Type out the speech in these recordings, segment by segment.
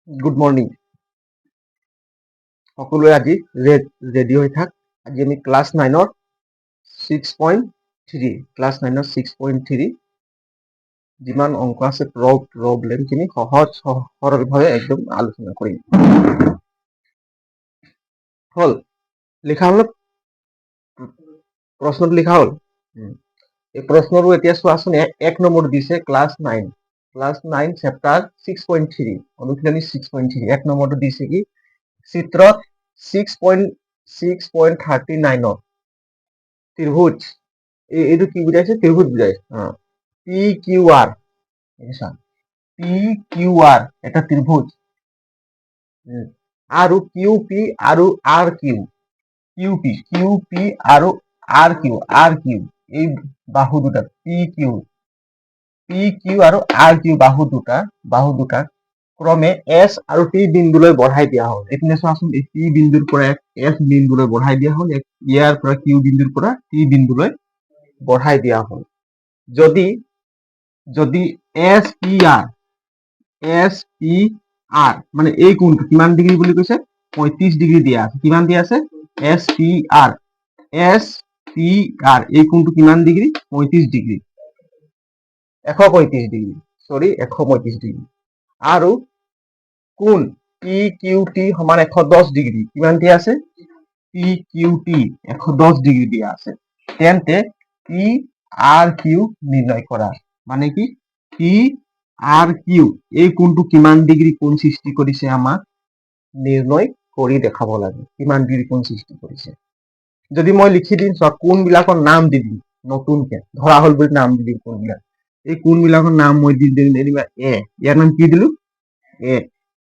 Good morning সকলোৱে আজি ready হৈ থাক। আজি আমি ক্লাছ 9ৰ 6.3 যিমান অংক আছে প্ৰব্লেমখিনি সহজ সৰলভাৱে একদম আলোচনা কৰিম। হ'ল লিখা হ'ল প্ৰশ্নটো লিখা হ'ল। এই প্ৰশ্নটো এতিয়া চোৱাচোন, এক নম্বৰ দিছে ক্লাছ 9 চেপ্টাৰ 6.3 অনুশীলনী 6.3 এক নম্বৰটো দিছে কি চিত্ৰত 6.39 ত্ৰিভুজ এইটো কি বুজাইছে? ত্ৰিভুজ বুজাইছে। পি কিউ আৰ এটা ত্ৰিভুজ আৰু কিউ পি আৰু আৰ কিউ আৰু আৰ কিউ এই বাহু দুটা পি কিউ আৰু আৰ কিউ বাহু দুটা ক্ৰমে এছ আৰু টি বিন্দুলৈ বঢ়াই দিয়া হ'ল। এইপিনে চোৱাচোন, এই পি বিন্দুৰ পৰা এছ বিন্দুলৈ বঢ়াই দিয়া হ'ল, ইয়াৰ পৰা কিউ বিন্দুৰ পৰা টি বিন্দুলৈ বঢ়াই দিয়া হ'ল। যদি এছ পি আৰ মানে এই কোণটো কিমান ডিগ্ৰী বুলি কৈছে? 35 ডিগ্ৰী দিয়া আছে। কিমান দিয়া আছে? এছ পি আৰ এই কোণটো কিমান ডিগ্ৰী? 35 ডিগ্ৰী 135 ডিগ্ৰী আৰু কোণ পি কিউ টি সমান 110 ডিগ্ৰী কিমান দিয়া আছে? পি কিউ টি 110 ডিগ্ৰী দিয়া আছে। তেন্তে পি আৰ কিউ নিৰ্ণয় কৰা। মানে কি পি আৰ কিউ এই কোণটো কিমান ডিগ্ৰী কোণ সৃষ্টি কৰিছে আমাক নিৰ্ণয় কৰি দেখাব লাগে। কিমান ডিগ্ৰী কোণ সৃষ্টি কৰিছে। যদি মই লিখি দিম, চোৱা কোণবিলাকৰ নাম দি দিম নতুনকে, ধৰা হ'ল বুলি নাম দি দিম কোণবিলাক। এই কোণবিলাকৰ নাম মই দি দিম যেনিবা এ, ইয়াৰ নাম কি দিলো? এ।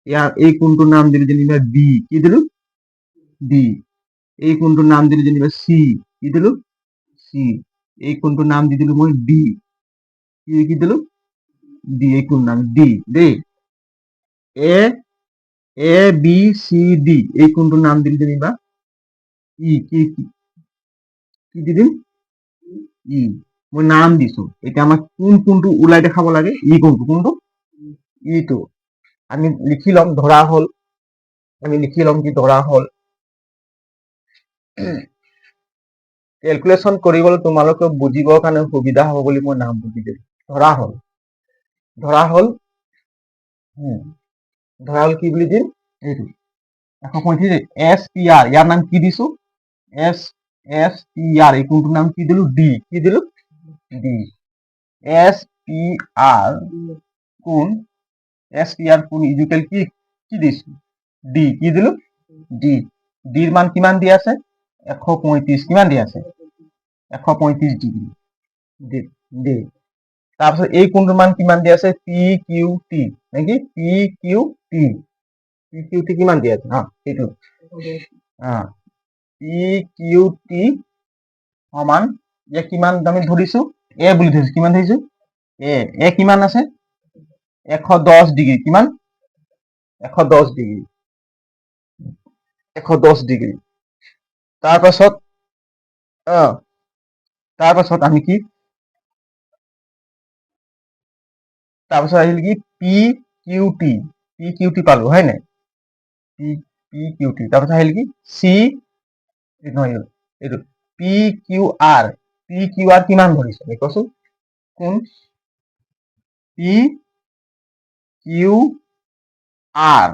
ইয়াৰ এই কোণটোৰ নাম দিলো যেনিবা বি, কি দিলো? বি। এই কোণটোৰ নাম দিলো যেনিবা চি, কি দিলো? চি। এই কোণটোৰ নাম দি দিলো মই ডি, কি দিলো? ডি। এই কোণ নাম ডি দেই। এ বি চি ডি এই কোণটোৰ নাম দিলো যেনিবা ই, কি দি দিম? ই। মই নাম দিছো। এতিয়া আমাক কোনটো ওলাই দেখাব লাগে? ই কোণটো ইটো আমি লিখি ল'ম। ধৰা হ'ল কেলকুলেশ্যন কৰিবলৈ তোমালোকে বুজিবৰ কাৰণে সুবিধা হ'ব বুলি মই নাম বুজি দিম। ধৰা হ'ল কি বুলি দিম? এইটো 135 এছ পি আৰ, ইয়াৰ নাম কি দিছো? এছ পি আৰ এই কোণটোৰ নাম কি দিলো? ডি, কি দিলো? ডি। এছ পি আৰ কোণ ইকুৱেল কি দিছো? ডি, কি দিলো? ডি। ডিৰ মান কিমান দিয়া আছে? 135 কিমান দিয়া আছে? 135 ডিগ্ৰী ডি। তাৰপিছত এই কোণটোৰ মান কিমান দিয়া আছে? পি কিউ টি নেকি? পি কিউ টি কিমান দিয়া আছে? সেইটো পি কিউ টি সমান ইয়াক কিমান আমি ধৰিছো? এ বুলি ধৰিছো। কিমান ধৰিছো? এ কিমান আছে? 110 ডিগ্ৰী। কিমান? 110 ডিগ্ৰী। তাৰপাছত আমি কি? তাৰপিছত আহিল কি? পি কিউ টি পালো, হয় নাই? P Q T. তাৰপিছত আহিল কি? চি এইটো পি কিউ আৰ কিমান ধৰিছো? কোৱাচোন কোন? পি কিউ আৰ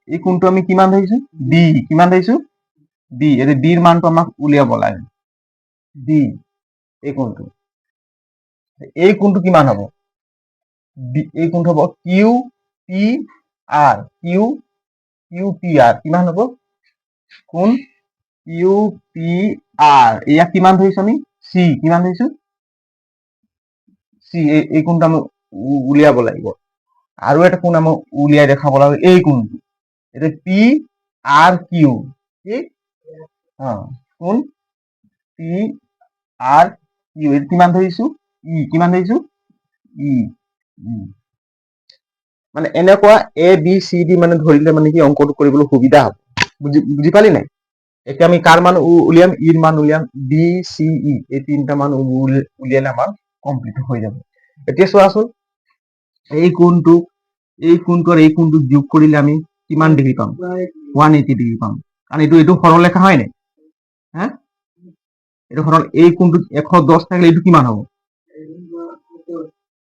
এই কোণটো আমি কিমান ধৰিছো? ডি। কিমান ধৰিছো? ডি। এই ডিৰ মানটো আমাক উলিয়াব লাগে। ডি এই কোণটো কিমান হ'ব? এই কোণটো হ'ব কিউ পি আৰ কিমান হ'ব? কোণ কিউ পি আৰ ইয়াক কিমান ধৰিছো আমি? চি। কিমান ধৰিছো? চি। এই কোণটো আমি উলিয়াব লাগিব। আৰু এটা কোণ আমি উলিয়াই দেখাব লাগে, এই কোণটো। এটা পি আৰ কিউ কোণ পি আৰ কিউ কিমান ধৰিছো? ই। কিমান ধৰিছো? ই। মানে এনেকুৱা এ বি চি ডি মানে ধৰিলে মানে কি অংকটো কৰিবলৈ সুবিধা হ'ব। বুজি পালি নাই? এতিয়া আমি কাৰ মান উলিয়াম? ইৰ মান উলিয়াম। বি চি ই এই তিনিটা মান উলিয়ালে আমাৰ কমপ্লিট হৈ যাব। এতিয়া চোৱাচোন, এই কোণটো আৰু এই কোণটো যোগ কৰিলে আমি কিমান ডিগ্ৰী পাম? 180 ডিগ্ৰী পাম। কাৰণ এইটো সৰলৰেখা হয় নাই? হা, এইটো সৰল। এই কোণটো 110 থাকিলে এইটো কিমান হ'ব?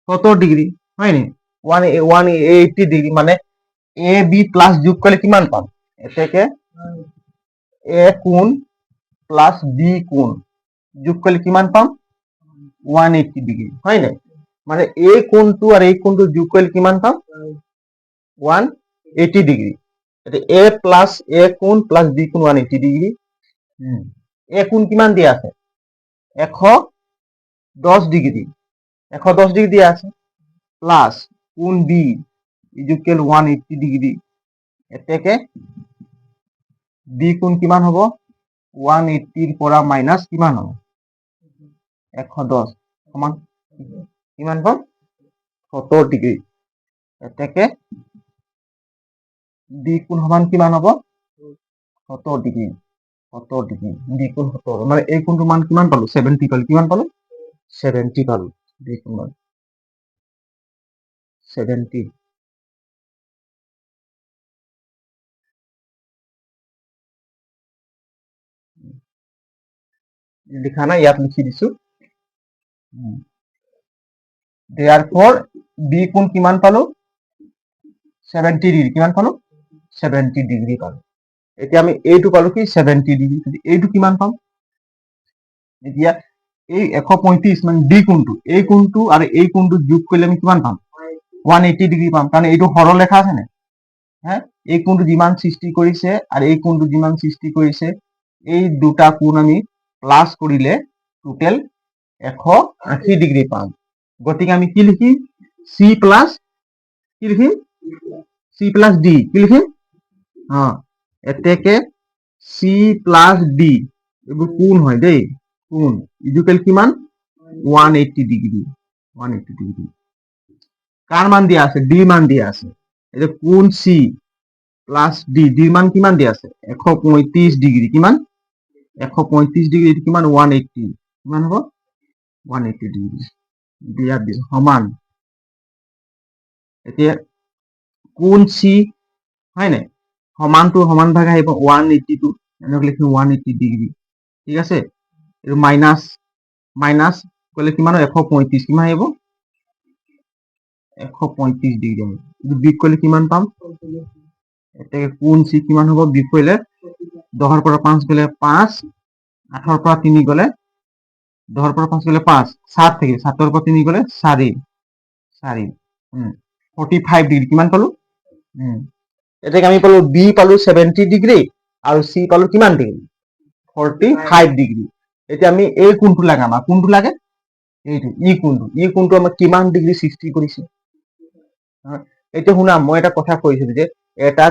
70 ডিগ্ৰী হয় নি? 180 ডিগ্ৰী মানে এ বি প্লাছ যোগ কৰিলে কিমান পাম? এতেকে এ কোণ প্লাছ বি কোণ যোগ কৰিলে কিমান পাম? 180 ডিগ্ৰী হয় নাই? মানে এই কোণটো আৰু এই কোণটো যোগ কৰিলে কিমান পাম? 180 ডিগ্ৰী। এ প্লাছ এ কোণ প্লাছ বি কোণ 180 ডিগ্ৰী। এ কোণ কিমান দিয়া আছে? 110 ডিগ্ৰী। 110 ডিগ্ৰী দিয়া আছে। প্লাছ কোণ বি ইকুৱেল 180 ডিগ্ৰী। এতেকে বি কোণ কিমান হ'ব? 180 পৰা মাইনাছ কিমান হ'ব? 110 সমান কিমান পাম? 70 ডিগ্ৰী। এতেকে বি কোণ সমান কিমান হ'ব? 70 ডিগ্ৰী। 70 ডিগ্ৰী বি কোণ 70 মানে এই কোণটোৰ মান কিমান পালো? 70 পালো। কিমান পালো? 70 পালো। বি কোণ মান 70। লিখা নাই, ইয়াত লিখি দিছো। therefore বি কোণ কিমান পালো? 70 ডিগ্ৰী। কিমান পালো? 70 ডিগ্ৰী পালো। এতিয়া আমি এইটো পালো কি 70 ডিগ্ৰী। এইটো কিমান পাম? এতিয়া এই 135 মানে ডি কোণটো, এই কোণটো আৰু এই কোণটো যোগ কৰিলে আমি কিমান পাম? 180 ডিগ্ৰী পাম। কাৰণ এইটো সৰল ৰেখা আছে নে? হা, এই কোণটো যিমান সৃষ্টি কৰিছে আৰু এই কোণটো যিমান সৃষ্টি কৰিছে, এই দুটা কোণ আমি প্লাছ কৰিলে টোটেল 180 ডিগ্ৰী পাম। গতিকে আমি কি লিখিম? চি প্লাছ কি লিখিম? চি প্লাছ ডি কি লিখিম? এতেকে চি প্লাছ ডি এইবোৰ কোণ হয় দেই, কোণ ইকুৱেল কিমান? 180 ডিগ্ৰী। 180 ডিগ্ৰী। কাৰ মান দিয়া আছে? ডি মান দিয়া আছে। এতিয়া কোণ চি প্লাছ ডি, ডিৰ মান কিমান দিয়া আছে? 135 ডিগ্ৰী। কিমান? 135 ডিগ্ৰী। এইটো কিমান? 180। কিমান হ'ব? 180 ডিগ্ৰী। দিয়া সমান। এতিয়া কোণ চি হয় নাই? সমানটো সমান ভাগ আহিব 180 এনেকৈ লিখিম 180 ডিগ্ৰী। ঠিক আছে? এইটো মাইনাছ মাইনাছ কৰিলে কিমান হয়? 135। কিমান আহিব? 135 ডিগ্ৰী আহিব। এইটো বিগ কৰিলে কিমান পাম? এতিয়া কোণ চি কিমান হ'ব? বিগ কৰিলে 10ৰ পৰা 5 গ'লে 5, 8ৰ পৰা 3 গ'লে 10ৰ পৰা 5 গ'লে 5, 7 থাকিল। 7ৰ পৰা 3 গ'লে 4, 45 ডিগ্ৰী। কিমান পালো? এতিয়া আমি পালো বি পালো 70 ডিগ্ৰী আৰু চি পালো কিমান ডিগ্ৰী? 45 ডিগ্ৰী। এতিয়া আমি এই কোণটো লাগে, আমাক কোনটো লাগে? এইটো ই কোণটো আমাক কিমান ডিগ্ৰী সৃষ্টি কৰিছে? এতিয়া শুনা, মই এটা কথা কৈছিলো যে এটা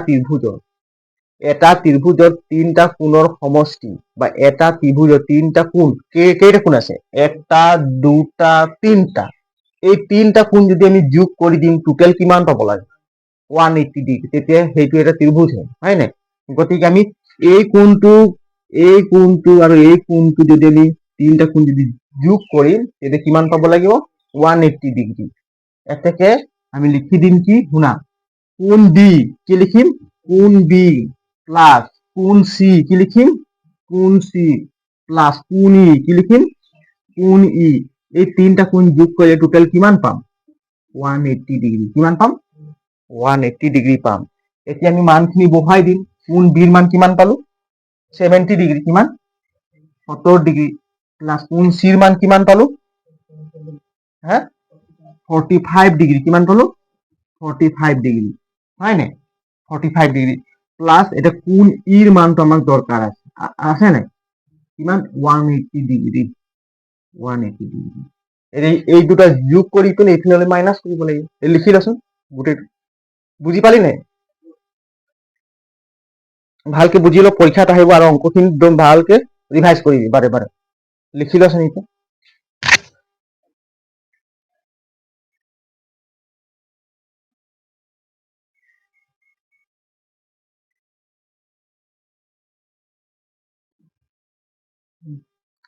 ত্ৰিভুজত তিনটা কোণৰ সমষ্টি বা এটা ত্ৰিভুজত তিনটা কোণ, কেইটা কোণ আছে? এটা, দুটা, তিনটা। এই তিনটা কোণ যদি আমি যোগ কৰি দিম টোটেল কিমান পাব লাগে? 180 ডিগ্ৰী। তেতিয়া সেইটো এটা ত্ৰিভুজ হয় নাই? গতিকে আমি এই কোণটো আৰু এই কোণটো যদি আমি তিনটা কোণ যদি যোগ কৰিম তেতিয়া কিমান পাব লাগিব? 180 ডিগ্ৰী। এতেকে আমি লিখি দিম কি? শুনা, কোণ বি কি লিখিম? কোণ বি প্লাছ কোণ চি কি লিখিম? কোণ চি প্লাছ কোণ ই কি লিখিম? কোণ ই। এই তিনটা কোণ যোগ কৰিলে টোটেল কিমান পাম? 180 ডিগ্ৰী। কিমান পাম? 180 ডিগ্ৰী পাম। এতিয়া আমি মানখিনি বহাই দিম। কোণ বিৰ মান কিমান পালো? 70 ডিগ্ৰী। কিমান? 70 ডিগ্ৰী। প্লাছ কোণ চিৰ মান কিমান পালো? 45 ডিগ্ৰী। কিমান পালো? 45 ডিগ্ৰী হয় নাই? 45 ডিগ্ৰী প্লাছ এতিয়া কোণ ইৰ মানটো আমাক দৰকাৰ আছে নাই? কিমান? 180 ডিগ্ৰী। 180 ডিগ্ৰী। এই দুটা যোগ কৰি পিনে এইফালে মাইনাছ কৰিব লাগিব। লিখি লচোন গোটেইটো। বুজি পালি নাই? ভালকে বুজি ল, পৰীক্ষাত আহিব আৰু অংকখিনি একদম ভালকে ৰিভাইজ কৰিবি বাৰে বাৰে। লিখি লচোন এতিয়া।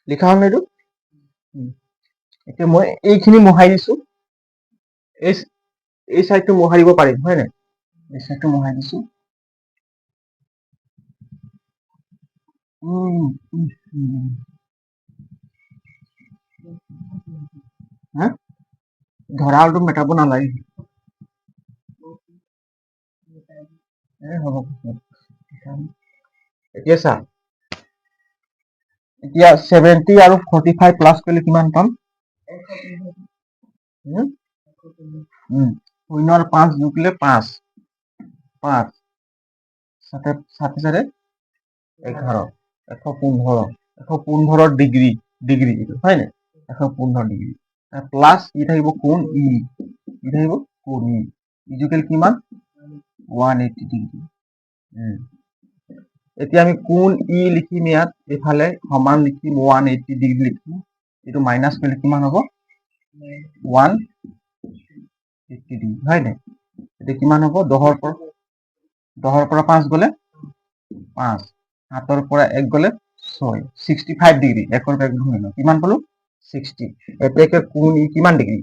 লিখা হ'ল এইটো? এতিয়া মই এইখিনি মোহাই দিছো। এই সাইডটো মোহাৰিব পাৰিম হয় নাই এই সাইডটো মোহাৰি দিছো হা ধৰাটো মেটাব নালাগে হ'ব এতিয়া চা এতিয়া 70 আৰু 45 প্লাস কৰিলে কিমান পাম শূন্যৰ 5 যোগলে 5 5 সাথে সাথে সাথে 11 115 ডিগ্ৰী ডিগ্ৰী হয় নাই 115 ডিগ্ৰী প্লাস ই থাকিব কোণ ই থাকিব কোণ ই ইকুৱেল কিমান 180 ডিগ্ৰী এতিয়া আমি কোণ ই লিখিম ইয়াত এফালে সমান লিখিম 180 ডিগ্ৰী লিখিম এটো মাইনাস কৰিলে কিমান হ'ব 180 ডিগ্ৰী হয় নাই এটা কিমান হ'ব 10 পৰা 5 গলে 5 7 পৰা 1 গলে 6 65 ডিগ্ৰী 1 পৰা 1 গুণ হয় কিমান পালো 60 এতিয়া কোণ ই কিমান ডিগ্ৰী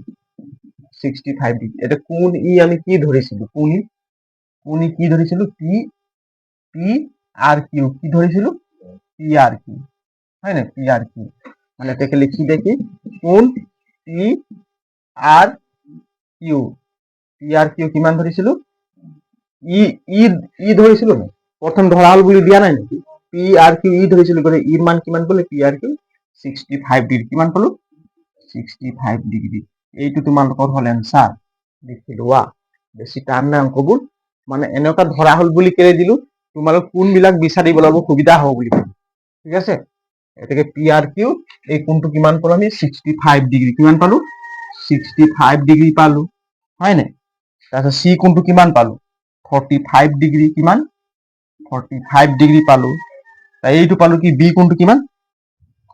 65 ডিগ্ৰী এটা কোণ ই আমি কি ধৰিছিলো কোণ ই কি ধৰিছিলো পি আর কিউ কি ধরেছিল পি আর কিউ হয় না পি আর কিউ মানে এটাকে লিখি দেখি কোণ পি আর কিউ কিমান ধৰিছিল ই ই ই ধৰিছিল না প্ৰথম ধৰা হল বুলি দিয়া নাই নেকি পি আৰ কিউ ই ধৰিছিল গলে ইৰ মান কিমান পালে পি আৰ কিউ 65 ডিগ্ৰী কিমান পালো 65 ডিগ্ৰী এইটো তোমালোকৰ হল এনসাৰ দেখি লোৱা বেছি টান না অঙ্কবোৰ মানে এনেকা ধৰা হল বুলি কেলে দিলো তোমালোক কোনবিলাক বিচাৰিব লাগিব সুবিধা হ'ব বুলি ঠিক আছে এটাকে পি আৰ কিউ এই কোণটো কিমান পালো আমি 65 ডিগ্ৰী কিমান পালো 65 ডিগ্ৰী পালো হয় নাই তাৰপিছত সি কোণটো কিমান পালো 45 ডিগ্ৰী কিমান 45 ডিগ্ৰী পালো এইটো পালো কি বি কোণটো কিমান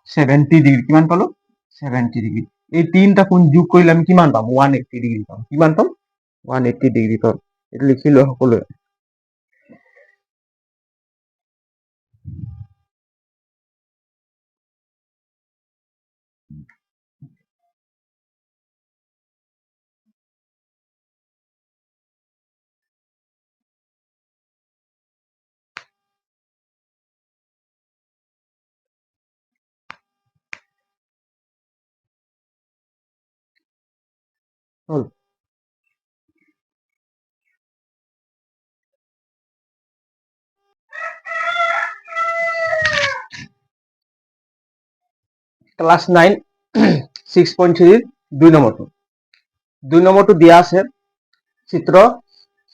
70 ডিগ্ৰী কিমান পালো 70 ডিগ্ৰী এই তিনটা কোণ যোগ কৰিলে আমি কিমান পাম 180 ডিগ্ৰী পাম কিমান পাম 180 ডিগ্ৰী পাম এটা লিখি লোৱা সকলোৱে হল ক্লাস 9 6.3 2 নম্বৰটো দিয়া আছে চিত্ৰ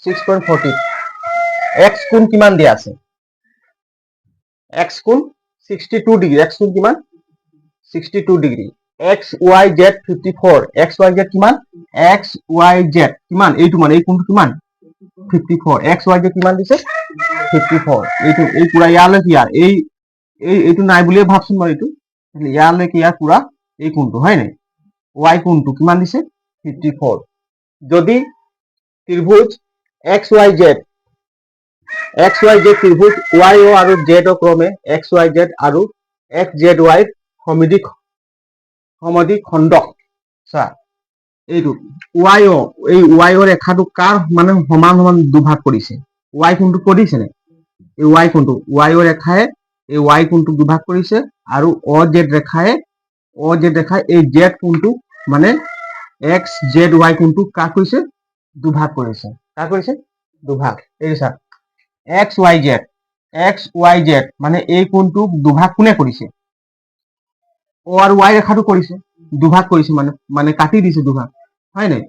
6.40 x কোণ কিমান দিয়া আছে x কোণ 62 ডিগ্ৰী x কোণ কিমান 62 degree x y z 54 x y z কিমান x y z কিমান এইটো মানে এই কোণটো কিমান 54 x y z কিমান দিছে 54 এইটো এই পুৰা ইয়ালৈ কি আৰ এইটো নাই বুলিয়ে ভাবছোন মই এইটো ইয়ালৈ কি আৰ পুৰা এই কোণটো হয় নাই y কোণটো কিমান দিছে 54 যদি ত্ৰিভুজ XYZ ত্ৰিভুজ YO আৰু Z ক্ৰমে XYZ আৰু XZY সমদ্বি খণ্ডক চা এইটো YO এই YO ৰেখাটো কাৰ মানে সমান সমান দুভাগ কৰিছে Y কোণটো কৰিছে নে এই Y কোণটো YO ৰেখায়ে এই Y কোণটো দুভাগ কৰিছে আৰু OZ ৰেখায়ে এই Z কোণটো মানে XZY কোণটো কাক কৰিছে দুভাগ কৰিছে কাক কৰিছে দুভাগ এই চা XYZ মানে এই কোণটো দুভাগ কোনে কৰিছে O আৰু Y ৰেখাটো কৰিছে দুভাগ কৰিছে মানে কাটি দিছে দুভাগ হয় নাই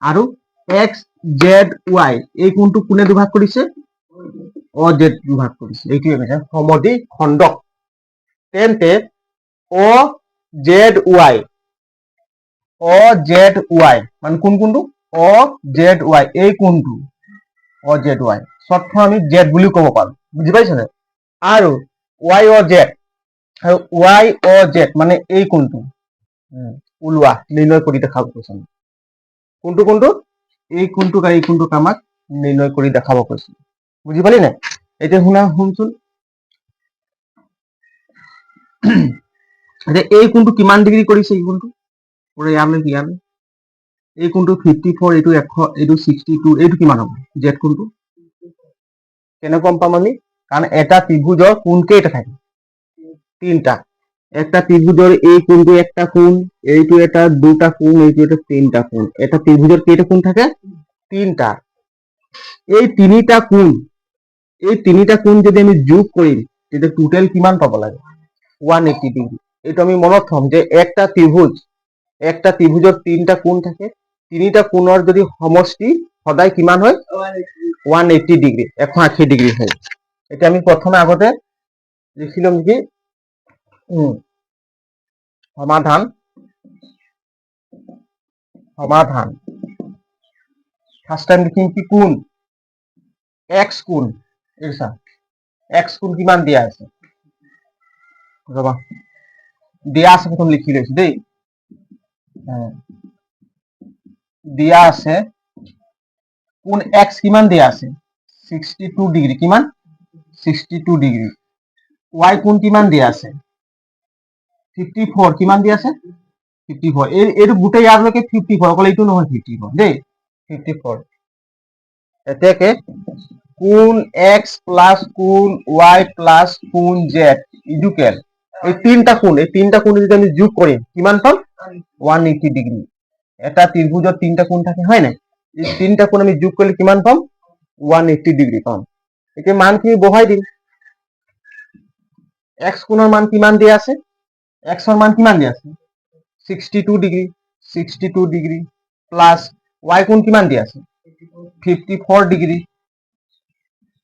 আৰু XZY এই কোণটো কোনে দুভাগ কৰিছে OZ দুভাগ কৰিছে এইটোৱে কৈছে সমদ্বি খণ্ডক তেন্তে OZY মানে কোন কোণটো OZY এই কোণটো OZY শৰ্ট আমি Z বুলি ক'ব পাৰো বুজি পাইছে নে আৰু YOZ আৰু YOZ মানে এই কোণটো ওলোৱা নিৰ্ণয় কৰি দেখাব কৈছে কোণটো এই কোণটোক আৰু এই কোণটোক আমাক নিৰ্ণয় কৰি দেখাব কৈছে বুজি পালি নে এতিয়া শুনচোন এই কোণটো কিমান ডিগ্ৰী কৰিছে এই কোণটো পুৰা ইয়ালৈ এই কোণটো 54, এইটো 100, এইটো 62, এইটো কিমান হ'ব জেড কোণটো? কেনেকৈ গম পাম আমি? কাৰণ এটা ত্ৰিভুজৰ কোণ কেইটা থাকে? তিনটা। একটা ত্রিভুজের এই কোণটো একটা কোণ, এইটো এটা দুটা কোণ, এইটো এটা তিনটা কোণ। এটা ত্রিভুজের কেইটা কোণ থাকে? তিনটা। এই তিনিটা কোণ যদি আমি যোগ কৰিম তেতিয়া টোটেল কিমান পাব লাগে? 180 ডিগ্ৰী। এইটো আমি মনত থম যে একটা ত্ৰিভুজৰ তিনটা কোণ থাকে, তিনিটা কোণৰ যদি সমষ্টি সদায় কিমান হয়? 180 ডিগ্ৰী, 180 ডিগ্ৰী হয়। এতিয়া আমি প্ৰথমে আগতে লিখি লম কি সমাধান ফার্স্ট টাইম লিখিম কি কোণ এক্স কোণ, এক্স কোণ কিমান দিয়া আছে ৰবা দিয়া আছে, প্ৰথম লিখি লৈছো দেই। দিয়া আছে কোণ এক্স কিমান দিয়া আছে? 62 ডিগ্ৰী। কিমান? 62 ডিগ্ৰী। ওয়াই কোণ কিমান দিয়া আছে? 54। কিমান দিয়া আছে? 54। এইটো গোটেই ইয়াৰলৈকে 54, অকল এইটো নহয় 54 দেই, 54। এতেকে কোণ এক্স প্লাস কোণ ওয়াই প্লাস কোণ জেড ইকুয়াল এই তিনটা কোণ যদি আমি যোগ করি কিমান পাম? 180 ডিগ্রি। এটা ত্রিভুজের তিনটা কোণ থাকে হয় না, এই তিনটা কোণ আমি যোগ করলে কিমান পাম? 180 ডিগ্রি পাম। এতিয়া মানখিনি বহাই দিম। এক্স কোণৰ মান কিমান দিয়া আছে? এক্সৰ মান কিমান দিয়া আছে? 62 ডিগ্রি, 62 ডিগ্রি প্লাস ওয়াই কোণ কিমান দিয়া আছে? 54 ডিগ্রি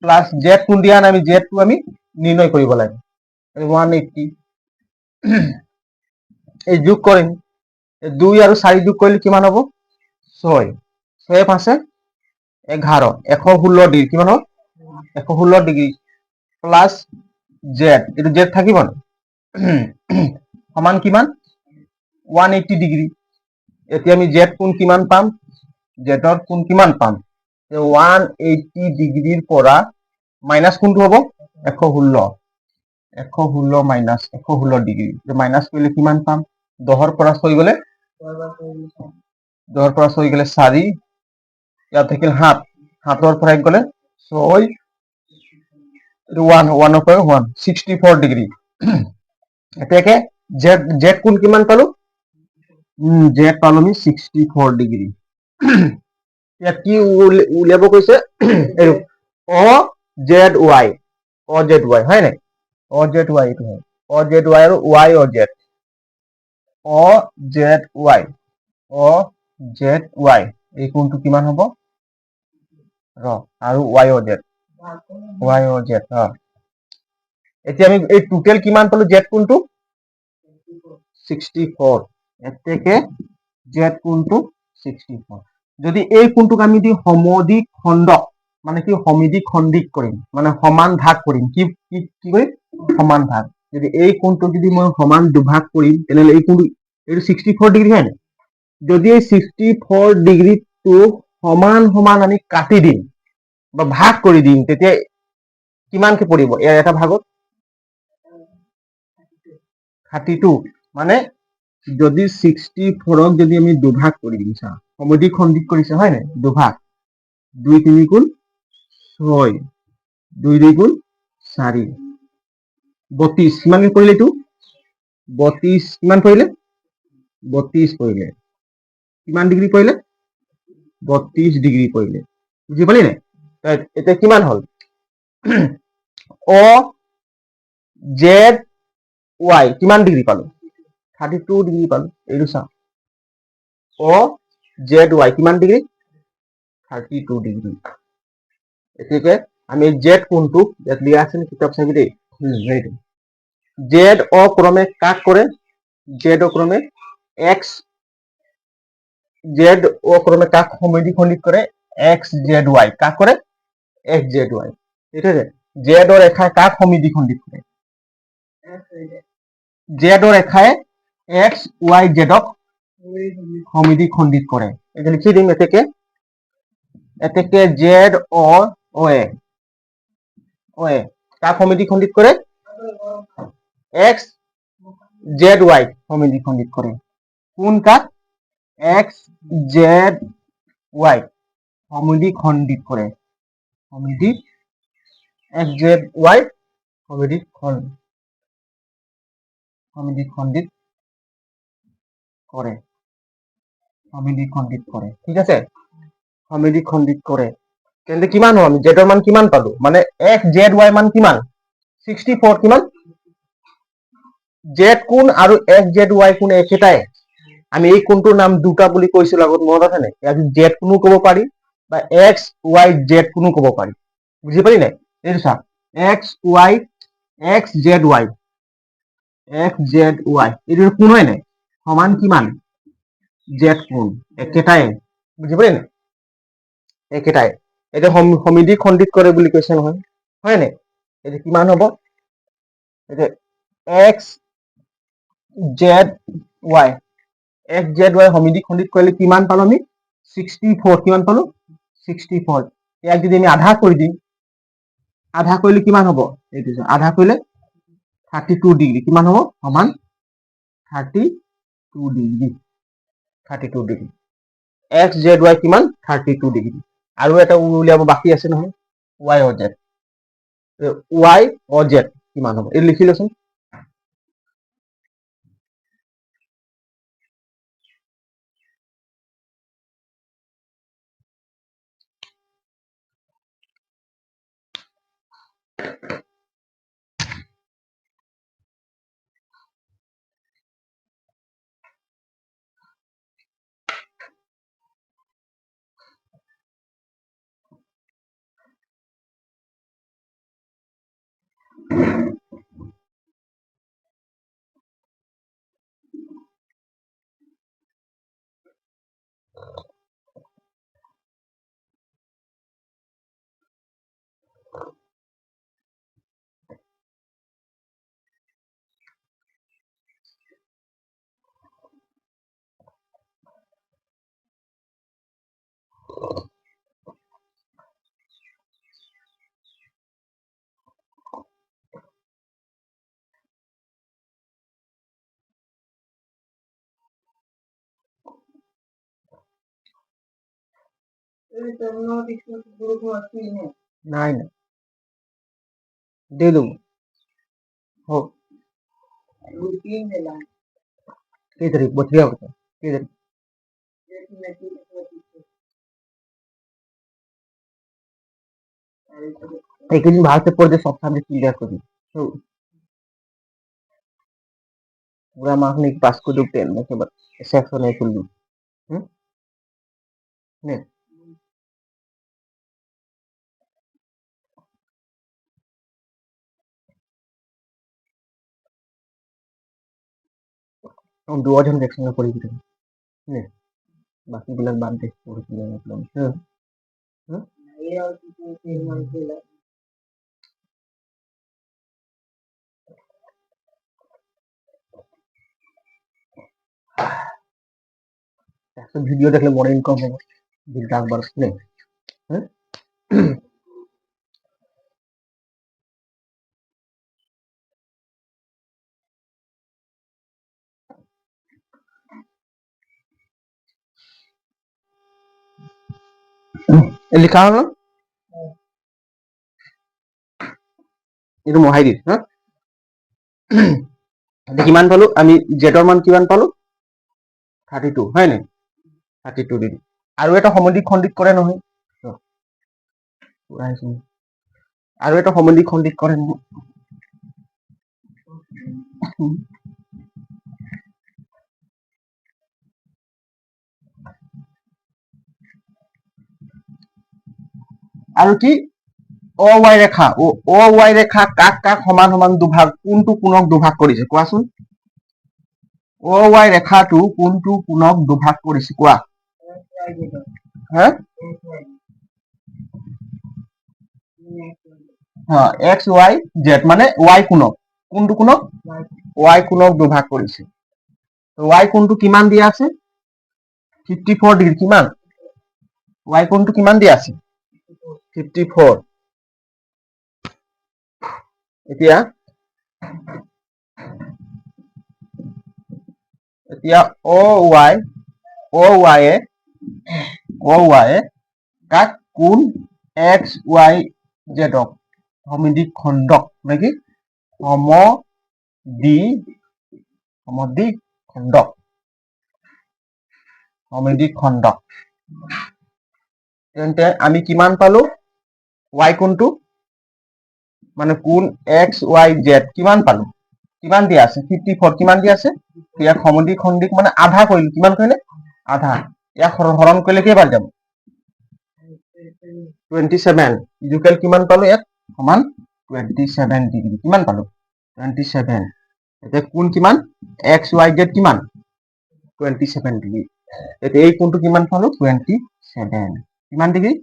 প্লাস জেড কোণ দিয়া নাই, আমি জেডটো আমি নির্ণয় কৰিব লাগে 180। এই যোগ কৰিম, 2 আৰু 4 যোগ কৰিলে কিমান হ'ব? 6, 6 5 11, 116 ডিগ্ৰী। কিমান হ'ব? 116 ডিগ্ৰী প্লাস জেড, এইটো জেড থাকিব না সমান কিমান? 180 ডিগ্ৰী। এতিয়া আমি জেড কোণ কিমান পাম? জেডৰ কোণ কিমান পাম? 180 ডিগ্ৰীৰ পৰা মাইনাস কোনটো হ'ব? 116 মাইনাস 116 ডিগ্ৰী। মাইনাস কৰিলে কিমান পাম? 10ৰ পৰা 6 গ'লে 10ৰ পৰা 6 গ'লে 4, ইয়াত থাকিল 7, 7ৰ পৰা 1 গ'লে 6, 1ৰ পৰা 1, 64 ডিগ্ৰী। এতিয়াকে জেড কোণ কিমান পালো? জেড পালো আমি 64 ডিগ্ৰী। ইয়াত কি উলিয়াব কৈছে? অ জেড ওয়াই, হয় নাই? অ জেড ওয়াই এইটো হয়, অ জেড ওয়াই আৰু ওয়াই অ জেড, অ জেড ওয়াই এই কোণটো কিমান হ'ব? আৰু ওয়াই অ জেড, এতিয়া আমি এই টোটেল কিমান পালো জেড কোণটো? 64। এতেকে জেড কোণটো 64। যদি এই কোণটোক আমি দি সমদ্বিখ খণ্ডক মানে কি সমিদি খণ্ডিত কৰিম, মানে সমান ভাগ কৰিম, কি কৰিম? সমান ভাগ। যদি এই কোণটোক যদি মই সমান দুভাগ কৰিম তেনেহলে এই কোণটো এইটো 64 ডিগ্ৰী হয় না, যদি এই 64 ডিগ্ৰীটো সমান সমান আমি কাটি দিম বা ভাগ কৰি দিম তেতিয়া কিমানকে পৰিব? ইয়াৰ এটা ভাগত 32। মানে যদি 64ক যদি আমি দুভাগ কৰি দিম, চা সমদ্বিখ খণ্ডিত কৰিছে হয় নাই, দুভাগ, 2 3 গুণ 6, 2 2 গুণ 4, 32 কিমানকে পৰিলে? এইটো 32 কিমান পৰিলে? 32 পৰিলে। কিমান ডিগ্ৰী পৰিলে? 32 ডিগ্ৰী পৰিলে। বুজি পালি নাই? এতিয়া কিমান হ'ল? অ জেড ওয়াই কিমান ডিগ্ৰী পালো? 32 ডিগ্ৰী পালো। এইটো চা অ জেড ওয়াই কিমান ডিগ্ৰী? 32 ডিগ্ৰী। এতিয়াকে আমি জেড কোণটো ইয়াত দিয়া আছে কিতাপ চাবি দেই। জেড অ ক্ৰমে কাক কৰে? জেড অ ক্ৰমে এক্স, জেড ও ক্রমে কাক সমদ্বিখ খণ্ডিত করে? X Z Y. কাক করে? X Z Y. ঠিক আছে, জেড ও রেখায় কাক সমদ্বিখ খণ্ডিত করে? জেড ও রেখায় এক্স ওয়াই জেডক সমদ্বিখ খণ্ডিত করে। এটা লিখি দিম। এতেকে জেড ও এ কাক সমদ্বিখ খণ্ডিত করে? এক্স জেড ওয়াই সমদ্বিখ খণ্ডিত করে। কোন কাক? এক্স জেড ওয়াই সমদ্বিখণ্ডিত কৰে এক্স জেড ওয়াই সমদ্বিখণ্ডিত কৰে ঠিক আছে সমদ্বিখণ্ডিত কৰে তেন্তে কিমান হ'ল আমি জেডৰ মান কিমান পালো মানে এক্স জেড ওয়াই মান কিমান 64 কিমান জেড কোণ আৰু এক্স জেড ওয়াই কোণ একেটাই আমি এই কোণটোৰ নাম দুটা বুলি কৈছিলো আগত মনত আছে নাই ইয়াত জেড কোণো ক'ব পাৰি বা এক্স ওয়াই জেড কোণো ক'ব পাৰি বুজি পালি নাই এইটো চা এক্স জেড ওয়াই এইটো কোণ হয় নাই সমান কিমান জেড কোণ একেটাই বুজি পালি নাই একেটাই এটা সমদ্বিখণ্ডিত কৰে বুলি কৈছে নহয় হয় নাই এইটো কিমান হ'ব এতিয়া এক্স জেড ওয়াই সমদ্বিখণ্ডিত কৰিলে কিমান পালো আমি 64 কিমান পালো 64 ইয়াক যদি আমি আধা কৰি দিম আধা কৰিলে কিমান হ'ব এইটো আধা কৰিলে 32 ডিগ্ৰী কিমান হ'ব সমান 32 ডিগ্ৰী এক্স জেড ওয়াই কিমান 32 ডিগ্ৰী আৰু এটা উলিয়াব বাকী আছে নহয় ওয়াই অ জেড কিমান হ'ব এই লিখি লচোন নাই নাই দিলো हो किधर बतिया होता किधर एक दिन बाहर से पढ़ दे सब सामने क्लियर कर दी तो पूरा मार्क नहीं पास को दो 10 में के बाद सेक्शन है कुल नहीं हम दो जन सेक्शन में पढ़ी थी नहीं बाकी बिलक बात दे पढ़ी थी मतलब तो वीडियो देखले मोर इनकम हो बिल डाक बरस नहीं লিখা হল এইটো মহাই দিছ হা কিমান পালো আমি জেডৰ মান কিমান পালো 32 হয় নাই 32 ডিগ্ৰী আৰু এটা সমদ্বিখণ্ডিত কৰে নহয় আৰু এটা সমদ্বিখণ্ডিত কৰে নহয় আৰু কি অ ৱাই ৰেখা কাক কাক সমান সমান দুভাগ কোনটো কোণক দুভাগ কৰিছে কোৱাচোন অ ৱাই ৰেখাটো কোনটো কোণক দুভাগ কৰিছে কোৱা হা এক্স ওয়াই জেড মানে ওয়াই কোণক কোনটো কোণক ওয়াই কোণক দুভাগ কৰিছে ওয়াই কোণটো কিমান দিয়া আছে 54 ডিগ্ৰী কিমান ওয়াই কোণটো কিমান দিয়া আছে 54 এতিয়া অ অ ৱাই কাক কোন এক্স ৱাই জেডক সমদ্বিক খণ্ডক নেকি সমদ্বিক খণ্ডক তেন্তে আমি কিমান পালো ৱাই কোনটো মানে কোন এক্স ৱাই জেড কিমান পালো কিমান দিয়া আছে 54 কিমান দিয়া আছে ইয়াক সমদ্বিক খণ্ডিক মানে আধা কৰিলো কিমান কৰিলে আধা ইয়াক হৰণ কৰিলে কেইবাৰ যাব 27 ইকুৱেল কিমান পালো ইয়াত সমান 27 ডিগ্ৰী কিমান পালো 27 এতিয়া কোন কিমান এক্স ৱাই জেড কিমান 27 ডিগ্ৰী এতিয়া এই কোণটো কিমান পালো 27 কিমান ডিগ্ৰী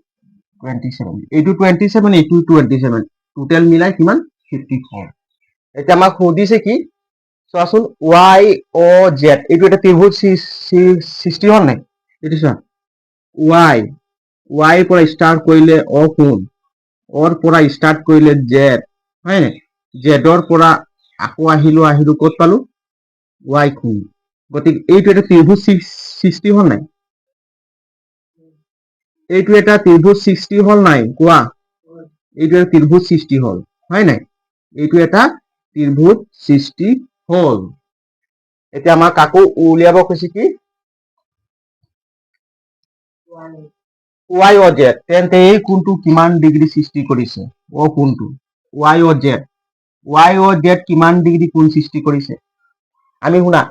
27 এইটো 27 এইটো 27 টোটেল মিলাই কিমান 54 এতিয়া আমাক সুধিছে কি চোৱাচোন ৱাই অ জেড এইটো এটা ত্ৰিভুজ সৃষ্টি হল নাই এইটো চোৱা ৱাই পৰা ষ্টাৰ্ট কৰিলে অ কোণ অৰ পৰা ষ্টাৰ্ট কৰিলে জেড হয় নাই জেডৰ পৰা আকৌ আহিলো ক'ত পালো ৱাই কোণ গতিকে এইটো এটা ত্ৰিভুজ সৃষ্টি হল নাই এইটো এটা ত্ৰিভুজ সৃষ্টি হল নাই কোৱা এইটো এটা ত্ৰিভুজ সৃষ্টি হল হয় নাই এইটো এটা ত্ৰিভুজ সৃষ্টি হল এতিয়া আমাক আকৌ উলিয়াব কৈছে কি ৱাই অ জেড তেন্তে এই কোণটো কিমান ডিগ্ৰী সৃষ্টি কৰিছে অ কোণটো ৱাই অ জেড কিমান ডিগ্ৰী কোণ সৃষ্টি কৰিছে আমি শুনা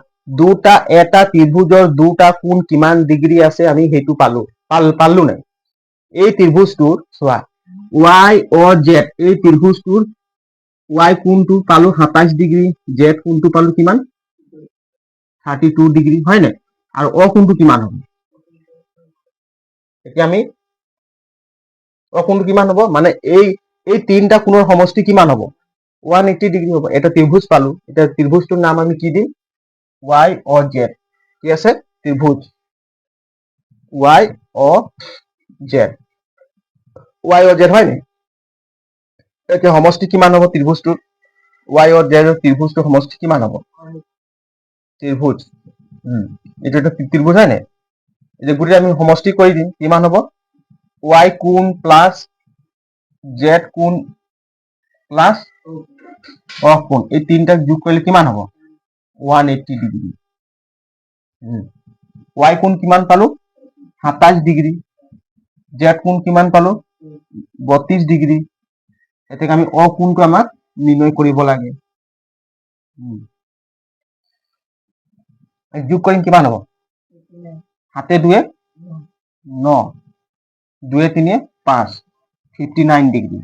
এটা ত্ৰিভুজৰ দুটা কোণ কিমান ডিগ্ৰী আছে আমি সেইটো পালো নাই এই ত্ৰিভুজটোৰ চোৱা ৱাই অ জেড এই ত্ৰিভুজটোৰ ৱাই কোণটো পালো 27 ডিগ্ৰী জেড কোণটো পালো কিমান 32 ডিগ্ৰী হয় নাই আৰু অ কোণটো কিমান হ'ব এতিয়া আমি অ কোণটো কিমান হ'ব মানে এই তিনটা কোণৰ সমষ্টি কিমান হ'ব 180 ডিগ্ৰী হ'ব এটা ত্ৰিভুজ পালো এতিয়া ত্ৰিভুজটোৰ নাম আমি কি দিম ৱাই অ জেড কি আছে ত্ৰিভুজ ৱাই অ জেড হয় নে এতিয়া সমষ্টি কিমান হ'ব ত্ৰিভুজটোৰ ৱাই অ জেডৰ ত্ৰিভুজটোৰ সমষ্টি কিমান হ'ব ত্ৰিভুজ এইটো এটা ত্ৰিভুজ হয় নে এতিয়া গোটেই আমি সমষ্টি কৰি দিম কিমান হ'ব ৱাই কোণ প্লাছ জেড কোণ প্লাছ অ কোণ এই তিনটা যোগ কৰিলে কিমান হ'ব 180 ডিগ্ৰী ৱাই কোণ কিমান পালো 27 ডিগ্ৰী জেড কোণ কিমান পালো 32 ডিগ্ৰী এতিয়া আমি অ কোণটো আমাক নিৰ্ণয় কৰিব লাগে যোগ কৰিম কিমান হ'ব 7 2 9 2 3 5 59 ডিগ্ৰী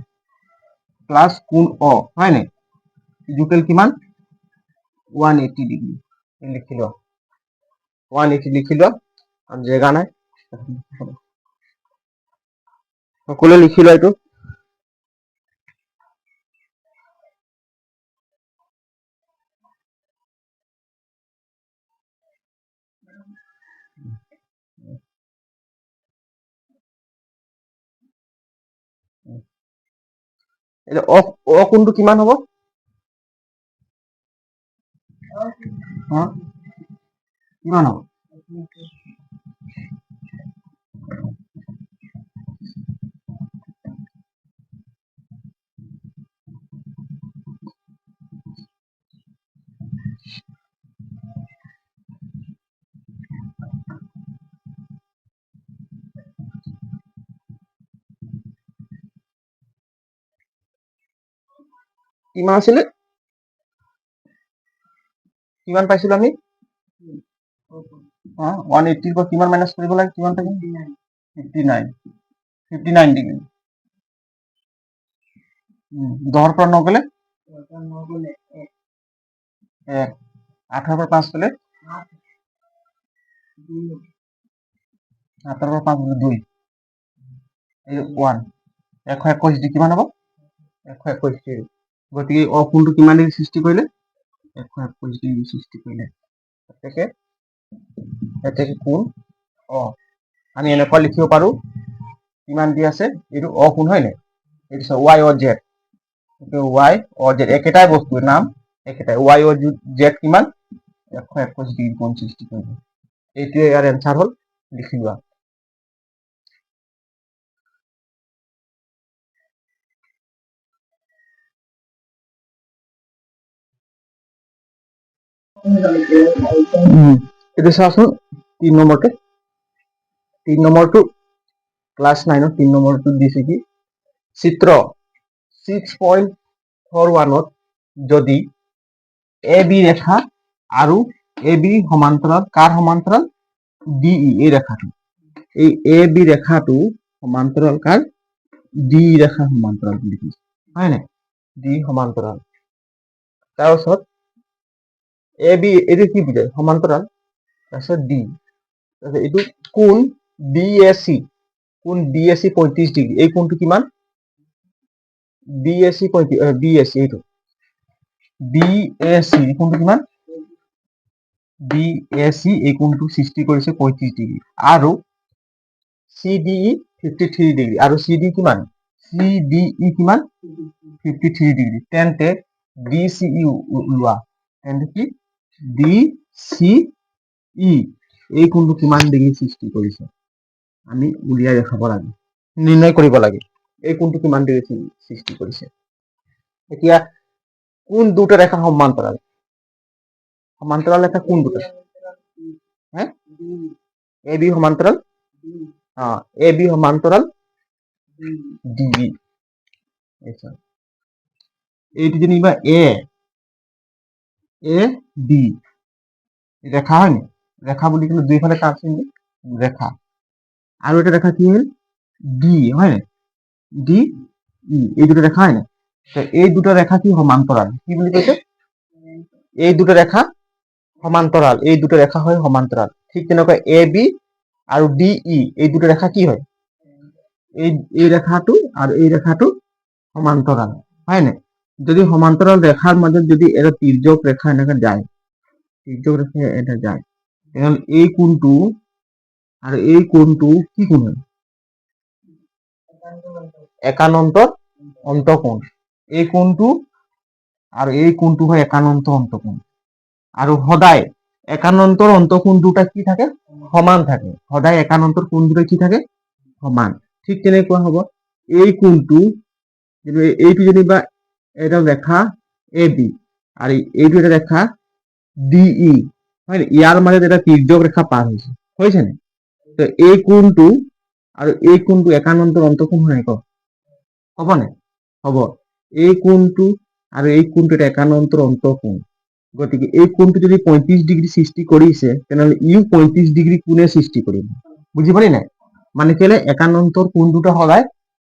প্লাস কোণ অ হয় নাই যোগেল কিমান 180 ডিগ্ৰী লিখি লো 180 লিখি লো আর জায়গা নাই সকলে লিখি লো এইটো অ কোণটো কিমান হ'ব কিমান হ'ব কিমান আছিলে কিমান পাইছিলো আমি 180 পৰা কিমান মাইনাস কৰিব লাগে কিমান পাইছো 59 ডিগ্ৰী 10 পৰা 9 গলে 1 8 পৰা 5 গলে 7 পৰা 5 গলে 2 1 121 ডিগ্ৰী কিমান হ'ব 121 ডিগ্ৰী গতিকে অ কোণটো কিমান ডিগ্ৰী সৃষ্টি কৰিলে 121 ডিগ্ৰী সৃষ্টি কৰিলে এতেকে কোণ অ আমি এনেকুৱা লিখিব পাৰো কিমান দি আছে এইটো অ কোণ হয় নাই এইটো ৱাই অ জেড একেটাই বস্তুৰ নাম একেটাই ৱাই অ জেড কিমান 121 ডিগ্ৰী কোণ সৃষ্টি কৰিব এইটোৱে ইয়াৰ এনসাৰ হ'ল লিখি লোৱা। এইটো চাওচোন 3 নম্বৰতে 3 নম্বৰটো ক্লাছ 9 3 নম্বৰটো দিছে কি চিত্ৰ 6.41 যদি এ বি ৰেখা আৰু এ বি সমান্তৰাল কাৰ সমান্তৰাল ডি ই এই ৰেখাটো এই এ বি ৰেখাটো সমান্তৰাল কাৰ ডি ৰেখা সমান্তৰাল বুলি কৈছে হয় নাই ডি সমান্তৰাল তাৰপিছত এ বি এইটো কি বুজায় সমান্তৰাল তাৰপিছত ডি এইটো কোণ ডি এ চি কোণ ডি এ চি 35 ডিগ্ৰী এই কোণটো কিমান D A C D A C এইটো ডি এ চি কোণটো কিমান ডি এ চি এই কোণটো সৃষ্টি কৰিছে 35 ডিগ্ৰী আৰু চি ডি ই 53 ডিগ্ৰী আৰু চি ডি কিমান চি ডি ই কিমান 53 ডিগ্ৰী তেন্তে ডি চি ই ওলোৱা তেন্তে কি ডি চি ই এই কোণটো কিমান ডিগ্ৰী সৃষ্টি কৰিছে আমি উলিয়াই দেখাব লাগে নিৰ্ণয় কৰিব লাগে এই কোণটো কিমান ডিগ্ৰী সৃষ্টি কৰিছে এতিয়া কোন দুটা ৰেখা সমান্তৰাল সমান্তৰাল ৰেখা কোন দুটা হে এ বি সমান্তৰাল এ বি সমান্তৰাল ডি বি এইটো যেনিবা এ বি ৰেখা হয় নি ৰেখা বুলি ক'লে দুইফালে কাট চিন ৰেখা আৰু এটা ৰেখা কি হ'ল ডি হয় নি ডি ই এই দুটা ৰেখা হয় নি এই দুটা ৰেখা কি সমান্তৰাল কি বুলি কৈছে এই দুটা ৰেখা সমান্তৰাল এই দুটা ৰেখা হয় সমান্তৰাল ঠিক তেনেকৈ এ বি আৰু ডি ই এই দুটা ৰেখা কি হয় এই ৰেখাটো আৰু এই ৰেখাটো সমান্তৰাল হয় নি যদি সমান্তৰাল ৰেখাৰ মাজত যদি এটা তিৰ্যক ৰেখা এনেকে যায় তিৰ্যক ৰেখা এটা যায় তেনেহ'লে এই কোণটো আৰু এই কোণটো কি কোণ হয় একানন্তৰ অন্তঃকোণ এই কোণটো আৰু এই কোণটো হয় একানন্তৰ অন্তঃকোণ আৰু সদায় একানন্তৰ অন্তঃকোণ দুটা কি থাকে সমান থাকে সদায় একানন্তৰ কোণ দুটা কি থাকে সমান ঠিক তেনেকুৱা হ'ব এই কোণটো এইটো যেনিবা এটা ৰেখা এ বি আৰু এইটো এটা ৰেখা ডি ই হয় ইয়াৰ মাজত এটা তিৰ্যক ৰেখা পাৰ হৈছে নে তো এই কোণটো আৰু এই কোণটো একানন্তৰ অন্তঃকোণ হয় ক হ'ব নে হ'ব এই কোণটো আৰু এই কোণটো এটা একানন্তৰ অন্তঃকোণ গতিকে এই কোণটো যদি 35 ডিগ্ৰী সৃষ্টি কৰিছে তেনেহ'লে ইও 35 ডিগ্ৰী কোণে সৃষ্টি কৰিব বুজি পালি নাই মানে কেলে একানন্তৰ কোণ দুটা সদায়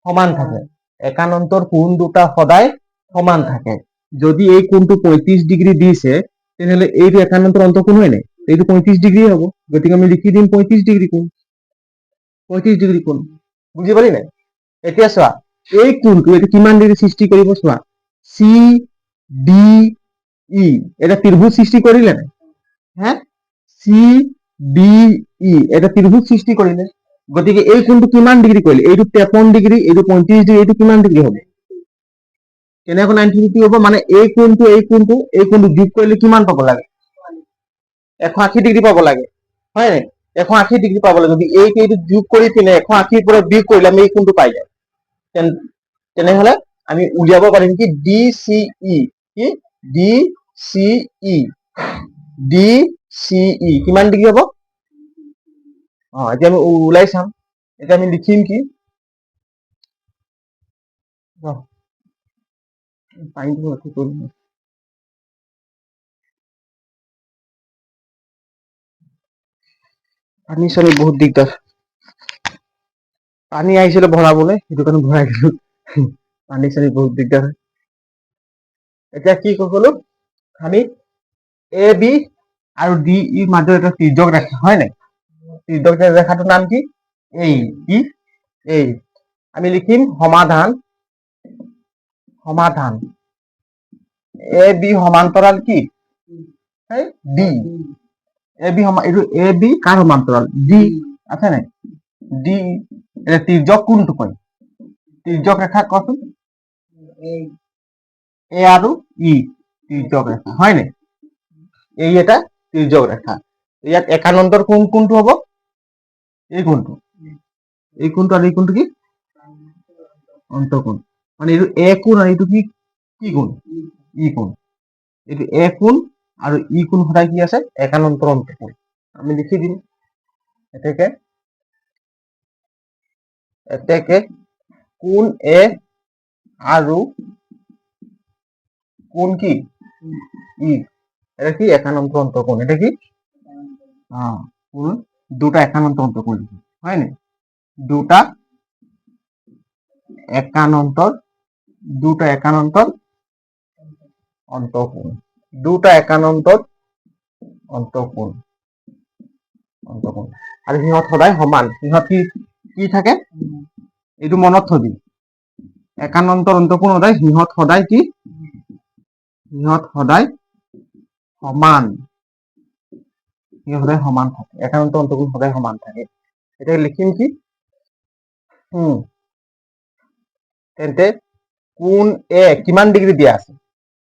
সমান থাকে একানন্তৰ কোণ দুটা সদায় সমান থাকে যদি এই কোণটো 35 ডিগ্ৰী দিছে তেনেহ'লে এইটো একানন্তৰ অন্তঃকোণ হয় নাই এইটো 35 ডিগ্ৰী হ'ব গতিকে আমি লিখি দিম 35 ডিগ্ৰী কোণ 35 ডিগ্ৰী কোণ বুজি পালি নাই এতিয়া চোৱা এই কোণটো এইটো কিমান ডিগ্ৰী সৃষ্টি কৰিব চোৱা চি ডি ই এটা ত্ৰিভুজ সৃষ্টি কৰিলে হে চি ডি ই এটা ত্ৰিভুজ সৃষ্টি কৰিলে গতিকে এই কোণটো কিমান ডিগ্ৰী কৰিলে এইটো 53 ডিগ্ৰী এইটো 35 ডিগ্ৰী এইটো কিমান ডিগ্ৰী হ'ব কেনেকৈ 90 ডিগ্ৰী হ'ব মানে এই কোণটো যোগ কৰিলে কিমান পাব লাগে 180 ডিগ্ৰী পাব লাগে হয় নাই 180 ডিগ্ৰী পাব লাগে যদি এইটো যোগ কৰি পিনে 180 পৰা বিয়োগ কৰিলে আমি এই কোণটো পাই যাম তেনেহ'লে আমি উলিয়াব পাৰিম কি ডি চি ই কি D C E D C E কিমান ডিগ্ৰী হ'ব এতিয়া আমি ওলাই চাম এতিয়া আমি লিখিম কি পানী চানী বহুত দিগদাৰ পানী আহিছিলে ভৰাবলৈ সেইটো কাৰণে ভৰাই দিলো পানী চানী বহুত দিগদাৰ হয় এতিয়া কি কলো আমি এ বি আৰু ডি ই মাজৰ এটা তিৰ্যক ৰেখা হয় নাই তিৰ্যক ৰেখাটোৰ নাম কি এই আমি লিখিম সমাধান এ বি সমান্তৰাল কি ডি এ বি এইটো এ বি কাৰ সমান্তৰাল ডি আছে নাই ডি তিৰ্যক কোনটো কয় তিৰ্যক ৰেখা কচোন এ আৰু ই তিৰ্যক ৰেখা হয় নাই এই এটা তিৰ্যক ৰেখা ইয়াত একানন্তৰ কোণটো হ'ব এই কোণটো আৰু এই কোণটো কি অন্তঃকোণ মানে এইটো এ কোণ আৰু এইটো কি কোণ ই কোণ এইটো এ কোণ আৰু ই কোণ সদায় কি আছে একানন্তৰ অন্তঃকোণ আমি লিখি দিম এতেকে কোণ এ আৰু কোণ কি ই এটা কি একানন্ত অন্তঃকোণ এটা কি কোণ দুটা একানন্ত অন্তঃকোণ হয় না দুটা একানন্তৰ অন্তঃকোণ আৰু সিহঁত সদায় সমান সিহঁত কি থাকে এইটো মনত থবি একানন্তৰ অন্তঃকোণ সদায় সিহঁত সদায় সমান থাকে একানন্ত অন্তঃকোণ সদায় সমান থাকে এতিয়া লিখিম কি তেন্তে কোণ এ কিমান ডিগ্ৰী দিয়া আছে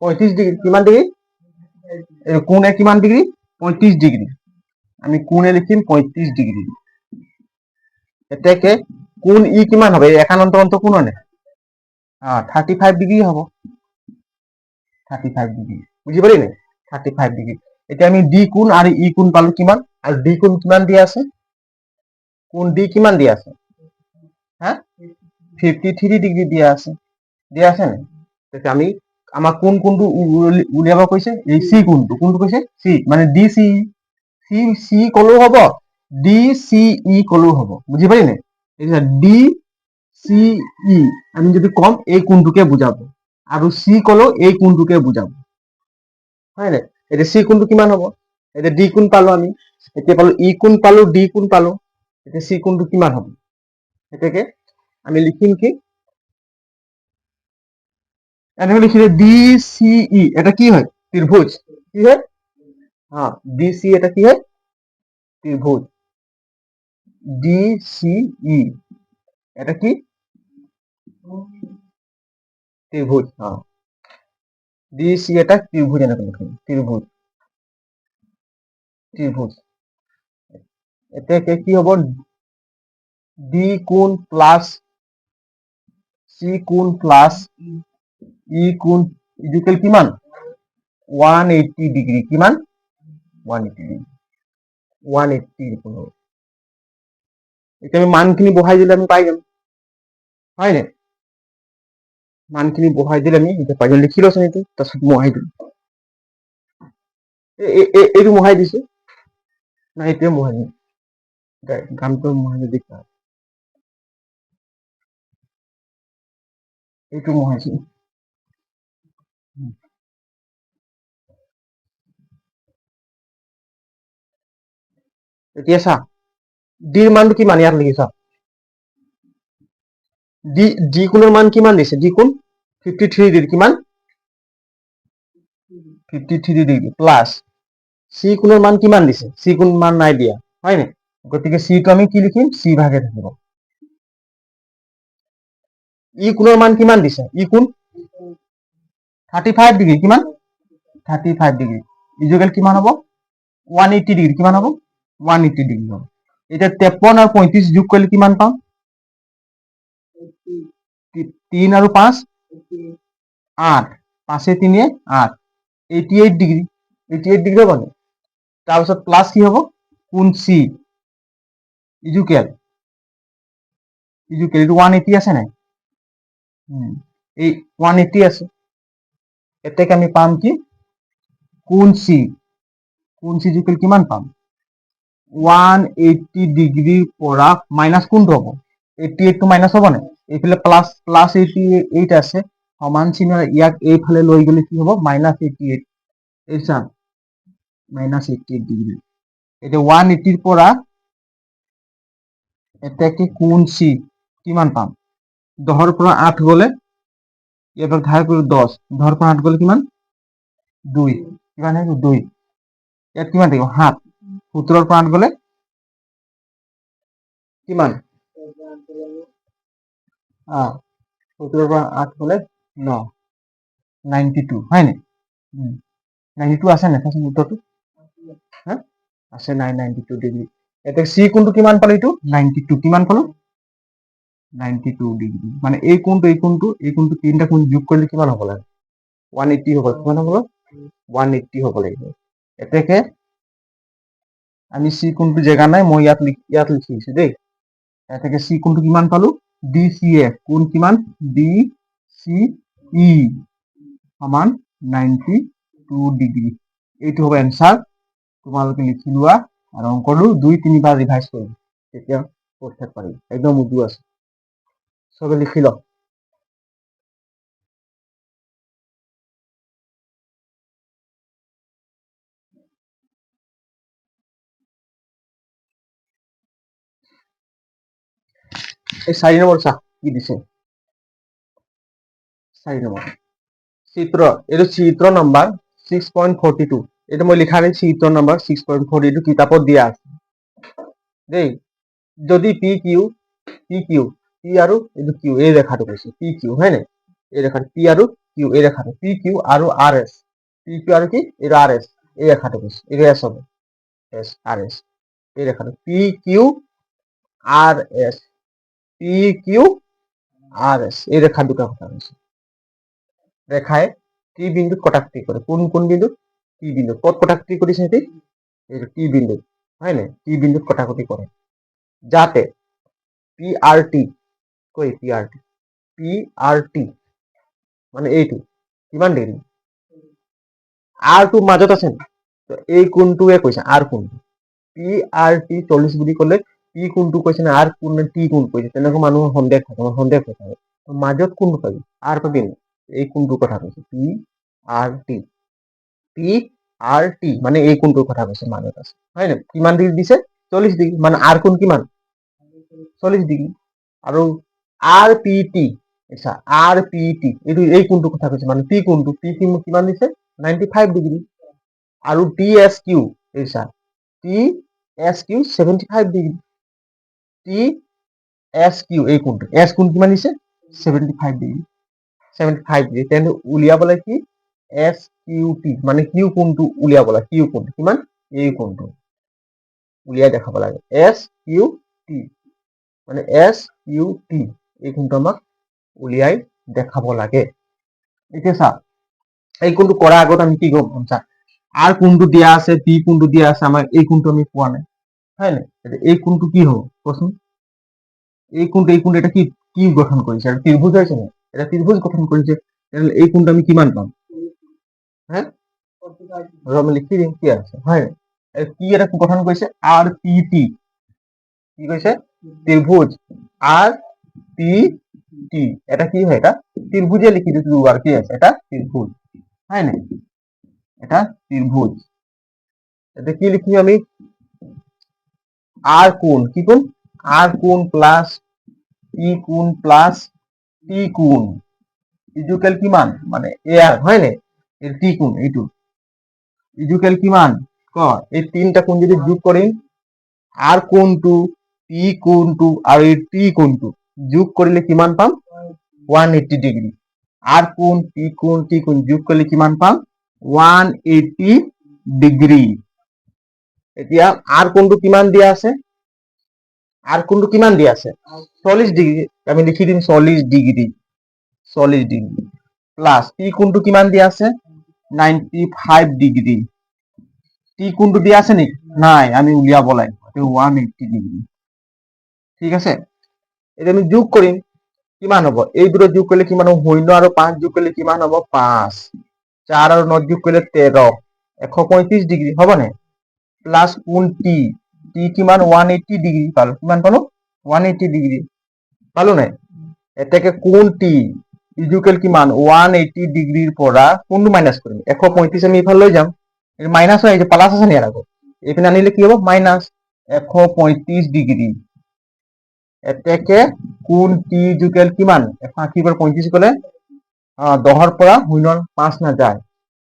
35 ডিগ্ৰী কিমান ডিগ্ৰী কোণ এ কিমান ডিগ্ৰী 35 ডিগ্ৰী আমি কোণ এ লিখিম 35 ডিগ্ৰী এতেকে কোণ ই কিমান হবে একানন্ত অন্তঃকোণ হয় না 35 ডিগ্ৰী হ'ব 35 ডিগ্ৰী বুজি পালি না 35 ডিগ্ৰী এতিয়া আমি ডি কোণ আৰু ই কোণ পালো কিমান আৰু ডি কোণ কিমান দিয়া আছে কোণ ডি কিমান দিয়া আছে 53 ডিগ্ৰী দিয়া আছে না তেতিয়া আমি আমাক কোনটো উলিয়াব কৈছে এই সি কোণটো কৈছে সি মানে ডি সি সি কলেও হ'ব ডি সি ই কলেও হ'ব বুজি পালি নাই ডি সি ই আমি যদি কম এই কোণটোকে বুজাব আৰু সি কলেও এই কোণটোকে বুজাব হয় নাই এতিয়া সি কোণটো কিমান হ'ব এতিয়া ডি কোণ পালো আমি এতিয়া পালো ই কোণ পালো ডি কোণ পালো এতিয়া সি কোণটো কিমান হ'ব এতেকে আমি লিখিম কি এনেকে লিখিলে ডি সি ই এটা কি হয় ত্রিভুজ কি হয় ডি সি এটা কি হয় ত্রিভুজ ডি সি ই এটা কি ত্রিভুজ ডি সি এটা ত্রিভুজ এনেকে লিখিম ত্রিভুজ এতেকে কি হ'ব ডি কোণ প্লাস সি কোণ প্লাস ই কোণ ইকুয়াল কিমান 180 ডিগ্ৰী কিমান 180 ডিগ্ৰী 180 কোণ এতিয়া আমি মানখিনি বহাই দিলে আমি পাই যাম হয় নাই মানখিনি বহাই দিলে আমি এতিয়া পাই যাম লিখি লচোন এইটো তাৰপিছত বহাই দিম এইটো বহাই দিছো না এইটোৱে বহাই দিম গানটো বহাই দিম এইটো বহাইছো এতিয়া চা ডিৰ মানটো কিমান ইয়াত লিখি চা ডি কোণৰ মান কিমান দিছে ডি কোণ 53 ডিগ্ৰী কিমান 53 ডিগ্ৰী প্লাস সি কোণৰ মান কিমান দিছে সি কোণ মান নাই দিয়া হয় নাই গতিকে সিটো আমি কি লিখিম সি ভাগে থাকিব ই কোণৰ মান কিমান দিছে ই কোণ 35 ডিগ্ৰী কিমান 35 ডিগ্ৰী ইজুকেল কিমান হ'ব 180 ডিগ্ৰী কিমান হ'ব 180 ডিগ্ৰী হ'ব এতিয়া 53 আৰু 35 যোগ কৰিলে কিমান পাম 3 আৰু 5 8 5 3 8 88 ডিগ্ৰী 88 ডিগ্ৰী হ'ব তাৰপিছত প্লাস কি হ'ব কোণ সি ইজুকেল এইটো 180 আছে নাই এই 180 আছে এতেকে আমি পাম কি কোণ সি ইজুকেল কিমান পাম 180 ডিগ্ৰীৰ পৰা মাইনাস কোনটো হ'ব 88 টো মাইনাস হ'ব নাই এইফালে প্লাস 88 আছে সমান চিহ্ন ইয়াক এইফালে লৈ গ'লে কি হ'ব -88 এই চাম -88 ডিগ্ৰী এতিয়া 180 ৰ পৰা এতেকে কোণ সি কিমান পাম 10 ৰ পৰা 8 গ'লে এবাৰ ধাৰ কৰি 10 10 ৰ পৰা 8 গ'লে কিমান 2 কিমান আহিব 2 ইয়াত কিমান থাকিব 7 17 ৰ পৰা 8 গ'লে কিমান 17 ৰ পৰা 8 গ'লে 9 92 হয় নাই 92 আছে নাই চাচোন উত্তৰটো আছে 92 ডিগ্ৰী এতিয়া চি কোণটো কিমান পালো, এইটো 92 কিমান পালো 92 ডিগ্ৰী। মানে এই কোণটো তিনিটা কোণ যোগ কৰিলে কিমান হ'ব লাগে 180 হ'ব। কিমান হ'ব 180 হ'ব লাগিব। এতেকে আমি চি কোণটো জেগা নাই, মই ইয়াত লিখিছো দেই। এতেকে চি কোণটো কিমান পালো DCF কোণ কিমান DCE সমান 92 ডিগ্ৰী। এইটো হ'ব এনসাৰ। তোমালোকে লিখি লোৱা আৰু অংকটো 2-3 বাৰ ৰিভাইজ কৰিবা, তেতিয়া পৰীক্ষাত পাৰিবা। একদম উজু আছে, চবে লিখি লওক। এই 4 নম্বৰ চাহ কি দিছে, 4 নম্বৰ চিত্ৰ, এইটো চিত্ৰ নম্বৰ 6.42। এইটো মই লিখা নাই, চিত্ৰ নম্বৰ 6.42 কিতাপত দিয়া আছে দেই। যদি পি কিউ আৰু এইটো কিউ, এই ৰেখাটো কৈছে পি কিউ, হয় নাই? এই ৰেখাটো পি আৰু কিউ, এই ৰেখাটো পি কিউ আৰু আৰ এছ, পি কিউ আৰু কি এইটো আৰ এছ, এই ৰেখাটো কৈছে, এইটো এছ হ'ব, এছ আৰ এছ, এই ৰেখাটো P Q R S, P Q R S, এই ৰেখা দুটা কথা কৈছে। ৰেখাই টি বিন্দুত কটাক্ষি কৰে। কোন বিন্দুত? টি বিন্দুত। ক'ত কটাক্ষি কৰিছে সিহঁতি? এইটো টি বিন্দুত, হয় নাই? টি বিন্দুত কটাক্ষি কৰে, যাতে পি আৰ টি মানে এইটো কিমান ডিগ্ৰী, আৰ টো মাজত আছে, এই কোণটোৱে কৈছে আৰ কোণটো। পি আৰ টি 40 বুলি ক'লে পি কোণটো কৈছে না আৰ কোণ নে টি কোণ কৈছে, তেনেকুৱা মানুহৰ সন্দেহ থাকে মাজত কোনটো পাবি, আৰ পাবি না, এই কোণটোৰ কথা কৈছে পি আৰ টি মানে এই কোণটোৰ কথা কৈছে, মাজত আছে, হয় নাই? কিমান ডিগ্ৰী দিছে 40 ডিগ্ৰী, মানে আৰ কোণ কিমান 40 ডিগ্ৰী। আৰু আৰ পি টি এইটো এই কোণটোৰ কথা কৈছে, মানে পি কোণটো কিমান দিছে 95 ডিগ্ৰী। আৰু T S Q 75 degree. T S Q এই কোণটো, এছ কোণ কিমান দিছে 75 ডিগ্ৰী, তেন্তে উলিয়াবলৈ কি এছ কিউ টি, মানে কিউ কোণটো উলিয়াব লাগে, কিউ কোণটো কিমান, এই কোণটো উলিয়াই দেখাব লাগে, এছ কিউ টি, মানে এছ কিউ টি এই কোণটো আমাক উলিয়াই দেখাব লাগে। এতিয়া চা, এই কোণটো কৰাৰ আগত আমি কি গম পাম, চা আৰ কোণটো দিয়া আছে, পি কোণটো দিয়া আছে, আমাৰ এই কোণটো আমি পোৱা নাই, হয় নাই? এই কোণটো কি হ'ব কোৱাচোন? এই কোণটো এটা কি গঠন কৰিছে, আৰু ত্ৰিভুজ হৈছে নে? এটা ত্ৰিভুজ গঠন কৰিছে, তেনেহ'লে এই কোণটো আমি কিমান পাম? লিখি দিম কি আছে, হয় কি এটা গঠন কৰিছে আৰ পি টি, কি কৈছে ত্ৰিভুজ আৰ পি টি, এটা কি হয়, এটা ত্ৰিভুজে লিখি দিছো আর কি আছে, এটা ত্রিভুজ, হয় নাই? এটা ত্রিভুজ। এটা কি লিখি আমি আর কোণ, কি কোণ আর কোণ প্লাস পি কোণ প্লাস টি কোণ ইজুকেল কিমান, মানে এ আর, হয় নাই? এর টি কোণ এইটো ইজুকেল কিমান ক, এই তিনটা কোণ যদি যোগ কৰিম, আৰ কোণটো পি কোণটো আৰু এই টি কোণটো যোগ কৰিলে কিমান পাম 180 ডিগ্ৰী। আৰ কোণ পি কোণ টি কোণ যোগ কৰিলে কিমান পাম 180 ডিগ্ৰী। এতিয়া আৰ কোণটো কিমান দিয়া আছে, আৰ কোণটো কিমান দিয়া আছে 40 ডিগ্ৰী, আমি লিখি দিম 40 ডিগ্ৰী, 40 ডিগ্ৰী প্লাস পি কোণটো কিমান দিয়া আছে 95 ডিগ্ৰী। টি কোণটো দিয়া আছে নেকি, নাই, আমি উলিয়াব লাগিব 180 ডিগ্ৰী, ঠিক আছে? এতিয়া আমি যোগ কৰিম, কিমান হ'ব, এই দুটো যোগ কৰিলে কিমান হ'ব, 0 আৰু 5 যোগ কৰিলে কিমান হ'ব 5, 4 আৰু 9 যোগ কৰিলে 13, 135 ডিগ্ৰী হ'ব নে? প্লাস কোণ টি, টি কিমান 180 ডিগ্ৰী পালো, কিমান পালো 180 ডিগ্ৰী পালো নাই? এতেকে কোণ টি ইজুকেল কিমান 180 ডিগ্ৰীৰ পৰা কোনটো মাইনাস কৰিম, 135 আমি ইফালে লৈ যাম, মাইনাস হয়, এই যে প্লাস আছে নি ইয়াৰ আগত, এইপিনে আনিলে কি হ'ব মাইনাস 135 ডিগ্ৰী। এতেকে কোণ টি ইজুকেল কিমান 180 পৰা 35 গ'লে 10ৰ পৰা 5 নাযায়,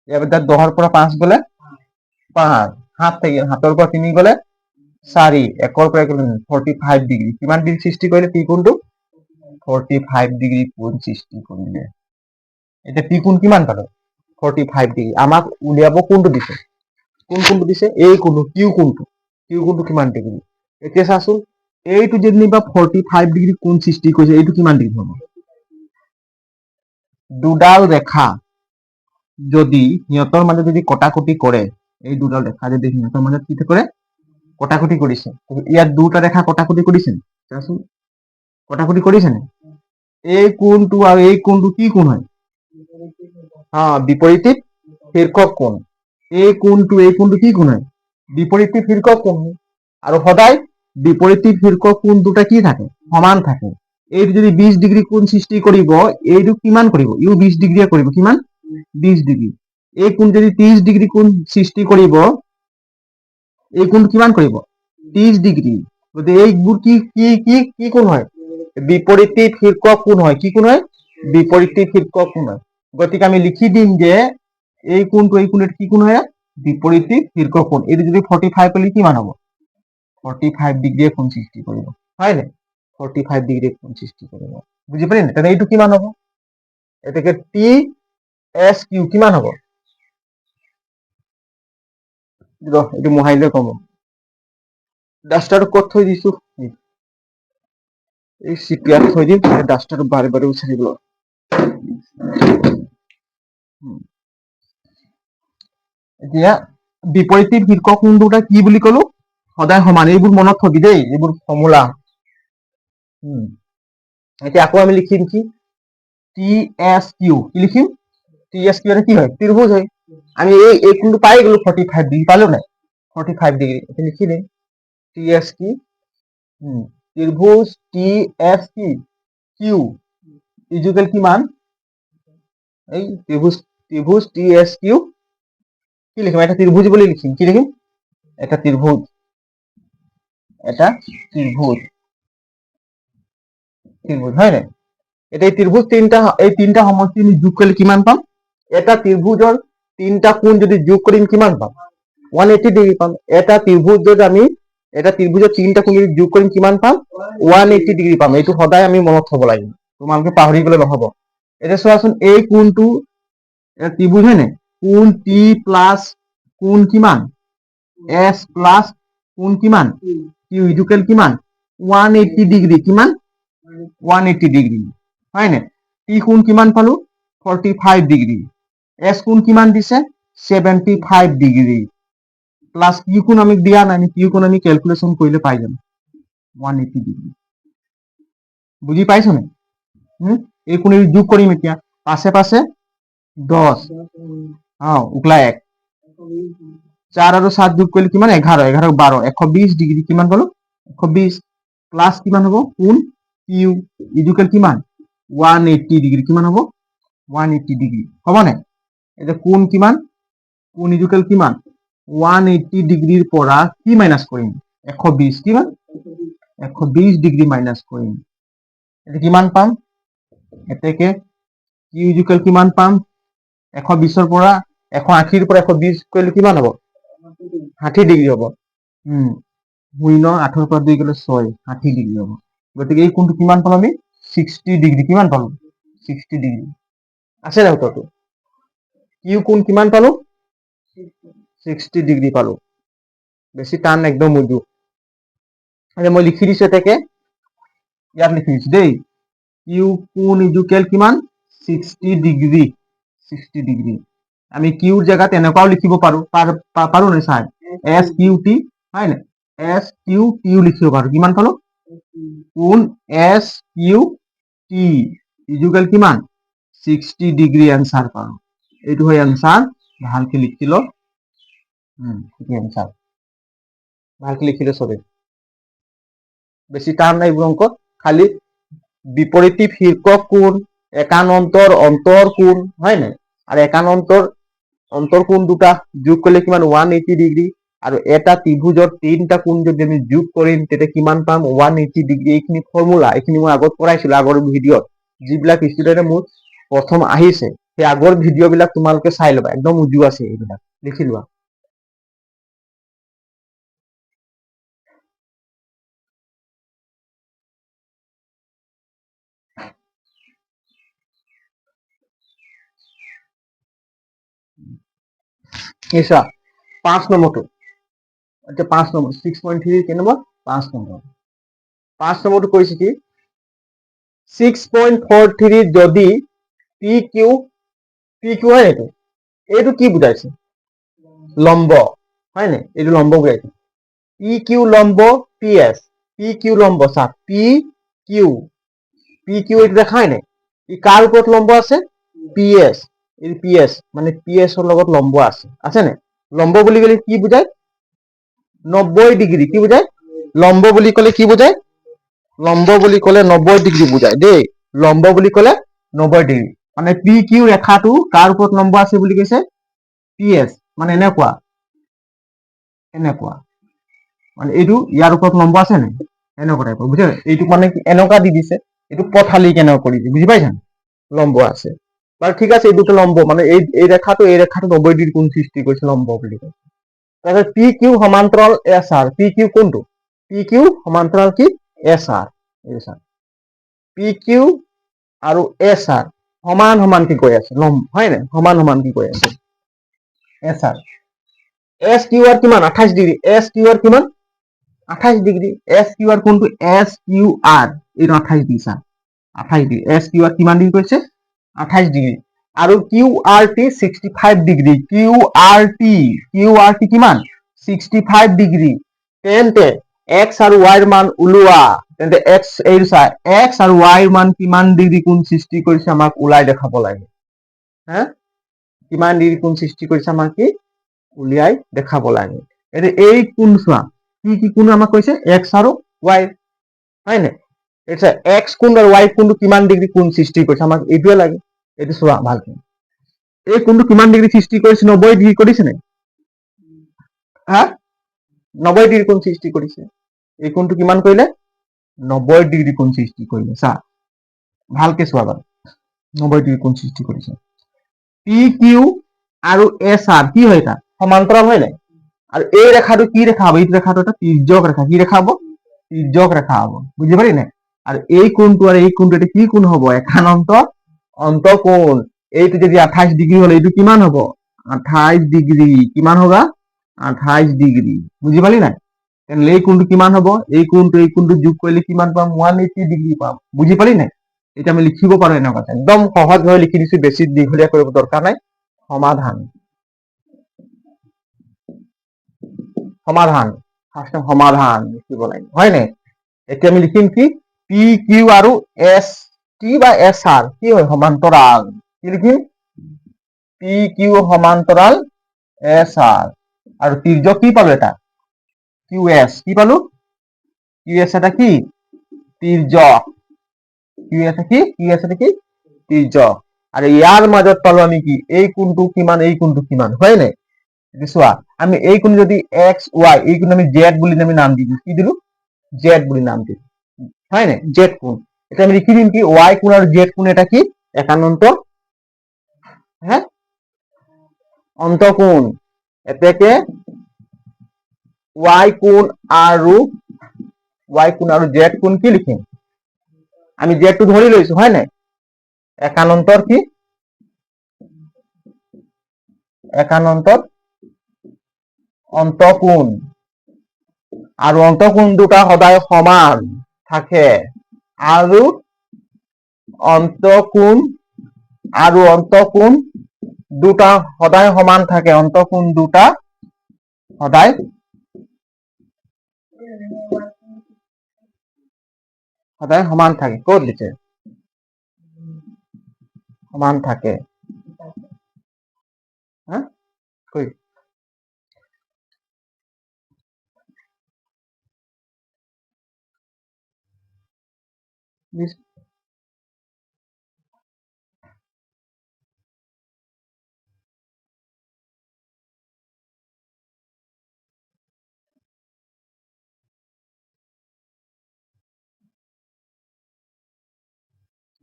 ইয়াৰ 10ৰ পৰা 5 গ'লে 5, 7 থাকিল, 7ৰ পৰা 3 গ'লে 4, 1ৰ পৰা 45 ডিগ্ৰী, কিমান ডিগ্ৰী সৃষ্টি কৰিলে টি কোণটো 45 ডিগ্ৰী কোণ সৃষ্টি কৰিলে। এতিয়া টি কোণ কিমান পালো 45 ডিগ্ৰী, আমাক উলিয়াব কোনটো দিছে, কোনটো দিছে এই কোণটো কিউ কোণটো কিমান ডিগ্ৰী এতিয়া চাচোন এইটো যেনিবা 45 ডিগ্ৰী কোণ সৃষ্টি কৰিছে, এইটো কিমান ডিগ্ৰী হ'ব? দুডাল ৰেখা যদি সিহঁতৰ মাজত যদি কটাকটি কৰে, এই দুডাল ৰেখা যদি সিহঁতৰ মাজত কি কৰে, কটাকটি কৰিছে, ইয়াত দুটা ৰেখা কটাকটি কৰিছে, চাচোন কটাকটি কৰিছে নে? এই কোণটো আৰু এই কোণটো কি কোণ হয়? বিপৰীত শীৰ্ষক কোণ। এই কোণটো কি কোণ হয়? বিপৰীত শীৰ্ষক কোণ হয়। আৰু সদায় বিপৰীত শীৰ্ষক কোণ দুটা কি থাকে? সমান থাকে। এইটো যদি 20 ডিগ্ৰী কোণ সৃষ্টি কৰিব, এইটো কিমান কৰিব? ইও 20 ডিগ্ৰীয়ে কৰিব, কিমান? 20 ডিগ্ৰী। এই কোণ যদি 30 ডিগ্ৰী কোণ সৃষ্টি কৰিব, এই কোণ কিমান কৰিব? 30 ডিগ্ৰী। গতিকে এইবোৰ কি কি কি কি কোণ হয়? বিপৰীত শীৰ্ষক কোণ হয়। কি কোণ হয়? বিপৰীত শীৰ্ষক কোণ হয়। গতিকে আমি লিখি দিম যে এই কোণটো কি কোণ হয়? বিপৰীত শীৰ্ষক কোণ। এইটো যদি 45 হ'লে কিমান হ'ব? 45 ডিগ্ৰীয়ে কোণ সৃষ্টি কৰিব, হয় নাই? 45 ডিগ্ৰী কোণ সৃষ্টি কৰিব। বুজি পালি নাই? তেনে এইটো কিমান হ'ব? এতেকে টি এছ কিউ কিমান হ'ব? এইটো মোহাৰিলে কম। ডাষ্টাৰটো ক'ত থৈ দিছো? এই চিপিয়াত থৈ দিম, ডাষ্টাৰটো বাৰে বাৰে উচলিব। এতিয়া বিপৰীত শীৰ্ষক কোণ দুটা কি বুলি ক'লো? সদায় সমান। এইবোৰ মনত থবি দেই, এইবোৰ ফৰ্মুলা। এতিয়া আকৌ আমি লিখিম কি? T S Q. কি লিখিম? টি এছ কিউ কি হয়? ত্ৰিভুজ হয়। আমি এই কোণটো পাই গ'লো, 45 ডিগ্ৰী পালো নাই? 45 ডিগ্ৰী। এতিয়া লিখি দিম টি এছ কি, ত্ৰিভুজ টি এছ কি কিউ ইজুকেল কিমান? এই ত্ৰিভুজ টি এছ কিউ কি লিখিম? এটা ত্ৰিভুজ বুলি লিখিম। কি লিখিম? এটা ত্ৰিভুজ। এটা ত্ৰিভুজ। ত্ৰিভুজ হয় নাই? এতিয়া এই তিনটা সমষ্টি আমি যোগ কৰিলে কিমান পাম? এটা ত্ৰিভুজৰ তিনটা কোণ যদি যোগ কৰিম কিমান পাম? 180 ডিগ্ৰী পাম। এটা ত্ৰিভুজৰ তিনটা কোণ যদি যোগ কৰিম কিমান পাম? 180 ডিগ্ৰী পাম। এইটো সদায় আমি মনত থব লাগিব, তোমালোকে পাহৰি গলে নহব। এতিয়া চোৱাচোন, এই কোণটো ত্ৰিভুজ হয় নাই? কোণ টি প্লাছ কোণ কিমান? এছ প্লাছ কোণ কিমান? কিউ ইজুকেল কিমান? 180 ডিগ্ৰী। কিমান? 180 ডিগ্ৰী, হয় নাই? টি কোণ কিমান পালো? 45 ডিগ্ৰী। এছ কোণ কিমান দিছে? 75 ডিগ্ৰী। প্লাস কিউ কোণ আমি দিয়া নাই, কিউ কোণ আমি ক্যালকুলেশন কৰিলে পাই যাম 180 ডিগ্ৰী। বুজি পাইছ নাই? এই কোণ যোগ কৰিম এতিয়া, পাশে পাশে 10 উকলা 1, 4 আৰু 7 যোগ কৰিলে কিমান? 11, 11 12, 120 ডিগ্ৰী। কিমান পালো? 120 প্লাস কিমান হ'ব? কোণ কিউ ইজুকেল কিমান? 180 ডিগ্ৰী। কিমান হ'ব? 180 ডিগ্ৰী। হ'ব নাই? এতিয়া কোণ কিমান? কোণ ইজুকেল কিমান? 180 ডিগ্ৰীৰ পৰা কি মাইনাস কৰিম? 120। কিমান? 120 ডিগ্ৰী মাইনাস কৰিম। এতিয়া কিমান পাম? এতেকে কিউ ইজুকেল কিমান পাম? 120ৰ পৰা 180ৰ পৰা 120 কৰিলে কিমান হ'ব? 60 ডিগ্ৰী হ'ব। 8ৰ পৰা 2 গ'লে 6, 60 ডিগ্ৰী হ'ব। গতিকে এই কোণটো কিমান পাম আমি? 60 ডিগ্ৰী। কিমান পালো? 60 ডিগ্ৰী। আছে না উত্তৰটো? কিউ কোণ কিমান পালো? 60 ডিগ্ৰী পালো। বেছি টান একদম উজু। মই লিখি দিছো এতেকে, ইয়াত লিখি দিছো দেই। কিউ কোণ ইজুকেল কিমান? 60 ডিগ্ৰী। 60 ডিগ্ৰী। আমি কিউৰ জেগাত এনেকুৱাও লিখিব পাৰো, পাৰো নাই চাই? এছ কিউ টি, হয় নাই? এছ কিউ টিও লিখিব পাৰো। কিমান পালো? কোণ এছ কিউ টি ইজুকেল কিমান? 60 ডিগ্ৰী এনসাৰ পালো। এইটো হয় এনসাৰ। ভালকে লিখি লো। এনসাৰ ভালকে লিখি লো সবে। বেশি টান নাই এইবোৰ অঙ্ক, খালি বিপরীত শীর্ষক কোণ, একানন্তর অন্তর কোণ, হয় নাই? আর একানন্তর অন্তর কোণ দুটা যোগ করলে কিমান? 180 ডিগ্রি। আর এটা ত্ৰিভুজৰ তিনটা কোণ যদি আমি যোগ কৰিম তেতিয়া কিমান পাম? 180 ডিগ্ৰী। এইখিনি ফৰ্মুলা, এইখিনি মই আগত পঢ়াইছিলো আগৰ ভিডিঅ'ত। যিবিলাক ষ্টুডেণ্টে মোৰ প্ৰথম আহিছে সেই আগৰ ভিডিঅ' বিলাক তোমালোকে চাই ল'বা, একদম উজু আছে এইবিলাক, লিখি লোৱা। এইচা 5 নম্বৰটো, আচ্ছা 5 নম্বৰ 6.3 কি নম্বৰ? 5 নম্বৰ 5 নম্বৰটো কৈছে কি 6.43 যদি পি কিউ হয় এইটো কি বুজাইছে লম্ব হয় নে এইটো লম্ব বুজাইছে পি কিউ লম্ব পি কিউ লম্ব চা পি কিউ এইটো দেখায় নাই ই কাৰ ওপৰত লম্ব আছে পি এছ মানে পি এছ ৰ লগত লম্ব আছে নে লম্ব বুলি ক'লে কি বুজায় 90 ডিগ্ৰী কি বুজায় লম্ব বুলি ক'লে কি বুজায় লম্ব বুলি ক'লে 90 ডিগ্ৰী বুজায় দেই লম্ব বুলি ক'লে 90 ডিগ্ৰী মানে পি কিউ ৰেখাটো কাৰ ওপৰত লম্ব আছে বুলি কৈছে পি এছ মানে এনেকুৱা মানে এইটো ইয়াৰ ওপৰত লম্ব আছে নে এনেকুৱা টাইপৰ বুজিছে এইটো মানে এনেকুৱা দি দিছে এইটো পথালি কেনেকুৱা কৰিছে বুজি পাইছা লম্ব আছে বাৰু ঠিক আছে এই দুটো লম্ব মানে এই ৰেখাটো 90 ডিগ্ৰী কোণ সৃষ্টি কৰিছে লম্ব বুলি কৈছে তাৰপিছত পি কিউ সমান্তৰাল এছ আৰ পি কিউ কোনটো পি কিউ সমান্তৰাল কি এছ আৰ পি কিউ আৰু এছ আৰ সমান কি কৈ আছে হয় নে সমান কি কৈ আছে S R S Q R কিমান 28 ডিগ্ৰী এছ কিউ আৰ কিমান 28 ডিগ্ৰী এছ কিউ আৰ কোনটো এছ কিউ আৰ এইটো 28 ডিগ্ৰী চা 28 ডিগ্ৰী এছ কিউ আৰ কিমান ডিগ্ৰী কৈছে 28 ডিগ্ৰী আৰু Q R T 65 degree Q R T কিমান 65 ডিগ্ৰী তেন্তে এক্স আৰু ৱাইৰ মান ওলোৱা তেন্তে এক্স এইটো চা এক্স আৰু ৱাইৰ মান কিমান ডিগ্ৰী কোণ সৃষ্টি কৰিছে আমাক ওলাই দেখাব লাগে হা কিমান ডিগ্ৰী কোণ সৃষ্টি কৰিছে আমাক কি উলিয়াই দেখাব লাগে এতিয়া এই কোণ চোৱা কি কোণ আমাক কৈছে এক্স আৰু ৱাই হয় নে এটা এক্স কোণ আৰু ৱাই কোণটো কিমান ডিগ্ৰী কোণ সৃষ্টি কৰিছে আমাক এইটোৱে লাগে এইটো চোৱা ভালকে এই কোণটো কিমান ডিগ্ৰী সৃষ্টি কৰিছে 90 ডিগ্ৰী কৰিছে নে হা 90 ডিগ্ৰী কোণ সৃষ্টি কৰিছে এই কোণটো কিমান কৰিলে 90 ডিগ্ৰী কোণ সৃষ্টি কৰিলে চা ভালকে চোৱা বাৰু 90 ডিগ্ৰী কোণ সৃষ্টি কৰিছে পি কিউ আৰু এছ আৰ কি হয় এটা সমান্তৰাল হয় নাই আৰু এই ৰেখাটো কি ৰেখা হ'ব এইটো ৰেখাটো এটা তিৰ্যক ৰেখা কি ৰেখা হ'ব তিৰ্যক ৰেখা হ'ব বুজি পালি নাই আৰু এই কোণটো আৰু এই কোণটো এটা কি কোণ হ'ব একান্ত অন্তঃকোণ এইটো যদি 28 ডিগ্ৰী হলে এইটো কিমান হ'ব 28 ডিগ্ৰী কিমান হ'বা 28 ডিগ্ৰী বুজি পালি নাই তেনে এই কোণটো কিমান হ'ব এই কোণটো যোগ কৰিলে কিমান পাম 180 ডিগ্ৰী পাম বুজি পালি নাই এটা আমি লিখিব পাৰো এনেকুৱা একদম সহজভাৱে লিখি দিছো বেছি দীঘলীয়া কৰিব দৰকাৰ নাই সমাধান লিখিব লাগিব হয় নাই এতিয়া আমি লিখিম কি পি কিউ আৰু এছ টি বা এছ আৰ কি হয় সমান্তৰাল কি লিখিম পি কিউ সমান্তৰাল এছ আৰ আৰু তিৰ্যক কি পালো এটা কিউ এছ কি পালো কিউ এছ এটা কি তিৰ্যক কিউ এছ কি তিৰ্যক আৰু ইয়াৰ মাজত পালো আমি কি এই কোণটো কিমান হয় নাই চোৱা আমি এই কোণ যদি এক্স ৱাই এই কোণ আমি জেড বুলি আমি নাম দিলো কি দিলো জেড বুলি নাম দিলো হয় নাই জেড কোণ এটা আমি লিখি দিম কি ৱাই কোণ আৰু জেড কোণ এটা কি একান্ত হ্যাঁ অন্তঃকোণ এতেকে ৱাই কোণ আৰু জেড কোণ কি লিখিম আমি জেড টো ধৰি লৈছো হয় নাই একানন্তৰ কি একানন্তৰ অন্তঃকোণ আৰু অন্তঃকোণ দুটা সদায় সমান থাকে আৰু অন্তঃকোণ দুটা সদায় সমান থাকে অন্তঃকোণ দুটা সদায় সমান থাকে ক'ত দিছে সমান থাকে হা কৈ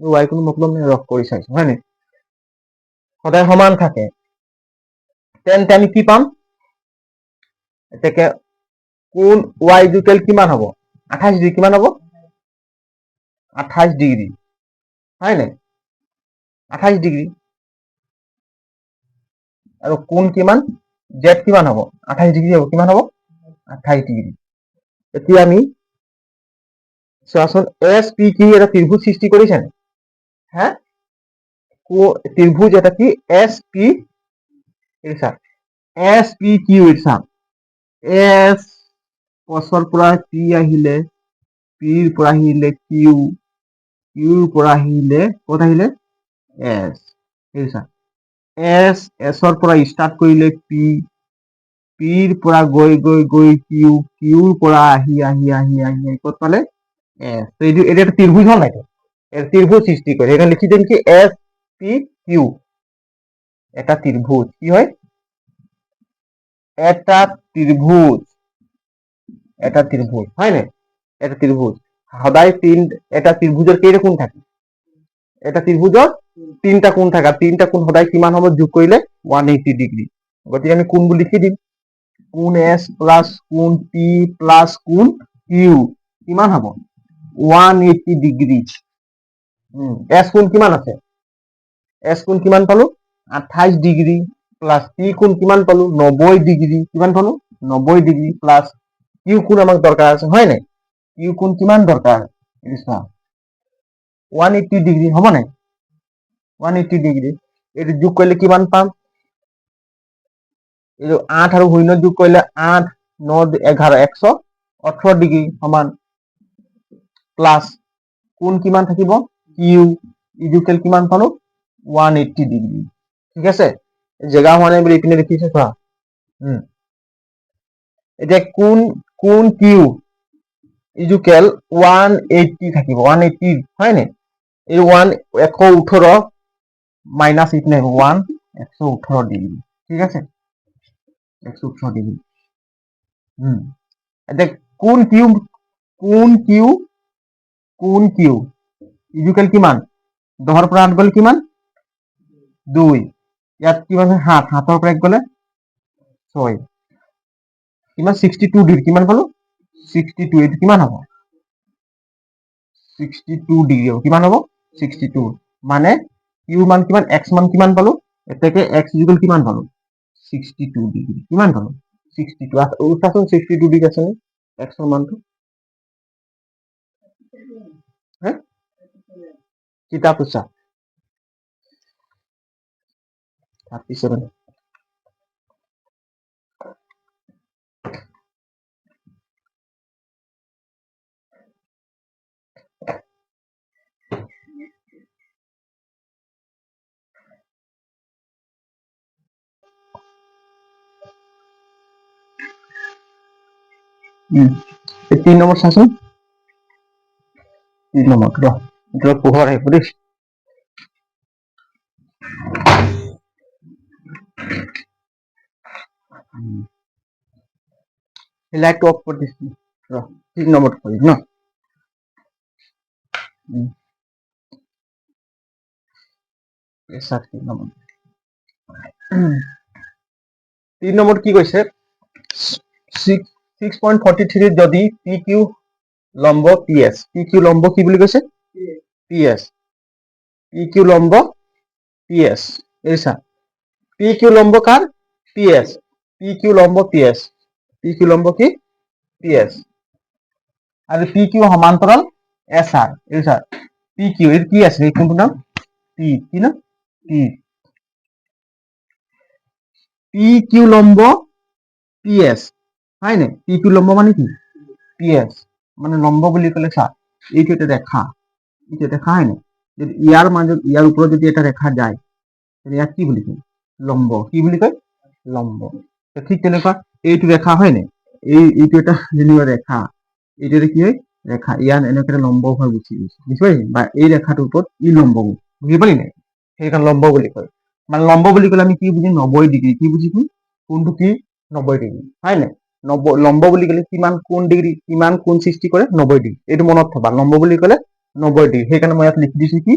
ৱাই কোনো মতলব নাই ৰস কৰি চাইছো হয় নে সদায় সমান থাকে তেন্তে আমি কি পাম এতেকে কোণ ৱাই ইকুৱেল কিমান হ'ব 28 ডিগ্ৰী কিমান হ'ব 28 ডিগ্ৰী হয় নাই 28 ডিগ্ৰী আৰু কোণ কিমান জেড কিমান হ'ব 28 ডিগ্ৰী হ'ব কিমান হ'ব 28 ডিগ্ৰী এতিয়া আমি চোৱাচোন এছ পি কিউ এটা ত্ৰিভুজ সৃষ্টি কৰিছেনে? হা, ত্ৰিভুজ এটা কি এছ পি কিউ চাম, এছ কছৰ পৰা পি আহিলে, পিৰ পৰা আহিলে কিউ, কিউৰ পৰা আহিলে ক'ত আহিলে এছ, এছৰ পৰা ষ্টাৰ্ট কৰিলে পি, পিৰ পৰা গৈ গৈ গৈ কিউ, কিউৰ পৰা আহি আহি আহি আহি ক'ত পালে এছ। এইটো এটা ত্ৰিভুজ হ'ল নাই, ত্ৰিভুজ সৃষ্টি কৰে। সেইকাৰণে লিখি দিম কি এছ পি কিউ এটা ত্ৰিভুজ। কি হয়? এটা ত্ৰিভুজ, এটা ত্ৰিভুজ হয় নাই? এটা ত্ৰিভুজ সদায় এটা ত্ৰিভুজৰ কেইটা কোণ থাকে? এটা ত্ৰিভুজৰ তিনটা কোণ থাকে। তিনটা কোণ সদায় কিমান হ'ব? যোগ কৰিলে 180 ডিগ্ৰী। গতিকে আমি কোণ বুলি লিখি দিম কোণ এছ প্লাছ কোণ পি প্লাছ কোণ কিউ কিমান হ'ব? 180 ডিগ্ৰী। এছ কোণ কিমান আছে? এছ কোণ কিমান পালো? 28 ডিগ্ৰী প্লাছ পি কোণ কিমান পালো? 90 ডিগ্ৰী। কিমান পালো? 90 ডিগ্ৰী প্লাছ কিউ কোণ আমাক দৰকাৰ আছে হয় নাই? কিউ কোণ কিমান দৰকাৰ? 180 ডিগ্ৰী হ'ব নাই? 180 ডিগ্ৰী। এইটো যোগ কৰিলে কিমান পাম? এইটো 8 আৰু 0 যোগ কৰিলে 8 9 11 118 ডিগ্ৰী সমান প্লাছ কোণ কিমান থাকিব? কিউ ইকুৱেল কিমান পালো? 180 ডিগ্ৰী। ঠিক আছে, জেগা হোৱা নাই বুলি ইপিনে লিখিছে চোৱা। এতিয়া কোণ কিউ ইকুৱেল 180 থাকিব, 180 হয় নাই? এই 118 মাইনাছ ইপিনে 118 ডিগ্ৰী। ঠিক আছে, 118 ডিগ্ৰী। এতিয়া কোণ কিউ ইকুৱেল কিমান? 10 পৰা 8 গ'লে কিমান? 2। ইয়াত কিমান? 7, 7ৰ পৰা 1 গ'লে 6, কিমান? 62 ডিগ্ৰী। কিমান পালো? 62। এইটো কিমান হ'ব? 62 ডিগ্ৰী হ'ব। কিমান হ'ব? 62 মানে কিউৰ মান কিমান? এক্স মান কিমান পালো? এতেকে এক্স ইকুৱেল কিমান পালো? 62 ডিগ্ৰী। কিমান পালো? 62। উঠাচোন 62 ডিগ্ৰী আছে নে এক্সৰ মানটো? কিতাপ উচা 37।3 নম্বৰ চাচোন, 3 নম্বৰ পোহৰ আহিব দেই। লাইটটো অফ কৰি দিছো। 3 নম্বৰত কৰিম ন। 3 নম্বৰত কি কৈছে? 6.43 যদি পি কিউ লম্ব পি এছ, পি কিউ লম্ব কি বুলি কৈছে? পি এছ, পি কিউ লম্ব পি এছ। এইছা পি কিউ লম্ব কাৰ? পি এছ, পি কিউ লম্ব পি এছ, পি কিউ লম্ব কি? P S. আৰু পি কিউ সমান্তৰাল এছ আৰ। এইছা পি কিউ এর কি আছে? এই কোনটো নাম? পি, কি নাম? পি। পি কিউ লম্ব পি এছ হয় নাই? পি কিউ লম্ব মানে কি? পি এছ মানে লম্ব বুলি ক'লে চা, এইটো এটা ৰেখা, এইটো ৰেখা হয় নাই? যদি ইয়াৰ মাজত ইয়াৰ ওপৰত যদি এটা ৰেখা যায়, ইয়াক কি বুলি কয়? লম্ব। কি বুলি কয়? লম্ব। ঠিক তেনেকুৱা এইটো ৰেখা হয় নাই? এইটো এটা যেনিবা ৰেখা, এইটো কি হয়? ৰেখা। ইয়াৰ এনেকে লম্ব হৈ গুচি গৈছে, বুজি পালি? বা এই ৰেখাটোৰ ওপৰত ই লম্ব, বুজি পালি নাই? সেইকাৰণে লম্ব বুলি কয়। মানে লম্ব বুলি ক'লে আমি কি বুজিম? 90 ডিগ্ৰী। কি বুজিম? কোনটো কি? 90 ডিগ্ৰী হয় নাই? লম্ব বুলি ক'লে কিমান কোন ডিগ্ৰী, কিমান কোন সৃষ্টি কৰে? 90 ডিগ্ৰী। এইটো মনত থবা, লম্ব বুলি ক'লে 90 ডিগ্ৰী। সেইকাৰণে মই ইয়াত লিখি দিছো কি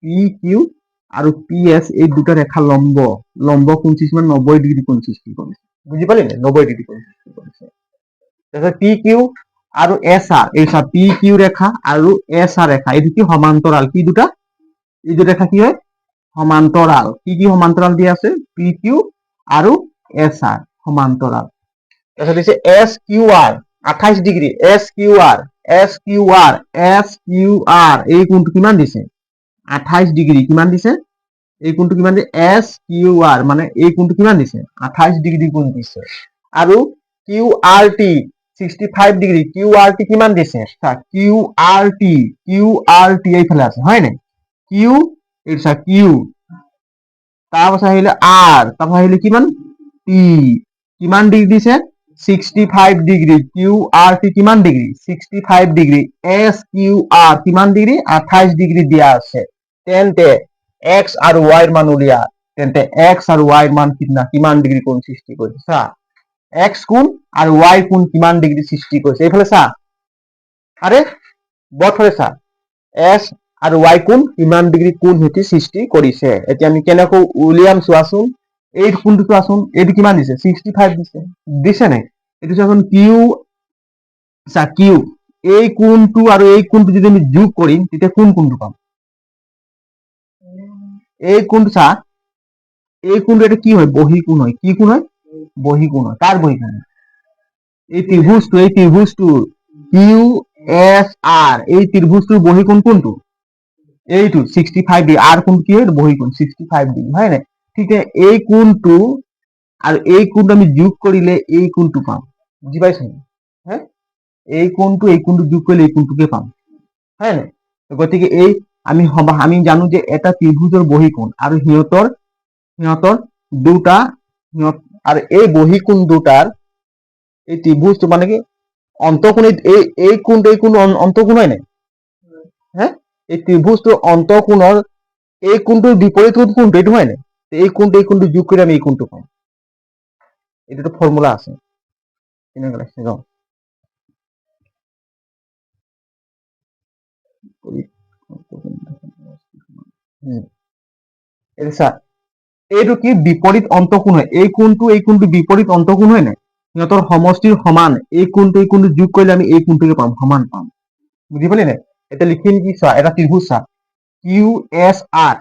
পি কিউ আৰু পি এছ এই দুটা ৰেখা লম্ব, লম্ব কোণ সৃষ্টি 90 ডিগ্ৰী কোণ সৃষ্টি কৰিছে, বুজি পালি নাই? 90 ডিগ্ৰী কোণ সৃষ্টি কৰিছে। তাৰপিছত পি কিউ আৰু এছ আৰ, এই চা পি কিউ ৰেখা আৰু এছ আৰ ৰেখা, এইটো কি? সমান্তৰাল। কি দুটা? এই দুটা ৰেখা কি হয়? সমান্তৰাল। কি কি সমান্তৰাল দিয়া আছে? পি কিউ আৰু এছ আৰ সমান্তৰাল। তাৰপিছত দিছে S Q R, 28 degree S Q R এই কোণটো কিমান দিছে 28 ডিগ্ৰী কিমান দিছে এই কোণটো কিমান দিছে এছ কিউ আৰ মানে এই কোণটো কিমান দিছে 28 ডিগ্ৰী কোণ দিছে আৰু Q R T 65 degree Q R T কিমান দিছে কিউ আৰ টি এইফালে আছে হয় নাই কিউ এইটো কিউ তাৰপাছত আহিলে আৰ তাৰপাছত আহিলে কিমান টি কিমান ডিগ্ৰী দিছে 65 ডিগ্ৰী কিউ আৰ টি কিমান degree 65 degree S Q R কিমান ডিগ্ৰী 28 ডিগ্ৰী দিয়া আছে তেন্তে এক্স আৰু ৱাইৰ মান উলিয়া তেন্তে এক্স আৰু ৱাইৰ মান কিমান ডিগ্ৰী কোণ সৃষ্টি কৰিছে চা এক্স কোণ আৰু ৱাই কোণ কিমান ডিগ্ৰী সৃষ্টি কৰিছে এইফালে চা আৰে বটফালে চা এছ আৰু ৱাই কোণ কিমান ডিগ্ৰী কোণ সিহঁতি সৃষ্টি কৰিছে এতিয়া আমি কেনেকৈ উলিয়াম চোৱাচোন এই কোণটো চোৱাচোন এইটো কিমান দিছে 65 দিছে নাই এইটো চোৱাচোন কিউ এই কোণটো আৰু এই কোণটো যদি আমি যোগ কৰিম তেতিয়া কোন কোণটো পাম এই কোণটো চা এই কোণটো এটা কি হয় বহি কোণ হয় কি কোণ হয় বহি কোণ হয় কাৰ বহি কোণ এই ত্ৰিভুজটোৰ কিউ এছ আৰ এই ত্ৰিভুজটোৰ বহি কোণ কোনটো এইটো 65 ডিগ্ৰী আৰ কোণ কি হয় বহি কোণ 65 ডিগ্ৰী হয় নাই ঠিক এই কোণটো আৰু এই কোণটো আমি যোগ কৰিলে এই কোণটো পাম বুজি পাইছো হ্যাঁ এই কোণটো যোগ কৰিলে এই কোণটোকে পাম হয় নাই গতিকে এই আমি জানো যে এটা ত্ৰিভুজৰ বহি কোণ আৰু সিহঁতৰ দুটা আৰু এই বহি কোণ দুটাৰ এই ত্ৰিভুজটো মানে কি অন্তঃকোণ এই কোণ অন্তঃকোণ হয় নাই হ্যাঁ এই ত্ৰিভুজটোৰ অন্তঃকোণৰ এই কোণটোৰ বিপৰীত কোণটো এইটো হয় নাই এই কোণটো যোগ কৰি আমি এই কোণটো পাম এইটো ফৰ্মুলা আছে কেনেকৈ লাগছে ৰ এইটো কি বিপৰীত অন্তঃকোণ হয় এই কোণটো বিপৰীত অন্তঃকোণ হয় নাই সিহঁতৰ সমষ্টিৰ সমান এই কোণটো যোগ কৰিলে আমি এই কোণটোকে পাম সমান পাম বুজি পালি নাই এটা লিখিম কি চোৱা এটা ত্ৰিভুজ চা কিউ এছ আৰ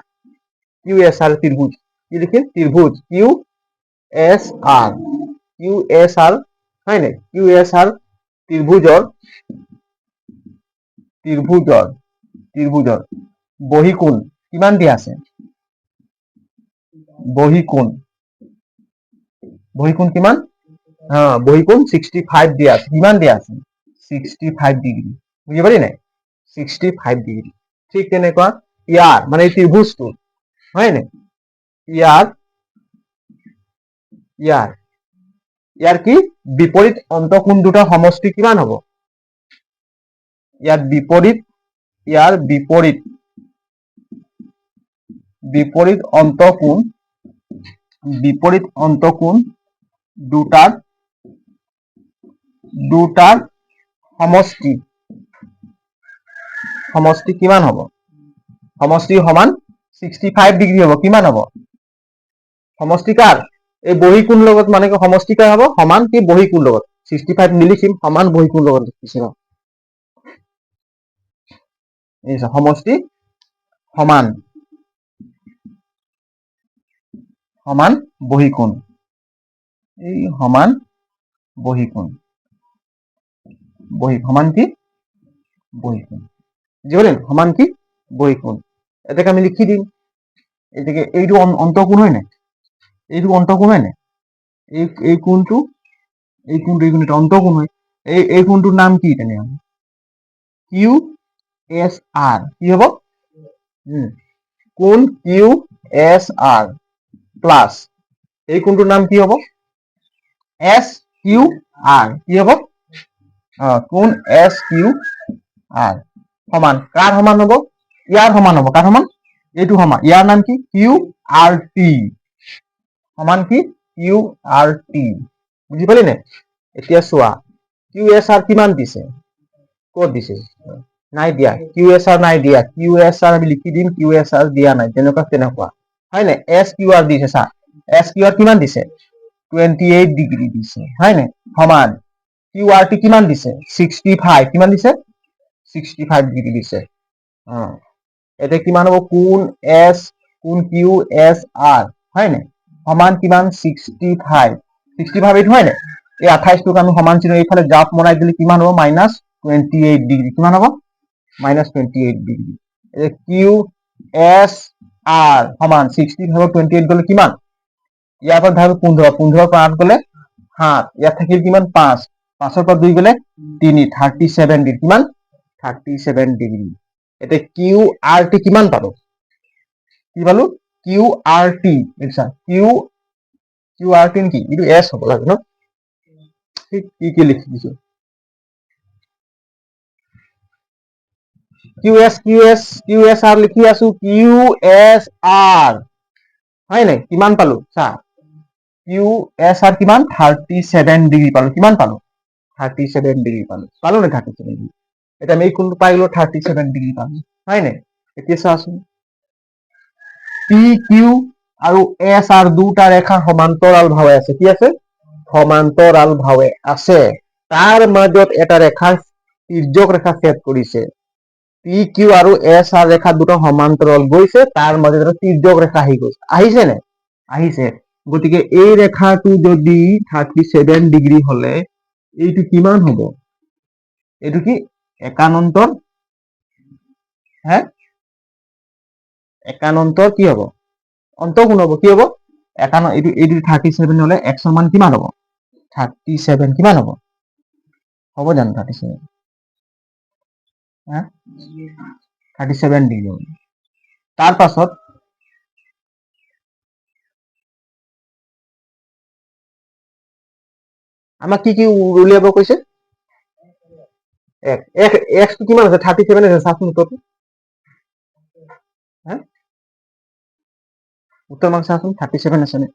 ত্ৰিভুজ কি লিখিম ত্ৰিভুজ কিউ এছ আৰ হয় নাই কিউ এছ আৰ ত্ৰিভুজৰ বহি কোণ কিমান দিয়া আছে বহি কোণ কিমান বহি কোণ 65 দিয়া আছে কিমান দিয়া আছে 65 ডিগ্ৰী বুজি পালি নাই 65 ডিগ্ৰী ঠিক তেনেকুৱা ইয়াৰ মানে এই ত্ৰিভুজটো হয় নাই ইয়াৰ কি বিপৰীত অন্তঃকোণ দুটাৰ সমষ্টি কিমান হ'ব ইয়াৰ বিপৰীত অন্তঃকোণ দুটাৰ সমষ্টি কিমান হ'ব সমষ্টি সমান 65 ডিগ্ৰী হ'ব কিমান হ'ব সমষ্টি কাৰ এই বহি কোণ লগত মানে কি সমষ্টি কাৰ হ'ব সমান কি বহি কোণ লগত 65 নিলিখিম সমান বহি কোণ লগত লিখিছো এই সমষ্টি সমান বহি কোণ এই সমান বহি কোণ সমান কি বহি কোণ বুঝলেন সমান কি বহি কোণ এটাকে আমি লিখি দিম এটাকে এইটো অন্তঃকোণ হয় না এইটো অন্তঃকোণ হয় না এই কোণটো এটা অন্তঃকোণ হয় এই কোণটোৰ নাম কি তেনেহ'লে কিউ এছ আৰ কি হ'ব কোণ কিউ এছ আৰ প্লাস এই কোণটোৰ নাম কি হ'ব এছ কিউ আৰ কি হ'ব কোণ এছ কিউ আৰ সমান কাৰ সমান হ'ব ইয়াৰ সমান হ'ব কাৰ সমান এইটো সমান ইয়াৰ নাম কি কিউ আৰ টি সমান কি কিউ আৰ টি বুজি পালি নে এতিয়া চোৱা কিউ এছ আৰ কিমান দিছে ক'ত দিছে নাই দিয়া কিউ এছ আৰ নাই দিয়া কিউ এছ আৰ আমি লিখি দিম কিউ এছ আৰ দিয়া নাই তেনেকুৱা হয় নাই এছ কিউ আৰ দিছে চা এছ কিউ আৰ কিমান দিছে 28 ডিগ্ৰী দিছে হয় নাই সমান কিউ আৰ টি কিমান দিছে 65 কিমান দিছে 65 ডিগ্ৰী দিছে এতিয়া কিমান হ'ব কোণ কিউ এছ আৰ হয় নাই সমান কিমান 65 এইটো হয় নাই এই 28টোক আমি সমান চিহ্ন এইফালে জাপ মৰাই দিলে কিমান হ'ব -28 ডিগ্ৰী কিমান হ'ব -28 ডিগ্ৰী কিউ এছ আৰ সমান 60 ভাগৰ 28 গ'লে কিমান ইয়াৰ পৰা ভাগ 15 পৰা 8 গ'লে 7 ইয়াত থাকিল কিমান 5 5ৰ পৰা 2 গ'লে 3 37 ডিগ্ৰী কিমান 37 ডিগ্ৰী এতিয়া কিউ আৰ টি কিমান পালো কি পালো কিউ আৰ টি আচ্ছা কিউ আৰ টি কি এইটো এছ হ'ব লাগে ন কি লিখি দিছো কিউ এছ আৰ লিখি আছো কিউ এছ আৰ হয় নাই কিমান পালো চা কিউ এছ আৰ কিমান 37 ডিগ্ৰী পালো কিমান পালো 37 ডিগ্ৰী পালো নে 37 ডিগ্ৰী এটা আমি কোনটো পাই গলো 37 ডিগ্ৰী পালো হয় নাই এতিয়া চাচোন পি কিউ আৰু এছ আৰ দুটা ৰেখা সমান্তৰাল ভাৱে আছে কি আছে সমান্তৰাল ভাৱে আছে তাৰ মাজত এটা ৰেখাৰ তিৰ্যক ৰেখা ছেদ কৰিছে পি কিউ আৰু এছ আৰ ৰেখা দুটা সমান্তৰাল গৈছে তাৰ মাজত এটা তিৰ্যক ৰেখা আহি গৈছে আহিছে নে আহিছে গতিকে এই ৰেখাটো যদি 37 ডিগ্ৰী হলে এইটো কিমান হ'ব এইটো কি একানন্তৰ একানন্তৰ কি হ'ব অন্তঃকোণ হ'ব কি হ'ব এইটো 37 হলে x ৰ মান কিমান হ'ব 37 কিমান হ'ব হ'ব জানো 37 37 ডিগ্ৰী তাৰ পাছত আমাক কি উলিয়াব কৈছে x টো কিমান আছে 37 আছে চাচোন উত্তৰটো উত্তৰ মান চাচোন 37 আছে নে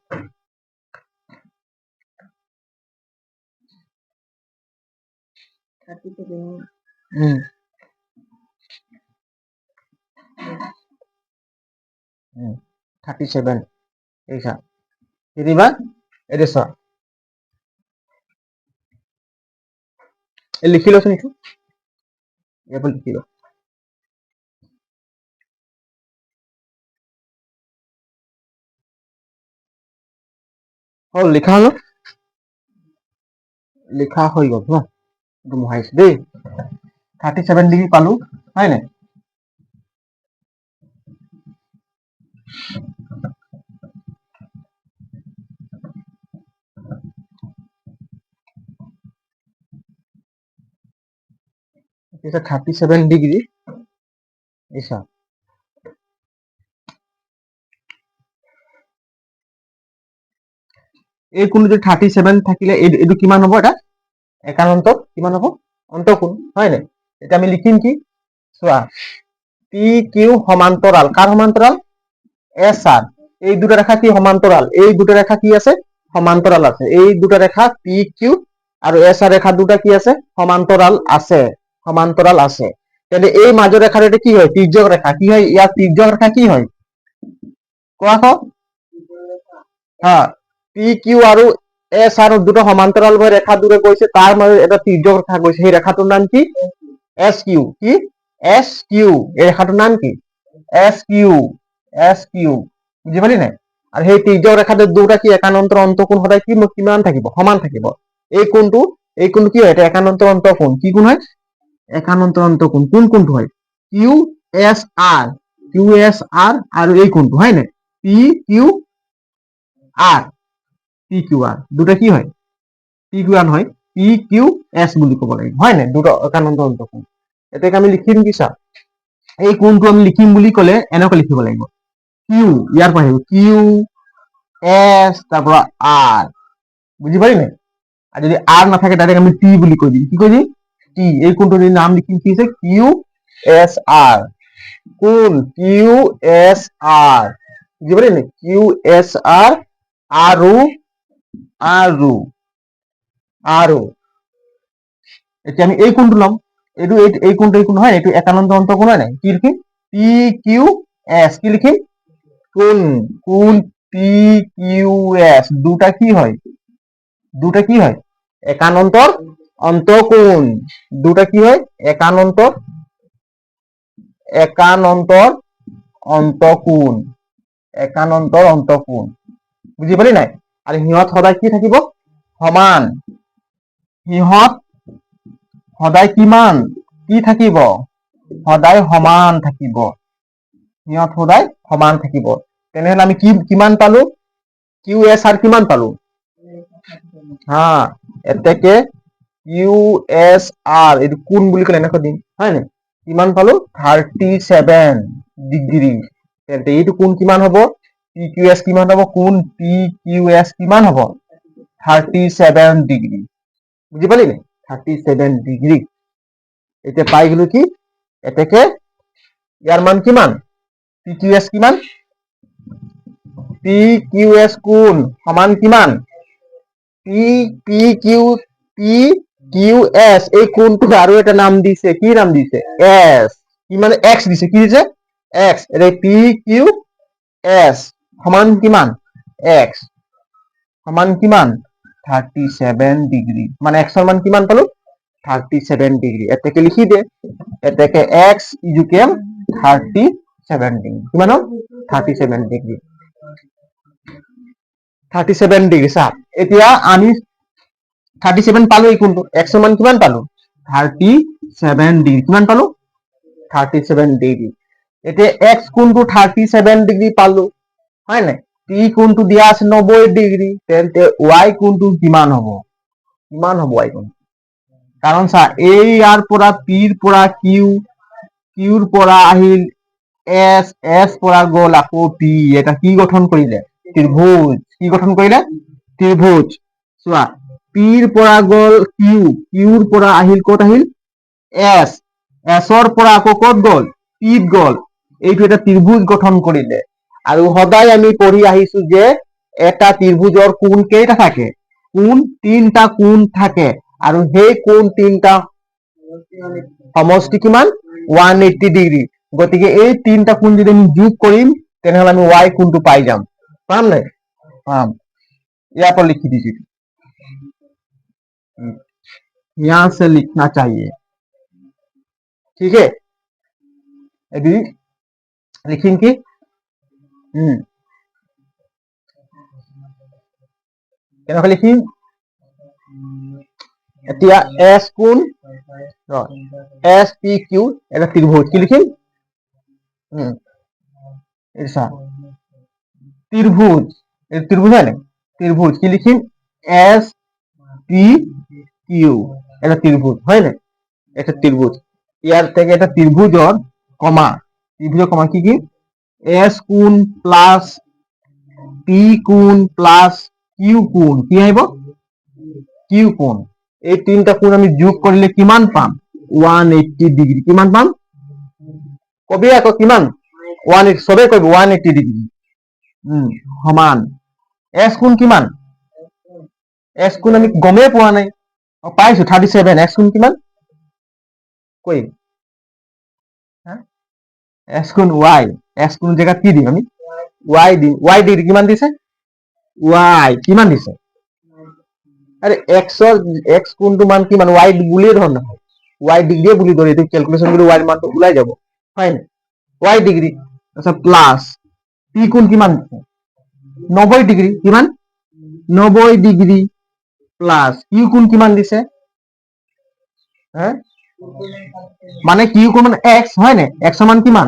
37 এই চা কেতিয়াবা এইটো চা লিখি লচোন এইটো এইটো লিখি ল লিখা হলো লিখা হৈ গ'ল ন এইটো মোহাইছো দেই 37 ডিগ্ৰী পালো হয় নাই এটা 37 ডিগ্ৰী এইচা এই কোণটো যদি 37 থাকিলে এইটো কিমান হ'ব এটা একানন্তৰ কিমান হ'ব অন্তঃকোণ হয় নাই এটা আমি লিখিম কি চোৱা পি কিউ সমান্তৰাল কাৰ সমান্তৰাল এছ আৰ এই দুটা ৰেখা কি সমান্তৰাল এই দুটা ৰেখা কি আছে সমান্তৰাল আছে এই দুটা ৰেখা পি কিউ আৰু এছ আৰ ৰেখা দুটা কি আছে সমান্তৰাল আছে তেন্তে এই মাজৰ ৰেখাৰ এটা কি হয় তিৰ্যক ৰেখা কি হয় ইয়াৰ তিৰ্যক ৰেখা কি হয় কোৱা পি কিউ আৰু এছ আৰ দুটা সমান্তৰাল ভাৱে ৰেখা দুটা গৈছে তাৰ মাজত এটা তিৰ্যক ৰেখা গৈছে সেই ৰেখাটোৰ নাম কি এছ কিউ কি এছ কিউ এই ৰেখাটোৰ নাম কি এছ কিউ বুজি পালি নাই আৰু সেই তিৰ্যক ৰেখাটো দুটা কি একানন্তৰ অন্তঃকোণ সদায় কি কিমান থাকিব সমান থাকিব এই কোণটো কি হয় এটা একানন্তৰ অন্তঃকোণ কি কোণ হয় একানন্তৰ অন্তঃকোণ কোন কোণটো হয় কিউ এছ আৰ আৰু এই কোণটো হয় নাই পি কিউ আৰ দুটা কি হয় পি কিউ আৰ নহয় পি কিউ এছ বুলি ক'ব লাগিব হয় নাই দুটা একানন্তৰ অন্তঃকোণ এটাকে আমি লিখিম কি চা এই কোণটো আমি লিখিম বুলি ক'লে এনেকৈ লিখিব লাগিব কিউ ইয়াৰ পৰা আহিব কিউ এছ তাৰ পৰা আৰ বুজি পালি নাই আৰু যদি আৰ নাথাকে ডাইৰেক্ট আমি টি বুলি কৈ দিম কি কৈ দিম টি এই কোণটো যদি নাম লিখিম কি আছে কিউ এছ আৰ কোণ কিউ এছ আৰ বুজি পালি নাই কিউ এছ আৰ আৰু এতিয়া আমি এই কোণটো ল'ম এই কোণটো হয় এইটো একানন্তৰ অন্তঃকোণ হয় নাই কি লিখিম পি কিউ এছ কি লিখিম কোণ পি কিউ এছ দুটা কি হয় একানন্তৰ অন্তঃকোণ দুটা কি হয় একানন্তৰ অন্তঃকোণ বুজি পালি নাই আৰু সিহঁত সদায় কি থাকিব সমান সিহঁত সদায় কিমান কি থাকিব সদায় সমান থাকিব সিহঁত সদায় সমান থাকিব তেনেহলে আমি কিমান পালো কিউ এছ আৰ কিমান পালো হা এতেকে কিউ এছ আৰ এইটো কোন বুলি ক'লে এনেকৈ দিম হয় নাই কিমান পালো 37 ডিগ্ৰী তেন্তে এইটো কোন কিমান হ'ব পি কিউ এছ কিমান হ'ব কোন পি কিউ এছ কিমান হ'ব 37 ডিগ্ৰী বুজি পালি নে 37 ডিগ্ৰী এতিয়া পাই গলো কি এতেকে ইয়াৰ মান কিমান পি কিউ এছ কিমান পি কিউ এছ কোন সমান কিমান P P Q P Q S এই কোনটো আৰু এটা নাম দিছে কি নাম দিছে এছ কি মানে এক্স দিছে কি দিছে এক্স এই পি কিউ এছ সমান কিমান এক্স সমান কিমান 37 ডিগ্ৰী মানে এক্সৰ মান কিমান পালো 37 ডিগ্ৰী এতেকে লিখি দে এতেকে এক্স ইকুৱেল 37 ডিগ্ৰী কিমান হ'ল 37 ডিগ্ৰী 37 ডিগ্ৰী চা এতিয়া আমি 37 পালো এই কোনটো এক্সৰ মান কিমান পালো 37 ডিগ্ৰী কিমান পালো 37 ডিগ্ৰী এতিয়া এক্স কোনটো 37 ডিগ্ৰী পালো হয় নাই পি কোনটো দিয়া আছে 90 ডিগ্ৰী তেন্তে ওয়াই কোনটো কিমান হ'ব ওয়াই কোনটো কাৰণ চা এই ইয়াৰ পৰা পিৰ পৰা কিউৰ পৰা আহিল এছ এছ পৰা গ'ল আকৌ পি এটা কি গঠন কৰিলে ত্ৰিভুজ কি গঠন কৰিলে ত্ৰিভুজ চোৱা পিৰ পৰা গ'ল কিউৰ পৰা আহিল ক'ত আহিল এছ এছৰ পৰা আকৌ ক'ত গ'ল পিত গ'ল এইটো এটা ত্ৰিভুজ গঠন কৰিলে আৰু সদায় আমি পঢ়ি আহিছো যে এটা ত্ৰিভুজৰ কোণ কেইটা থাকে কোণ তিনটা কোণ থাকে আৰু সেই কোণ তিনটা সমষ্টি কিমান 180 ডিগ্ৰী গতিকে এই তিনটা কোণ যদি আমি যোগ কৰিম তেনেহলে আমি y কোণটো পাই যাম পাম নাই পাম यहाँ पर लिख दीजिए यहाँ से लिखना चाहिए ठीक है अभी लिखेंगे कि কেনেকৈ লিখিম এতিয়া এছ কোণ এছ পি কিউ এটা ত্ৰিভুজ কি লিখিম ত্রিভুজ ত্রিভুজ হয় না ত্রিভুজ কি লিখিম এস পি কিউ এটা ত্রিভুজ হয় না এটা ত্রিভুজ ইয়ার থেকে এটা ত্রিভুজর কমা কি কি এস কোণ প্লাস পি কোণ প্লাস কিউ কোণ কি আহিব কিউ কোণ এই তিনটা কোণ আমি যোগ কৰিলে কিমান পাম 180 ডিগ্ৰী কিমান পাম কবি আকৌ কিমান 180 সবে কবি 180 ডিগ্ৰী সমান এছ কোণ কিমান এছ কোণ আমি গমেই পোৱা নাই পাইছো 37 এছ কোণ কিমান কৰিম এছ কোণ ওয়াই এছ কোণ জেগাত কি দিম আমি ওয়াই দিম ওয়াই ডিগ্ৰী কিমান দিছে ওয়াই কিমান দিছে আৰে এক্স কোণটো মান কিমান ওয়াই বুলিয়ে ধৰ নহয় ওয়াই ডিগ্ৰীয়ে বুলি ধৰ এইটো ক্যালকুলেশন কৰি ওয়াই মানটো ওলাই যাব হয় না ওয়াই ডিগ্ৰী আচ্ছা প্লাস পি কোণ কিমান 90 ডিগ্ৰী কিমান 90 ডিগ্ৰী প্লাস কিউ কোণ কিমান দিছে মানে কিউ কোণ মানে এক্স হয় না এক্স মান কিমান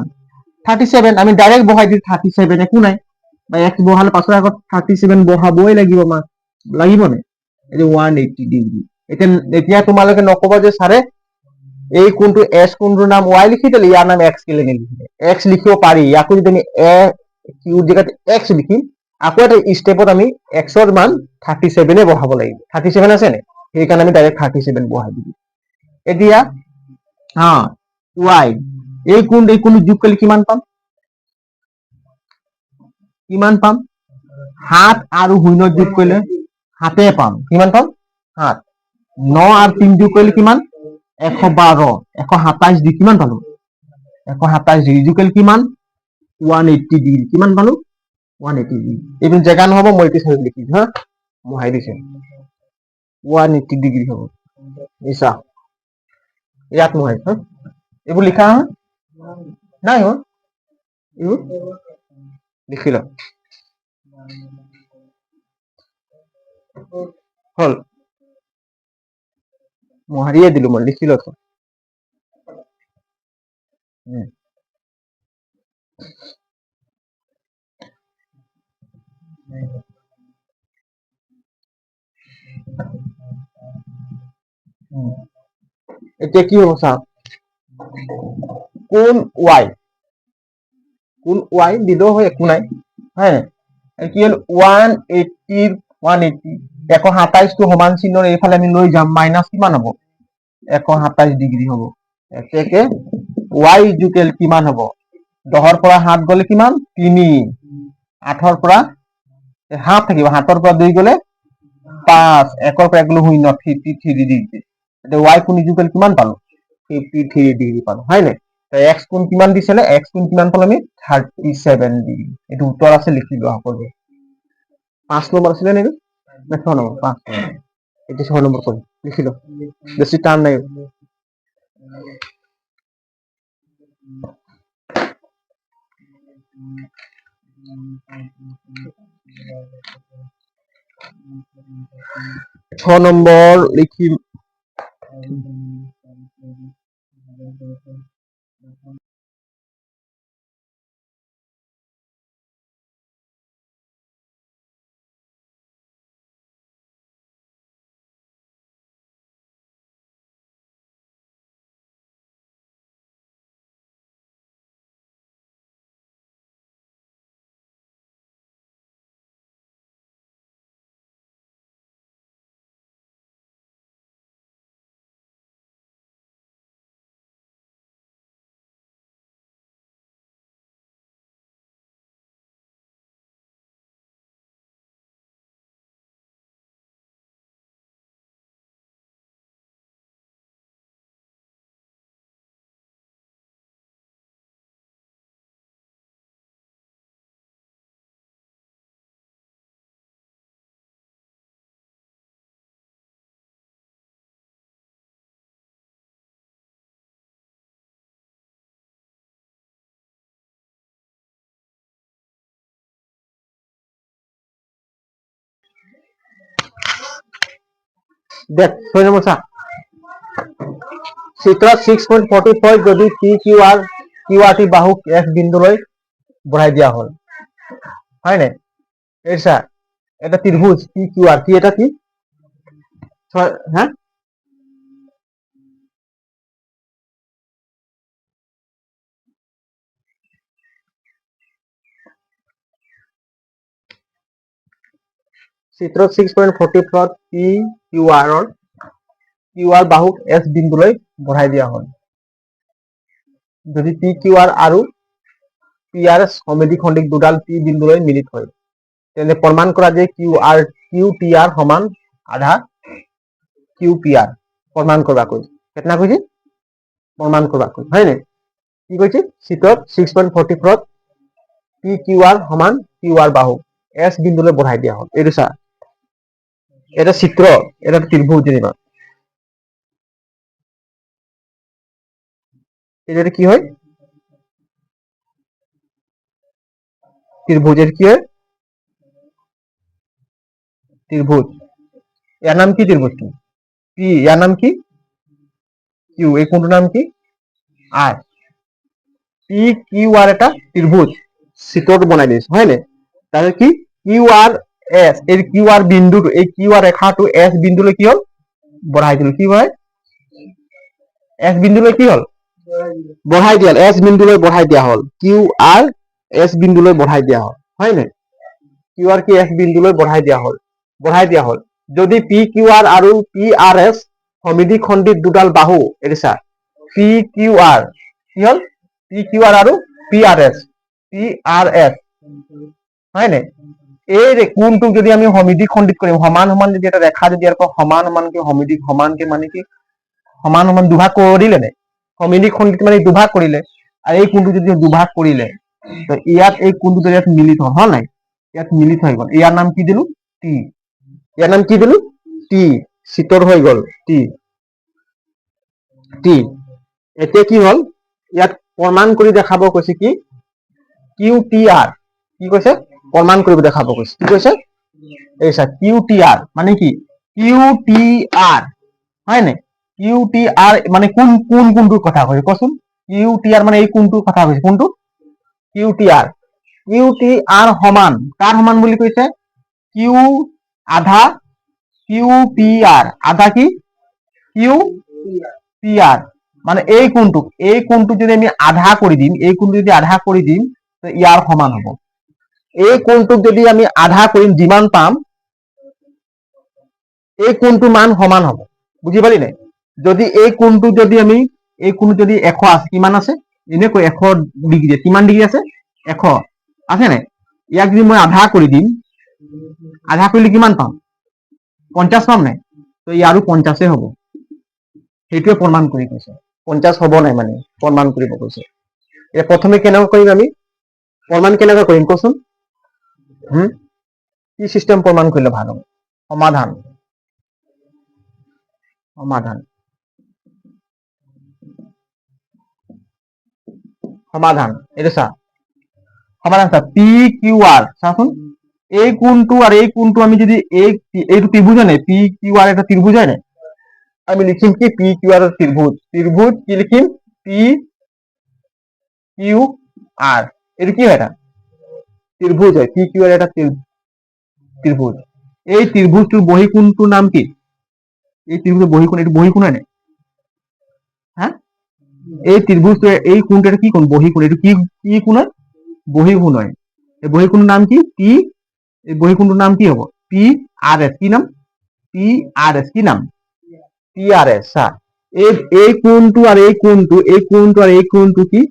37 আমি ডাইরেক্ট বহাই দিম 37 একো নাই বা এক্স বহালে পাছৰ আগত 37 বহাবই লাগিব আমাক লাগিব নে এই 180 ডিগ্ৰী এতিয়া তোমালোকে নকবা যে ছাৰে এই কোণটো এছ কোণটোৰ নাম ওয়াই লিখি দিলে ইয়াৰ নাম এক্স কেলে নিলিখিলে এক্স লিখিব পাৰি ইয়াকো যদি আমি কিউৰ জেগাত এক্স লিখিম আকৌ এটা স্টেপত আমি এক্সৰ মান 37 বহাব লাগিব 37 আছে নে সেইকাৰণে আমি ডাইৰেক্ট 37 বহাই দিম এতিয়া হা ওয়াই এই কোণ যোগ কৰিলে কিমান পাম 7 আৰু 0 যোগ কৰিলে 7 পাম কিমান পাম 7 9 আৰু 3 যোগ কৰিলে কিমান 112 127 ডিগ্ৰী কিমান পালো 127 ডিগ্ৰী যোগ কৰিলে কিমান 180 ডিগ্ৰী কিমান পালো 180 ডিগ্ৰী এইটো জেগা নহব মই এইটো চাই লিখিম হা মোহাই দিছে 180 ডিগ্ৰী হ'ব ইসা ইয়াত মোহাই হা এইবোৰ লিখা নাই হ্যাঁ এইবোৰ লিখি ল হল হাৰিয়ে দিলো, মই লিখি লৈছো। এতিয়া কি হ'ব চা, কোন y দিলেও হয়, একো নাই, হয়। কি হ'ল 180 127টো সমান চিহ্নৰ এইফালে আমি লৈ যাম, মাইনাছ কিমান হ'ব 127 ডিগ্ৰী হ'ব। এতেকে y ইকুৱেল কিমান হ'ব, 10ৰ পৰা 7 গ'লে কিমান 3, 8ৰ পৰা 7 থাকিব, 7ৰ পৰা 2 গ'লে 5, 1ৰ পৰা 1 গ'লে 0, 53 ডিগ্ৰী। এতিয়া y কোণ ইকুৱেল কিমান পালো 53 ডিগ্ৰী পালো, হয় নাই। x কোণ কিমান দিছিলে, x কোণ কিমান পালো আমি 37 ডিগ্ৰী। এইটো উত্তৰ আছে, লিখি লোৱা সকলোৱে। 5 নম্বৰ আছিলে নেকি, 6 নম্বৰ, 5 নম্বৰ। এতিয়া 6 নম্বৰ কৰিম, লিখি ল, বেছি টান নাই। নম্বৰ লিখিম। দেখ 6 নম্বৰ চা, চিত্ৰত 6.45 যদি PQRT বাহুক F বিন্দুলৈ বঢ়াই দিয়া হ'ল, হয় নাই। এই চা, এটা ত্ৰিভুজ PQR, কি এটা কি হা, চিত্ৰত 6.44 QR বাহুক S বিন্দুলৈ বঢ়াই দিয়া হ'ল। যদি PQR আৰু PRS সমদ্বিখণ্ডিক দুডাল P বিন্দুলৈ মিলিত হয়, তেনে প্ৰমাণ কৰা যে QTR সমান আধা QPR। প্ৰমাণ কৰবা কৈ, কেতনা কৈছে প্ৰমাণ কৰবা কৈ, হয় নাই। কি কৈছে, চিত্ৰত 6.44 PQR সমান QR বাহুক S বিন্দুলৈ বঢ়াই দিয়া হ'ল। এইটো চা, এটা চিত্র, এটা ত্রিভুজ যেনিবা, এটা কি হয় ত্রিভুজের, কি হয় ত্রিভুজ, এর নাম কি ত্রিভুজ কি পি, এর নাম কি কিউ, এই কোণটার নাম কি আর। পি কিউ আর এটা ত্রিভুজ চিত্রটো বনাই দিয়েছে, হয় না। তাহলে কি কিউ আর এস, এই কিউ আর বিন্দুটো, এই কিউ আর রেখাটো এস বিন্দুলৈ কি হল বঢ়াই দিল, কি হয় এস বিন্দুলৈ কি হল বঢ়াই দিয়া, এস বিন্দুলৈ বঢ়াই দিয়া হল, কিউ আর এস বিন্দুলৈ বঢ়াই দিয়া হল, হয় নাই। কিউ আর কি এস বিন্দুলৈ বঢ়াই দিয়া হল। যদি পি কিউ আর আৰু পি আর এস সমদ্বিখণ্ডিত দুডাল বাহু, এটা চা, পি কিউ আর কি হল পি কিউ আর আৰু পি আৰ এস, হয় নাই। এই কোণটোক যদি আমি সমদ্বিখণ্ডিত কৰিম, সমান সমান যদি এটা ৰেখা যদি সমান সমানকে সমানকে মানে কি সমান সমান দুভাগ কৰিলে নে, সমদ্বিখণ্ডিত মানে দুভাগ কৰিলে, আৰু এই কোণটো যদি দুভাগ কৰিলে, ইয়াত এই কোণটো ইয়াত মিলিত হল নাই, ইয়াত মিলিত হৈ গল, ইয়াৰ নাম কি দিলো টি, ইয়াৰ নাম কি দিলো টি, চিত্ৰৰ হৈ গল টি টি। এতিয়া কি হল, ইয়াত প্ৰমাণ কৰি দেখাব কৈছে কি কিউ টি আৰ, কি কৈছে প্ৰমাণ কৰিব দেখাব কৈছে, কি কৈছে এই চা কিউ টি আৰ মানে কি কিউ টি আৰ, হয় নাই। কিউ টি আৰ মানে কোনটোৰ কথা কৈছে কচোন? কিউ টি আৰ মানে এই কোনটোৰ কথা কৈছে? কোনটো? Q T R. Q T R সমান কাৰ সমান বুলি কৈছে? কিউ আধা কিউ পি আৰ। আধা কি? Q P R. মানে এই কোনটোক যদি আমি আধা কৰি দিম, এই কোনটো যদি আধা কৰি দিম ইয়াৰ সমান হ'ব। এই কোনটোক যদি আমি আধা কৰিম যিমান পাম এই কোনটো মান সমান হ'ব। বুজি পালি নাই? যদি এই কোনটো যদি আমি এই কোনটো যদি 100 আছে, কিমান আছে? এনেকৈ 100 ডিগ্ৰী। কিমান ডিগ্ৰী আছে? 100 আছে নাই? ইয়াক যদি মই আধা কৰি দিম, আধা কৰিলে কিমান পাম? 50 পাম নাই? তো ইয়াৰো 50 হ'ব। সেইটোৱে প্ৰমাণ কৰি কৈছে। 50 হ'ব নাই মানে প্ৰমাণ কৰিব কৈছে। প্ৰথমে কেনেকৈ কৰিম আমি? প্ৰমাণ কেনেকৈ কৰিম কচোন? কি চিষ্টেম প্ৰমাণ কৰিলে ভাল হ'ব? সমাধান। এইটো চা। সমাধান চা। পি কিউ আৰ চাচোন। এই কোণটো আর এই কোণটো আমি যদি এইটো ত্রিভুজ হয় নাই? পি কিউ আর এটা ত্রিভুজ হয় নাই? আমি লিখিম কি পি কিউ আর ত্রিভুজ। ত্রিভুজ কি লিখিম? P Q R. এটা কি হয়? এটা ত্রিভুজ হয়। পি কিউ আর এটা ত্রিভুজ। এই ত্ৰিভুজটোৰ বহিকোণটোৰ নাম কি? এই ত্রিভুজের বহিকোণ, এটা বহিকোণ হয় নাই? হ্যাঁ, এই ত্রিভুজটো এই কোণটো কি কোণ? বহিকোণ। এটা কি কোণ হয়? বহিকোণ হয়। এই বহিকোণৰ নাম কি? পি। এই বহিকোণটোৰ নাম কি হ'ব? পি আর এস। কি নাম? পি আর এস। কি নাম? পি আর এস। এই কোণটো আর এই কোণটো কি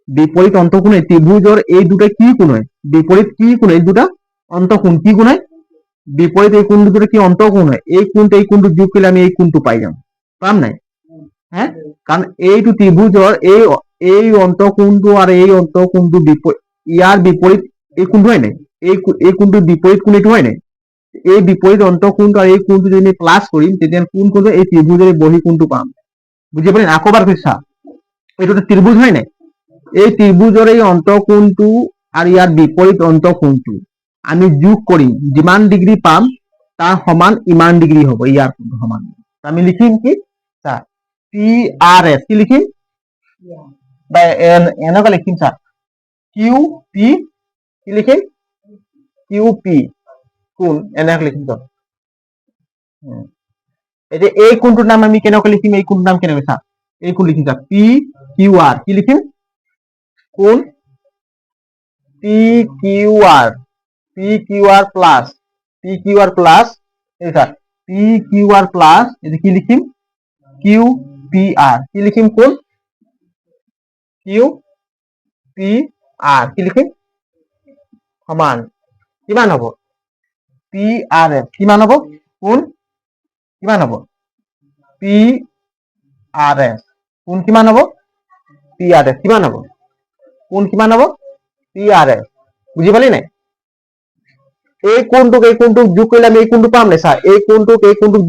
বিপরীত অন্তঃকোণ? ত্রিভুজের এই দুটা কি কোণ হয়? বিপরীত কি কোণ? এই দুটা অন্তঃকোণ কি কোণ হয়? বিপরীত এই কোণ দুটো কি অন্তঃকোণ হয়? এই কোণটো যোগ করলে আমি এই কোণটো পাই যাম। পাম নাই? হ্যাঁ, কারণ এইটো ত্রিভুজের এই অন্তঃকোণটো আর এই অন্তঃকোণটো ইয়ার বিপরীত এই কোণটো হয় নাই? এই কোণটোৰ বিপৰীত কোণ এইটো হয় নাই? এই বিপৰীত অন্তঃকোণটো আৰ এই কোণটো যদি আমি প্লাস কৰিম তেতিয়া কোন কোণটো এই ত্ৰিভুজেৰ বহিকোণটো পাম। বুঝি পালি? আকৌ এবাৰ কৈছা, এইটো ত্ৰিভুজ হয় নাই? এই ত্ৰিভুজেৰ এই অন্তঃকোণটো আৰ ইয়াৰ বিপৰীত অন্তঃকোণটো আমি যোগ কৰিম, যিমান ডিগ্ৰী পাম তাৰ সমান ইমান ডিগ্ৰী হ'ব। ইয়াৰ সমান আমি লিখিম কি? চা, পি আৰ এস। কি লিখিম? বা এনেকুৱা লিখিম চা, কিউ পি। কি লিখিম? কিউ পি কোণ এনেকৈ লিখিম। চা, এতিয়া এই কোণটোৰ নাম আমি কেনেকৈ লিখিম? এই কোণটোৰ নাম কেনেকৈ? চা, এই কোণ লিখিম। চা, পি কিউ আর। কি লিখিম? কোণ P Q R. P Q R plus P Q R plus P Q R plus এটা কি লিখিম? Q P R. কি লিখিম? কোণ কিউ পি আর। কি লিখিম? সমান কিমান হ'ব? পি আর এস। কিমান হ'ব? কোণ কিমান হ'ব? পি আর এস। কোণ কিমান হ'ব? পি আর এস কিমান হ'ব? কোণ কিমান হ'ব? পি আর এস। বুজি পালি নাই? এই কোণটোক যোগ কৰিলে আমি এই কোণটো পাম নাই? চা, এই কোণটোক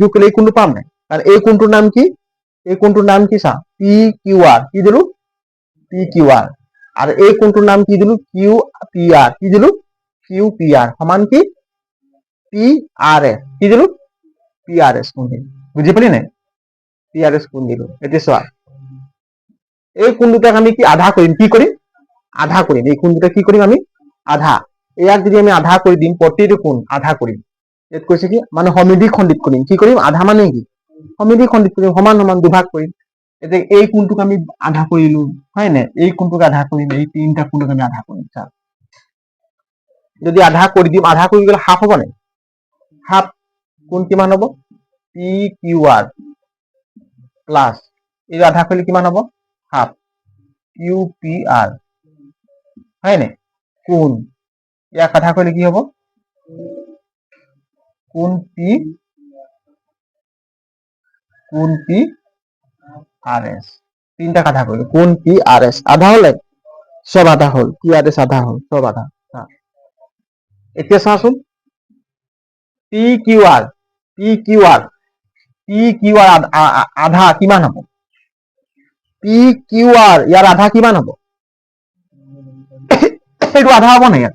যোগ কৰিলে এই কোণটো পাম নাই? কাৰণ এই কোণটোৰ নাম কি? এই কোণটোৰ নাম কি? চা, পি কিউ আৰ। কি দিলো? P Q R. আৰ এই কোণটোৰ নাম কি দিলো? Q P R. কি দিলো? কিউ পি আর সমান কি? পি আর এস। কি দিলো? পি আর এস কোণ দিলো। বুজি পালি নাই? পি আর এস কোণ দিলো। এতিয়া চোৱা, এই কোণ দুটাক আমি কি আধা কৰিম? কি কৰিম? আধা কৰিম। এই কোণ দুটা কি কৰিম? আমি আধা। ইয়াক যদি আমি আধা কৰি দিম, প্ৰতিটো কোণ আধা কৰিম। ইয়াত কৈছে কি মানে সমিধি খণ্ডিত কৰিম। কি কৰিম? আধা মানে কি? সমিধি খণ্ডিত কৰিম, সমান সমান দুভাগ কৰিম। এতিয়া এই কোণটোক আমি আধা কৰিলো, হয় নাই? এই কোণটোক আধা কৰিম, এই তিনিটা কোণটোক আমি আধা কৰিম। চা, যদি আধা কৰি দিম, আধা কৰি গ'লে হাফ হ'ব নাই? হাফ। কোণ কিমান হ'ব? পি কিউ আর প্লাস এই আধা কৰিলে কিমান হ'ব? Half Q P R. হয় নাই? কোণ ইয়াক আধা কৰিলে কি হ'ব? কোণ পি আৰ এস। তিনটা আধা কৰিলো, কোণ পি আর এস আধা হলে সব আধা হল। পি আর এস আধা হল, সব আধা। এতিয়া চাচোন, পি কিউ আর আধা কিমান হ'ব? পি কিউ আর ইয়াৰ আধা কিমান হ'ব? এইটো আধা হ'ব নাই? ইয়াত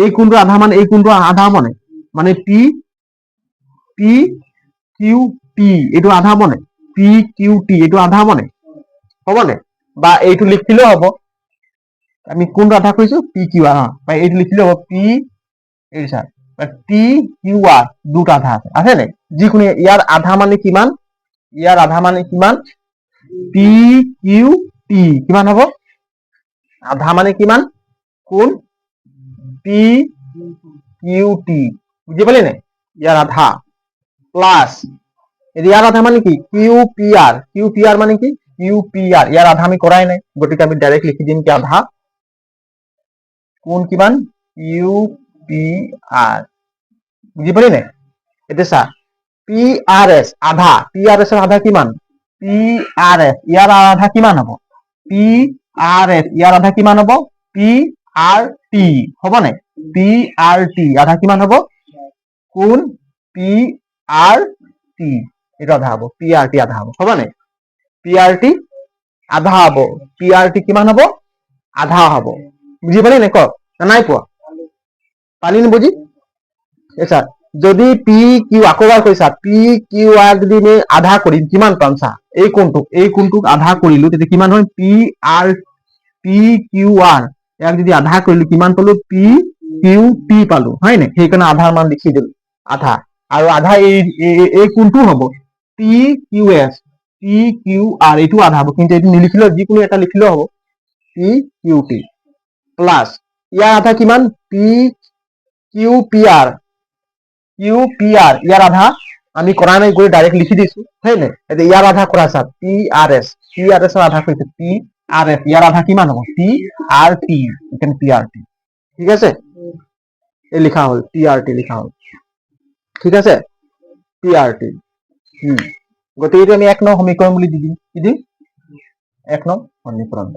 এই কোণটো আধা মানে এই কোণটো আধা হ'ব নাই? মানে পি কিউ পি এইটো আধা হ'ব নাই? পি কিউ টি এইটো আধা হবনে বা এইটো লিখিলেও হ'ব আমি কোনটো আধা কৰিছো পি কিউ আৰ বা এইটো লিখিলেও হ'ব পি এই চাৰ টি কিউ আৰ দুটা আধা আছে নাই যিকোনো ইয়াৰ আধা মানে কিমান পি কিউ টি কিমান হ'ব আধা মানে কিমান কোন পি কিউ টি বুজি পালি নাই ইয়াৰ আধা প্লাস ইয়াৰ আধা মানে কি কিউ পি আৰ মানে কি কিউ পি আৰ ইয়াৰ আধা আমি কৰাই নাই গতিকে আমি ডাইৰেক্ট লিখি দিম কি আধা কোন কিমান কিউ পি আৰ বুজি পালি নাই এতিয়া চা পি আৰ এছ আধা পি আৰ এছ আধা কিমান পি আৰ এছ ইয়াৰ আধা কিমান হ'ব পি আৰ এছ ইয়াৰ আধা কিমান হ'ব পি আৰ টি হ'ব নাই পি আৰ টি আধা কিমান হ'ব কোন পি আৰ টি এইটো আধা হ'ব পি আৰ টি আধা হ'ব নাই পি আৰ টি আধা হ'ব পি আৰ টি কিমান হ'ব আধা হ'ব বুজি পালি নাই ক নাই পোৱা পালি বুজি আচ্ছা যদি পি কিউ আকৌ এবাৰ কৈছা পি কিউ আৰ যদি আমি আধা কৰিম কিমান পাম চা এই কোণটোক আধা কৰিলো তেতিয়া কিমান হয় পি কিউ আৰ ইয়াক যদি আধা কৰিলো কিমান পালো পি কিউ টি পালো হয় নাই সেইকাৰণে আধাৰ মান লিখি দিলো আধা আৰু আধা এই কোণটো হ'ব P Q S P Q R এইটো আধা হ'ব কিন্তু এইটো নিলিখিলেও যিকোনো এটা লিখিলেও হ'ব পি কিউ টি প্লাস ইয়াৰ আধা কিমান পি কিউ পি আৰ ইয়াৰ আধা আমি কৰা নাই গৈ ডাইৰেক্ট লিখি দিছো হয় নাই এতিয়া ইয়াৰ আধা কৰা চা পি আৰ এছ আধা কৰিছে পি আৰ এছ ইয়াৰ আধা কিমান হ'ব পি আৰ টি এখানে পি আৰ টি ঠিক আছে এই লিখা হল পি আৰ টি লিখা হল ঠিক আছে পি আৰ টি গতিকে এইটো আমি 1 নং সমীকৰণ বুলি দি দিম কি দিম 1 নং সমীকৰণ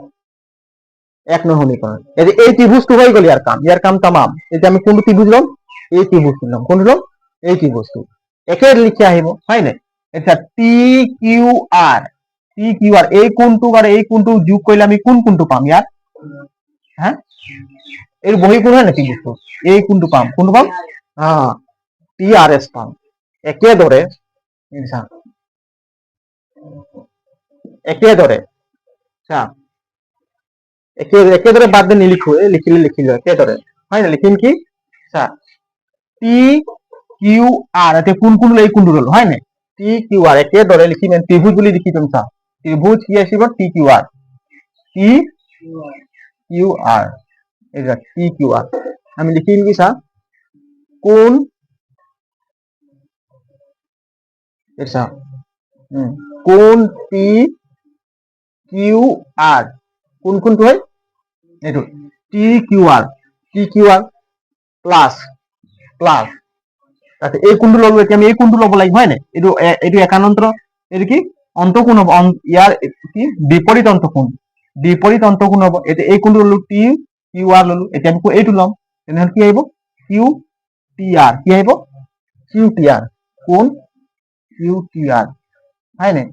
এতিয়া এই ত্ৰিভুজটো হৈ গ'ল ইয়াৰ কাম তামাম এতিয়া আমি কোনটো ত্ৰিভুজ ল'ম এই ত্ৰিভুজটো ল'ম কোনটো ল'ম এই ত্ৰিভুজটো একে লিখি আহিব হয় নাই এতিয়া টি কিউ আৰ এই কোণটো আৰু এই কোণটো যোগ কৰিলে আমি কোন কোণটো পাম ইয়াত হা এই বহি কোণ হয় নেকি বস্তু এই কোণটো পাম টি আৰ এছ পাম একেদৰে একেদৰে বাদ দি নিলিখো লিখিলো একেদৰে হয় না লিখিম কি চা টি কিউ আৰ এতিয়া কোন এই কোনটো ললো হয় নাই টি কিউ আৰ একেদৰে লিখিম ত্ৰিভুজ বুলি লিখি দিম চা ত্ৰিভুজ কি আহিব T Q R T Q R আমি লিখিম কি চা কোন কোন টি কিউ আৰ কোনটো হয় এইটো টি কিউ আৰ প্লাস এই কোনটো ললো এতিয়া আমি এই কোনটো ল'ব লাগিব হয় নাই এইটো একানন্তৰ এইটো কি অন্তকোণ হ'ব ইয়াৰ কি বিপৰীত অন্তকোণ হ'ব এতিয়া এই কোনটো ললো টি কিউ আৰ ললো এতিয়া আমি এইটো ল'ম তেনেহ'লে কি আহিব কিউ টি আৰ কি আহিব কিউ টি আৰ কোন কিউ টি আৰ হয় নাই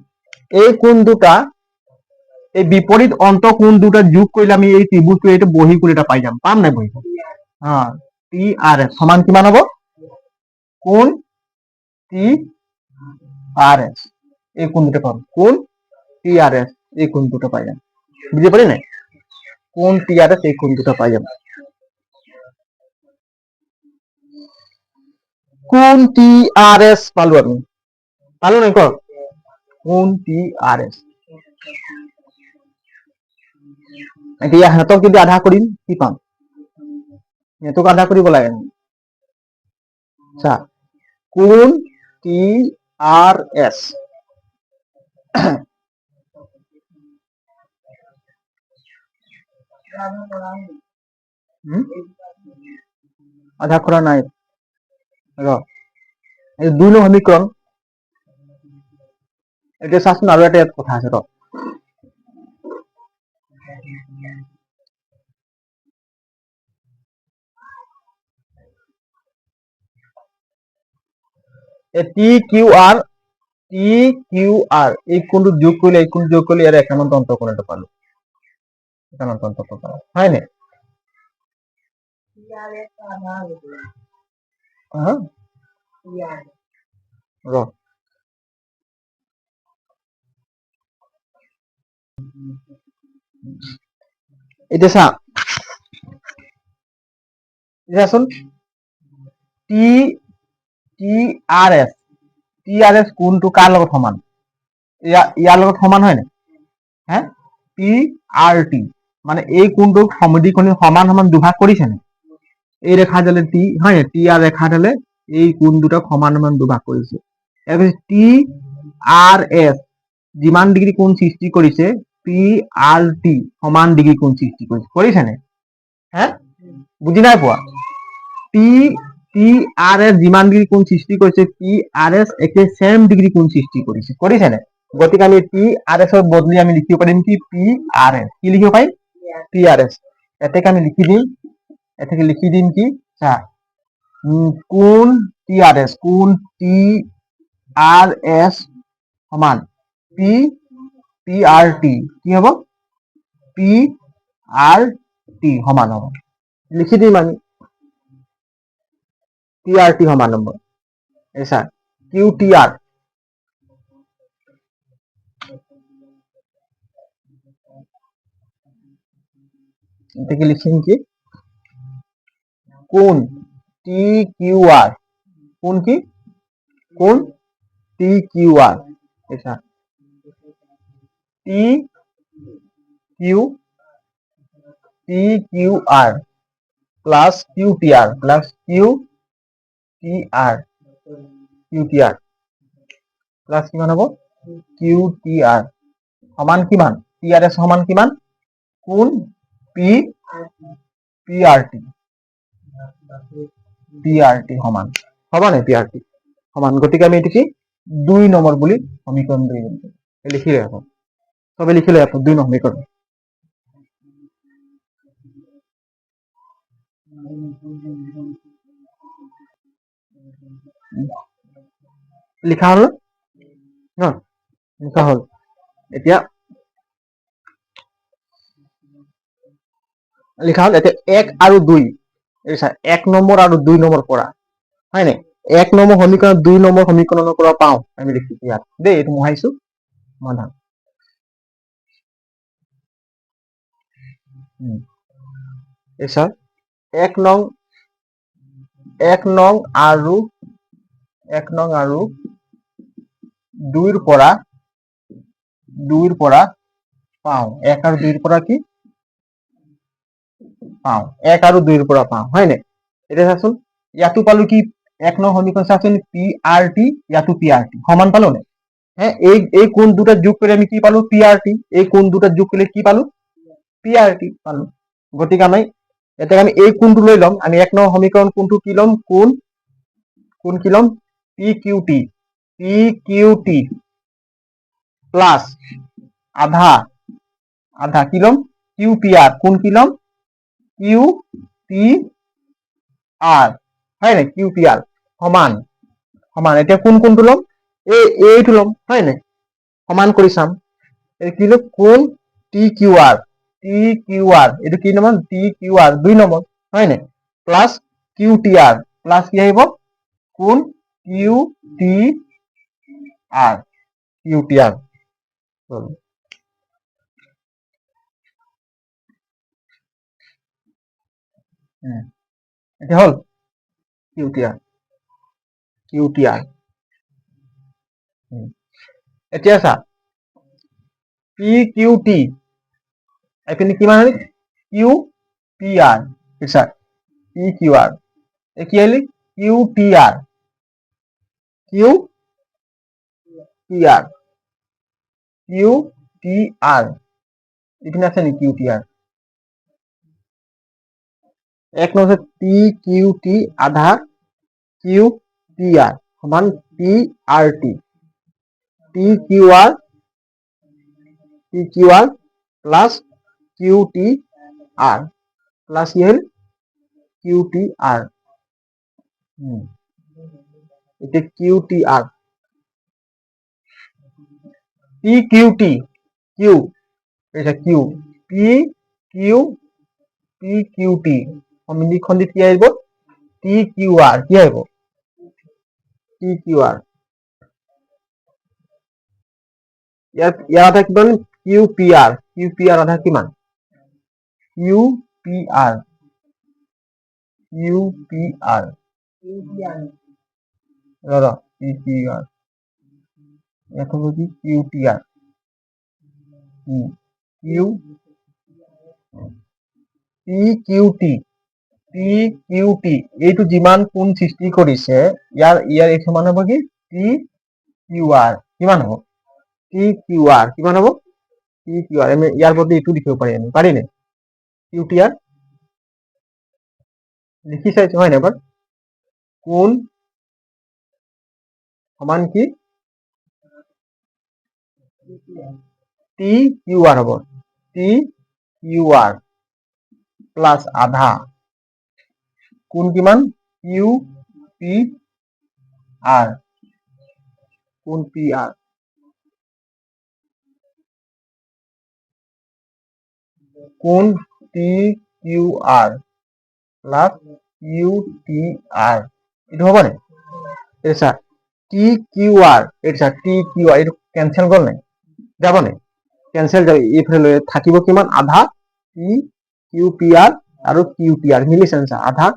এই কোণ দুটা এই বিপৰীত অন্তকোণ দুটা যোগ কৰিলে আমি এই ত্ৰিভুজটো এইটো বহি কোণ এটা পাই যাম পাম নাই বহি টি আৰ এছ সমান কিমান হ'ব কোন টি আৰ এস এই কোন দুটো পাবো কোন টি আর এস এই কোন দুটো পাই যাম বুঝতে পারি না কোন টি আর এস এই কোন দুটো পাই যাম কোন টি আর এস পালো আমি পালো না কর কোন টি আর এস এতিয়া হাতক যদি আধা কৰিম কি পাম সিহঁতক আধা কৰিব লাগে আচ্ছা কোন টি আৰ এস আধা কৰা নাই এই 2 নং সমীকৰণ এতিয়া চাচোন আৰু এটা কথা আছে টি কিউ আৰ এই কোনটো যোগ কৰিলে এই কোনটো যোগ কৰিলে ইয়াৰ একানন্ত অন্তকোণ এটা পালো একানন্ত অন্তকোণ পালো হয় নাই ৰ এতিয়া চাচোন টি টি আৰ এছ কোনটো কাৰ লগত সমান ইয়াৰ লগত সমান হয় নাই হে পি আৰ টি মানে এই কোনটোক সমদ্বিখণ্ডক সমান সমান দুভাগ কৰিছে নে এই ৰেখাডালে টি হয় টি আৰ ৰেখাডালে এই কোণ দুটাক সমান সমান দুভাগ কৰিছে টি আৰ এছ যিমান ডিগ্ৰী কোণ সৃষ্টি কৰিছে পি আৰ টি সমান ডিগ্ৰী কোণ সৃষ্টি কৰিছে নে হে বুজি নাই পোৱা টি টি আৰ এছ যিমান ডিগ্ৰী কোণ সৃষ্টি কৰিছে পি আৰ এছ একে চেম ডিগ্ৰী কোণ সৃষ্টি কৰিছে নে গতিকে আমি পি আৰ এছৰ বদলি আমি লিখিব পাৰিম কি পি আৰ এছ কি লিখিব পাৰিম পি আৰ এছ এটাকে আমি লিখি দিম কি চা কোণ টি আৰ এছ কোণ টি আৰ এছ সমান পি পি আৰ টি কি হ'ব পি আৰ টি সমান হ'ব লিখি দিম আমি পি আৰ টি সমান হ'ব এই চা কিউ টি আৰ এটাকে লিখিম কি কোণ টি কিউ আর কোণ কি কোণ টি কিউ আর ऐसा टी किউ আর plus Q T R plus Q T R plus কিমান হ'ব কিউ টি আর সমান কিমান টি আর এস সমান কিমান কোণ পি পি আর টি সমান সমান পি আর টি সমান গতিকে আমি এটো কি 2 নম্বৰ বুলি সমীকৰণ লিখি ৰাখো সবে লিখি লৈ 2 নম্বৰ সমীকৰণ লিখা হল ন লিখা হল এতিয়া লিখা হল এতিয়া 1 আৰু 2 1 নম্বৰ আৰু 2 নম্বৰ পৰা হয় নাই 1 নম্বৰ সমীকৰণ 2 নম্বৰ সমীকৰণৰ পৰা পাওঁ আমি লিখিছো ইয়াত দেই এইটো মহাইছো সমাধান এসা 1 নং আৰু 2 ৰ পৰা পাওঁ 1 আৰু 2 ৰ পৰা কি পাওঁ 1 আৰু 2 ৰ পৰা পাওঁ হয় নাই এটা চাচোন ইয়াতো পালো কি 1 নং সমীকৰণ চাচোন পি আৰ টি ইয়াতো পি আৰ টি সমান পালো নে হ্যাঁ এই কোণ দুটা যোগ কৰি আমি কি পালো পি আৰ টি এই কোণ দুটা যোগ কৰিলে কি পালো পি আৰ টি পালো গতিকে আমি এটা আমি এই কোণটো লৈ লম আমি 1 নং সমীকৰণ কোণটো কি লম কোণ কি লম পি কিউ টি প্লাস আধা কি লম কিউ পি আর কোণ কি লম কিউ পি আর হয় না কিউ পি আর সমান এতিয়া কোনটো লম এইটো লম হয় না সমান কৰি চাম কি লম কোণ টি কিউ আৰ এইটো কি number T Q R 2 number হয় না plus Q T R plus কি আহিব কোণ কিউ টি আর এটা হল কিউ টি আর এতিয়া চা পি কিউ টি এখানে কিমান হল কিউ পি আর আচ্ছা পি কিউ আর কি হল কিউ টি আর এখানে আছে নি কিউ টি আর এক নম্বর পি কিউ টি আধা কিউ পি আর সমান P R T Q R plus Q T R plus কি হল কিউ টি আর এটা কিউ টি আর পি কিউ টি কিউ এটা কিউ পি কিউ টি সমীকৰণত কি আহিব টি কিউ আৰ কি আহিব T Q R ইয়াত কিমান কিউ পি আৰ আধা কিমান কিউ পি আৰ এখন কি Q P R Q P Q T এইটো যিমান কোণ সৃষ্টি কৰিছে ইয়াৰ এই সমান হ'ব কি পি কিউ আৰ কিমান হ'ব পি কিউ আৰ কিমান হ'ব পি কিউ আৰ আমি ইয়াৰ বদলি এইটো লিখিব পাৰিনে কিউ টি আৰ লিখি চাইছো হয় না এবাৰ কোণ সমান কি টি কিউ আৰ হ'ব টি কিউ আৰ প্লাস আধা কোণ কিমান কিউ পি আৰ কোণ পি আৰ কোণ T Q R plus Q T R এইটো হ'ব নে এই স্যাৰ টি কিউ আৰ এইটো স্যাৰ টি কিউ আৰ এইটো কেনসেল গ'ল নাই যাব নে কেনসেল যাব এইফালে থাকিব কিমান আধা টি কিউ পি আৰ আৰু কিউ টি আৰ মিলিছে স্যাৰ আধা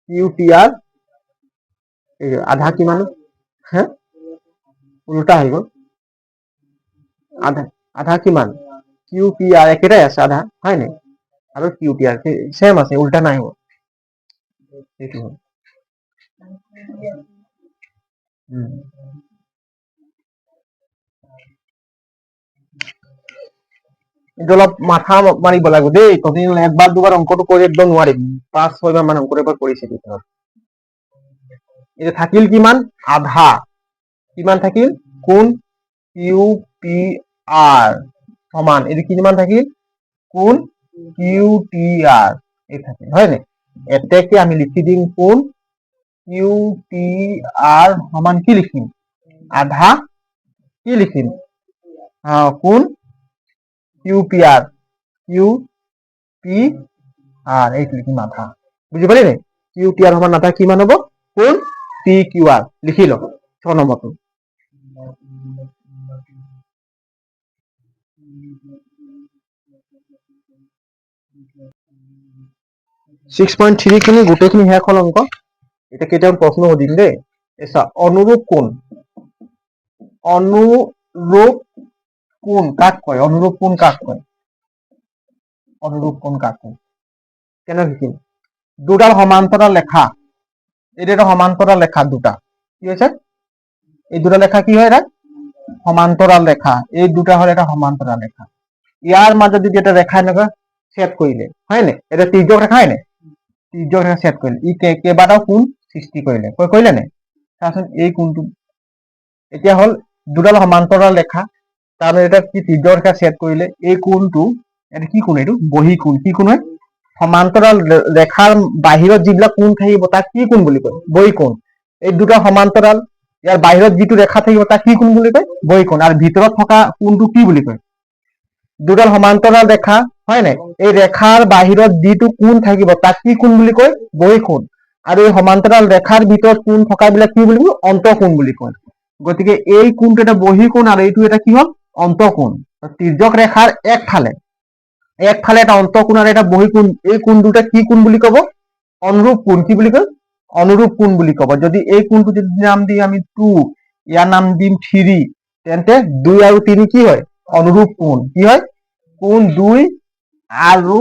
কিউ টি আৰ আধা কিমান হ্যাঁ উল্টা হৈ গ'ল আধা কিমান কিউ পি আৰ একেটাই আছে আধা হয় নাই আৰু কিউ টি আৰ সেম আছে উল্টা নাই হ'ব এইটো হ'ল এইটো অলপ মাথা মাৰিব লাগিব দেই কঠিন একবাৰ দুবাৰ অংকটো কৰি একদম নোৱাৰিম 5-6 বাৰ মান অংকৰ এবাৰ কৰিছে ভিতৰত এটা থাকিল কিমান আধা কিমান থাকিল কোণ কিউ পি আৰ সমান এইটো কিমান থাকিল কোণ কিউ টি আৰ এই থাকিল হয় নাই এতেকে আমি লিখি দিম কোণ কিউ টি আৰ সমান কি লিখিম আধা কি লিখিম কোণ কিউ পি আৰ এইটো লিখিম আধা বুঝি পালি নাই কিউ টি আৰ সমান আধা কিমান হ'ব কোণ পি কিউ আৰ লিখি ল 6 নম্বৰটো (6.3) খিনি গোটেইখিনি শেষ হ'ল অংক এটা কেইটামান প্ৰশ্ন সুধিম দেই এসা অনুৰূপ কোণ কাক কয় অনুৰূপ কোণ কাক কয় কেনে লিখিম দুডাল সমান্তৰাল ৰেখা এটা সমান্তৰাল ৰেখা দুটা কি হৈছে এই দুটা রেখা কি হয় এটা সমান্তরাল রেখা এই দুটা হল এটা সমান্তরাল রেখা ইয়ার মাঝে যদি এটা রেখা এনেকা সেট কৰিলে হয় না এটা তিৰ্যক ৰেখা হয় না তিৰ্যক ৰেখা সেট কৰিলে ই কেইবাটাও কোণ সৃষ্টি কৰিলে কৰিলে না তাহলে এই কোণটো এতিয়া হল দুডাল সমান্তৰাল ৰেখা তাহলে এটা কি তিৰ্যক ৰেখা সেট কৰিলে এই কোণটো এটা কি কোণ এইটো বহি কোণ কি কোণ হয় সমান্তরাল রেখার বাহিৰত যিবিলাক কোণ থাকিব তাক কি কোণ বুলি কয় বহি কোণ এই দুটা সমান্তরাল ইয়াৰ বাহিৰত যিটো ৰেখা থাকিব তাক কি কোণ বুলি কয় বহি কোণ আৰু ভিতৰত থকা কোণটো কি বুলি কয় দুডাল সমান্তৰাল ৰেখা হয় নাই এই ৰেখাৰ বাহিৰত যিটো কোণ থাকিব তাক কি কোণ বুলি কয় বহি কোণ আৰু এই সমান্তৰাল ৰেখাৰ ভিতৰত কোণ থকাবিলাক কি বুলি কয় অন্তঃকোণ বুলি কয় গতিকে এই কোণটো এটা বহি কোণ আৰু এইটো এটা কি হ'ল অন্তঃকোণ তিৰ্যক ৰেখাৰ একফালে এটা অন্তঃকোণ আৰু এটা বহি কোণ এই কোণ দুটা কি কোণ বুলি কব অনুৰূপ কোণ কি বুলি কয় অনুৰূপ কোণ বুলি কব যদি এই কোণটো যদি নাম দিই আমি 2 ইয়াৰ নাম দিম 3 তেন্তে 2 আৰু 3 কি হয় অনুৰূপ কোণ কি হয় কোণ 2 আৰু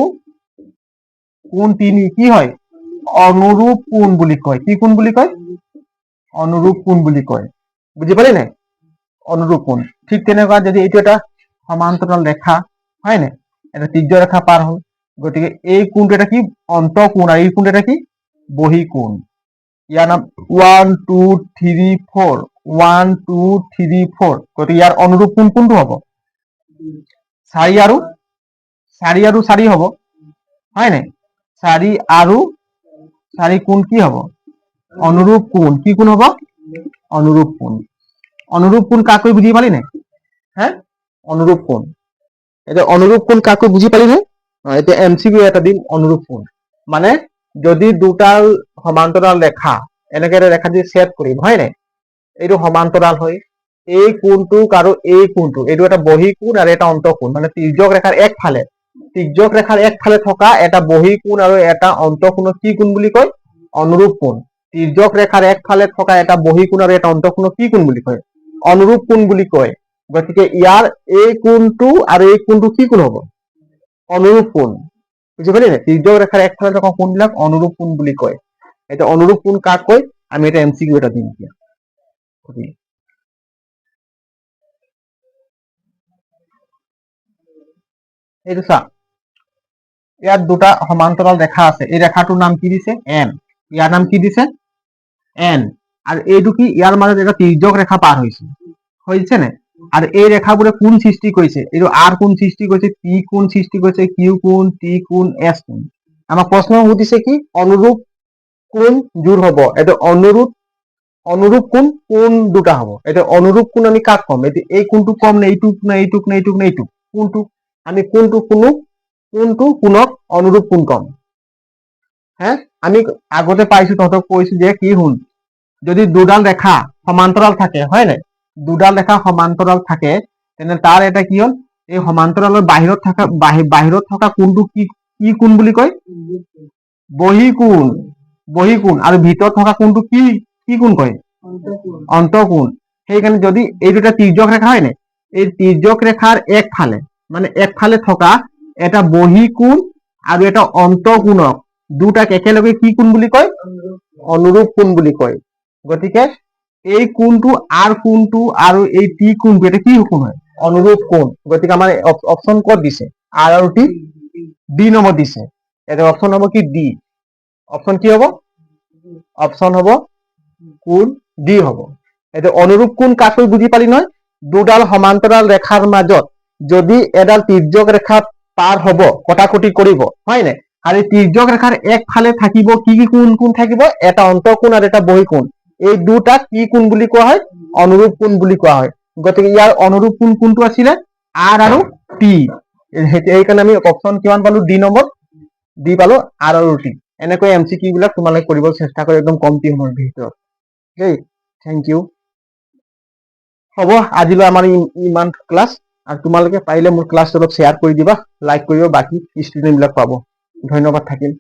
কোণ 3 কি হয় অনুৰূপ কোণ বুলি কয় কি কোণ বুলি কয় অনুৰূপ কোণ বুলি কয় বুজি পালি নাই অনুৰূপ কোণ ঠিক তেনেকুৱা যদি এইটো এটা সমান্তৰাল ৰেখা হয় না এটা তিৰ্যক ৰেখা পাৰ হল গতিকে এই কোণটো এটা কি অন্তঃকোণ আৰু এই কোণটো এটা কি বহি কোণ ইয়াৰ নাম 1 2 3 4 1 2 3 4 গতিকে ইয়াৰ অনুৰূপ কোণ কোনটো হ'ব 4 আৰু 4 হ'ব হয় নাই 4 আৰু 4 কোণ কি হ'ব অনুৰূপ কোণ কি কোণ হ'ব অনুৰূপ কোণ কাকৈ বুজি পালি নাই হ্যাঁ অনুৰূপ কোণ এটা অনুৰূপ কোণ কাকৈ বুজি পালি নাই এতিয়া এমসিকিউ এটা দিম অনুৰূপ কোণ মানে যদি দুটাল সমান্তৰাল ৰেখা এনেকে এটা ৰেখা দিয়ে সেট কৰিম হয় নাই এইটো সমান্তৰাল হয় এই কোণটোক আৰু এই কোণটো এইটো এটা বহি কোণ আৰু এটা অন্তঃকোণ মানে তিৰ্যক ৰেখাৰ একফালে থকা এটা বহি কোণ আৰু এটা অন্তঃকোণক কি কোণ বুলি কয় অনুৰূপ কোণ তিৰ্যক ৰেখাৰ একফালে থকা এটা বহি কোণ আৰু এটা অন্তঃকোণক কি কোণ বুলি কয় অনুৰূপ কোণ বুলি কয় গতিকে ইয়াৰ এই কোণটো আৰু এই কোণটো কি কোণ হ'ব অনুৰূপ কোণ বুজি পালি নে তিৰ্যক ৰেখাৰ একফালে থকা কোণবিলাক অনুৰূপ কোণ বুলি কয় এটা অনুৰূপ কোণ কাক কয় আমি এটা এমচিকিউ এটা দিম এতিয়া এইটো চা ইয়াত দুটা সমান্তৰাল ৰেখা আছে এই ৰেখাটোৰ নাম কি দিছে এন ইয়াৰ নাম কি দিছে এন আৰু এইটো কি ইয়াৰ মাজত এটা তিৰ্যক ৰেখা পাৰ হৈছে নে আৰু এই ৰেখাবোৰে কোণ সৃষ্টি কৰিছে এইটো আৰ কোণ সৃষ্টি কৰিছে পি কোণ সৃষ্টি কৰিছে কিউ কোণ টি কোণ এছ কোণ আমাক প্ৰশ্ন সুধিছে কি অনুৰূপ কোণ যোৰ হ'ব এইটো অনুৰূপ কোণ কোন দুটা হ'ব এইটো অনুৰূপ কোণ আমি কাক কম এইটো এই কোণটোক কম নে এইটোক নে এইটোক নে এইটোক নে এইটোক কোনটো আমি কোনটো কোণক অনুৰূপ কোণ কম হে আমি আগতে পাইছো তহঁতক কৈছো যে কি শুন যদি দুডাল ৰেখা সমান্তৰাল থাকে হয় নাই দুডাল ৰেখা সমান্তৰাল থাকে তেনে তাৰ এটা কি হ'ল এই সমান্তৰালৰ বাহিৰত থকা কোণটো কি কোণ বুলি কয় বহি কোণ আৰু ভিতৰত থকা কোণটো কি কোণ কয় অন্তঃকোণ সেইকাৰণে যদি এই দুটা তিৰ্যক ৰেখা হয় নাই এই তিৰ্যক ৰেখাৰ একফালে থকা এটা বহি কোণ আৰু এটা অন্তঃকোণক দুটাক একেলগে কি কোণ বুলি কয় অনুৰূপ কোণ বুলি কয় গতিকে এই কোণটো আৰ কোণটো আৰু এই টি কোণটো এটা কি কোণ হয় অনুৰূপ কোণ গতিকে আমাৰ অপচন ক'ত দিছে আৰ আৰু টি ডি নম্বৰ দিছে এটা অপচন হ'ব কি ডি অপচন কি হ'ব অপচন হ'ব কোণ ডি হ'ব এইটো অনুৰূপ কোণ কাক বুজি পালি নহয় দুডাল সমান্তৰাল ৰেখাৰ মাজত যদি এডাল তিৰ্যক ৰেখা পাৰ হ'ব কটাকটি কৰিব হয় নাই আৰু তিৰ্যক ৰেখাৰ একফালে থাকিব কি কোণ থাকিব এটা অন্তঃকোণ আৰু এটা বহি কোণ এই দুটাক কি কোণ বুলি কোৱা হয় অনুৰূপ কোণ বুলি কোৱা হয় গতিকে ইয়াৰ অনুৰূপ কোণ কোনটো আছিলে আৰ আৰু টি সেইকাৰণে আমি অপচন কিমান পালো ডি নম্বৰ ডি পালো আৰ আৰু টি এনেকৈ এমচিকিউ বিলাক তোমালোকে কৰিব চেষ্টা কৰি একদম কমটি সময়ৰ ভিতৰত দেই থেংক ইউ হ'ব আজিলৈ আমাৰ ইমান ক্লাছ আৰু তোমালোকে পাৰিলে মোৰ ক্লাছটো অলপ শ্বেয়াৰ কৰি দিবা লাইক কৰিব বাকী ষ্টুডেণ্ট বিলাক পাব ধন্যবাদ থাকিল